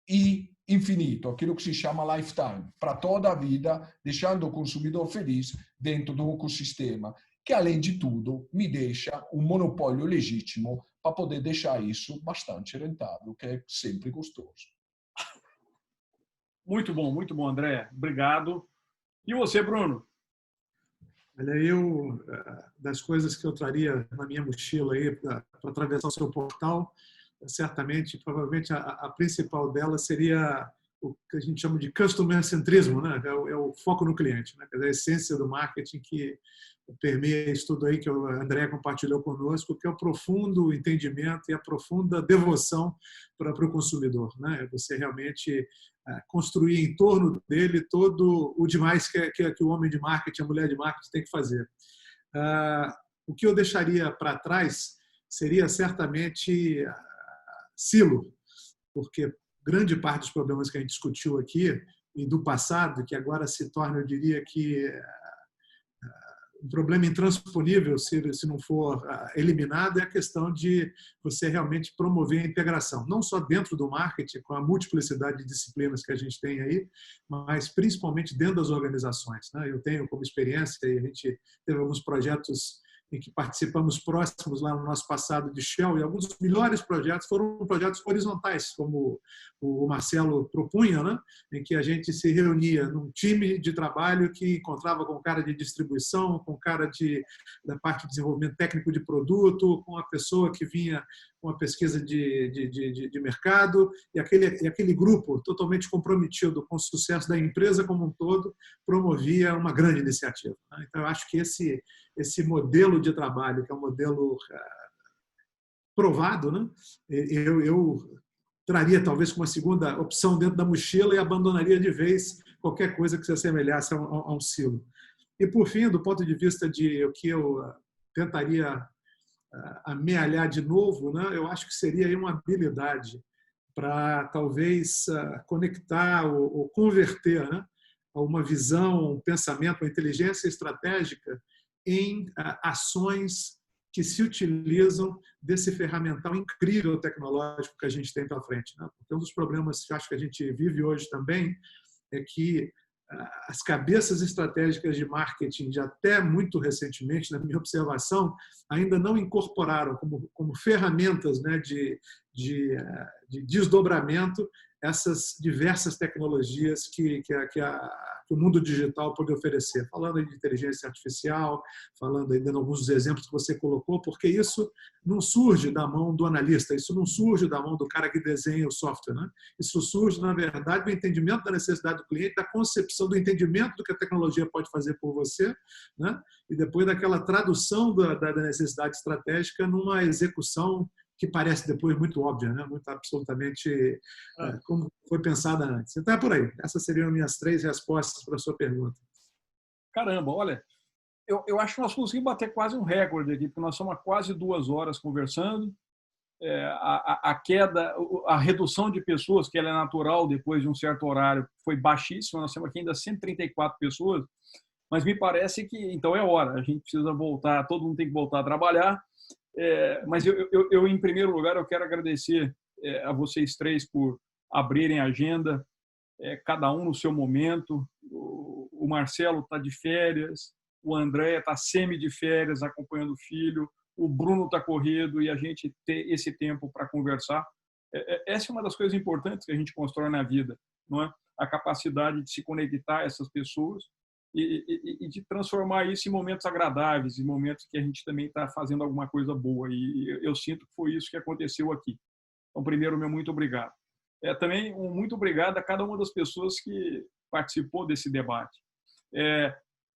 e infinito, aquilo que se chama lifetime, para toda a vida, deixando o consumidor feliz dentro do ecossistema, que, além de tudo, me deixa um monopólio legítimo para poder deixar isso bastante rentável, que é sempre gostoso. Muito bom, André. Obrigado. E você, Bruno? Olha, das coisas que eu traria na minha mochila aí para atravessar o seu portal, certamente, provavelmente, a principal dela seria o que a gente chama de customer centrismo, né? É o foco no cliente, né? É a essência do marketing que permeia isso tudo aí que o André compartilhou conosco, que é o profundo entendimento e a profunda devoção para o consumidor, né? Você realmente construir em torno dele todo o demais que o homem de marketing, a mulher de marketing tem que fazer. O que eu deixaria para trás seria certamente silo, porque grande parte dos problemas que a gente discutiu aqui e do passado, que agora se torna, eu diria que um problema intransponível se não for eliminado, é a questão de você realmente promover a integração, não só dentro do marketing, com a multiplicidade de disciplinas que a gente tem aí, mas principalmente dentro das organizações, né? Eu tenho como experiência, e a gente teve alguns projetos em que participamos próximos lá no nosso passado de Shell, e alguns dos melhores projetos foram projetos horizontais, como o Marcelo propunha, né? Em que a gente se reunia num time de trabalho que encontrava com o cara de distribuição, com o cara da parte de desenvolvimento técnico de produto, com a pessoa que vinha com a pesquisa de mercado, e aquele grupo totalmente comprometido com o sucesso da empresa como um todo promovia uma grande iniciativa, né? Então, eu acho que esse modelo de trabalho, que é um modelo provado, né? Eu traria talvez como uma segunda opção dentro da mochila e abandonaria de vez qualquer coisa que se assemelhasse a um silo. E, por fim, do ponto de vista de o que eu tentaria amealhar de novo, né? Eu acho que seria aí uma habilidade para talvez conectar ou converter, né, uma visão, um pensamento, uma inteligência estratégica em ações que se utilizam desse ferramental incrível tecnológico que a gente tem pela frente, né? Porque um dos problemas que acho que a gente vive hoje também é que as cabeças estratégicas de marketing, de até muito recentemente, na minha observação, ainda não incorporaram como ferramentas, né, de desdobramento essas diversas tecnologias que o mundo digital pode oferecer. Falando aí de inteligência artificial, falando aí, dando alguns dos exemplos que você colocou, porque isso não surge da mão do analista, isso não surge da mão do cara que desenha o software, né? Isso surge, na verdade, do entendimento da necessidade do cliente, da concepção do entendimento do que a tecnologia pode fazer por você, né? E depois daquela tradução da necessidade estratégica numa execução que parece depois muito óbvia, né? Muito absolutamente como foi pensada antes. Então é por aí. Essas seriam minhas 3 respostas para a sua pergunta. Caramba, olha, eu acho que nós conseguimos bater quase um recorde aqui, porque nós estamos há quase 2 horas conversando. A queda, a redução de pessoas, que ela é natural depois de um certo horário, foi baixíssima. Nós temos aqui ainda 134 pessoas, mas me parece que então é hora. A gente precisa voltar, todo mundo tem que voltar a trabalhar. Mas eu, em primeiro lugar, eu quero agradecer a vocês 3 por abrirem a agenda, cada um no seu momento. O Marcelo está de férias, o André está semi de férias, acompanhando o filho, o Bruno está corrido, e a gente ter esse tempo para conversar. Essa é uma das coisas importantes que a gente constrói na vida, não é? A capacidade de se conectar a essas pessoas e de transformar isso em momentos agradáveis, em momentos que a gente também está fazendo alguma coisa boa. E eu sinto que foi isso que aconteceu aqui. Então, primeiro, meu muito obrigado. Também um muito obrigado a cada uma das pessoas que participou desse debate.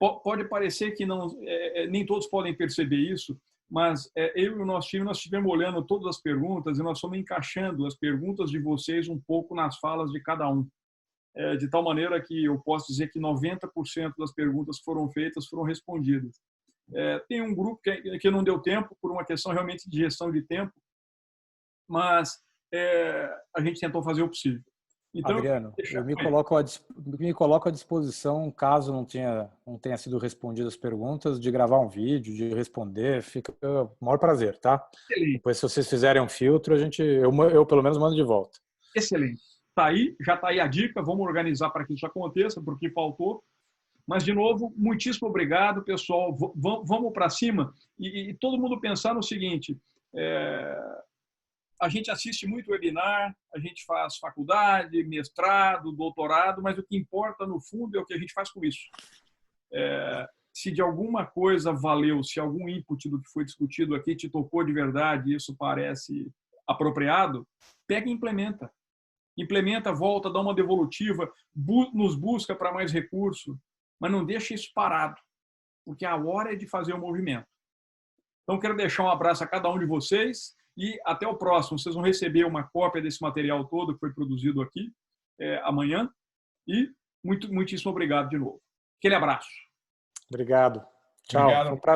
Pode parecer que nem todos podem perceber isso, mas eu e o nosso time, nós estivemos olhando todas as perguntas e nós fomos encaixando as perguntas de vocês um pouco nas falas de cada um. De tal maneira que eu posso dizer que 90% das perguntas que foram feitas foram respondidas. Tem um grupo que não deu tempo, por uma questão realmente de gestão de tempo, mas a gente tentou fazer o possível. Então, Adriano, eu me coloco à disposição, caso não tenha sido respondido as perguntas, de gravar um vídeo, de responder, fica o maior prazer, tá? excelente. Depois, se vocês fizerem um filtro, eu pelo menos mando de volta. Excelente. Já está aí a dica, vamos organizar para que isso aconteça, porque faltou. Mas, de novo, muitíssimo obrigado, pessoal. Vamos para cima e todo mundo pensar no seguinte, a gente assiste muito webinar, a gente faz faculdade, mestrado, doutorado, mas o que importa, no fundo, é o que a gente faz com isso. Se de alguma coisa valeu, se algum input do que foi discutido aqui te tocou de verdade e isso parece apropriado, pega e implementa. Implementa, volta, dá uma devolutiva, nos busca para mais recurso, mas não deixa isso parado, porque a hora é de fazer o movimento. Então, quero deixar um abraço a cada um de vocês e até o próximo. Vocês vão receber uma cópia desse material todo que foi produzido aqui amanhã e muitíssimo obrigado de novo. Aquele abraço. Obrigado. Tchau. Obrigado. Foi um prazer.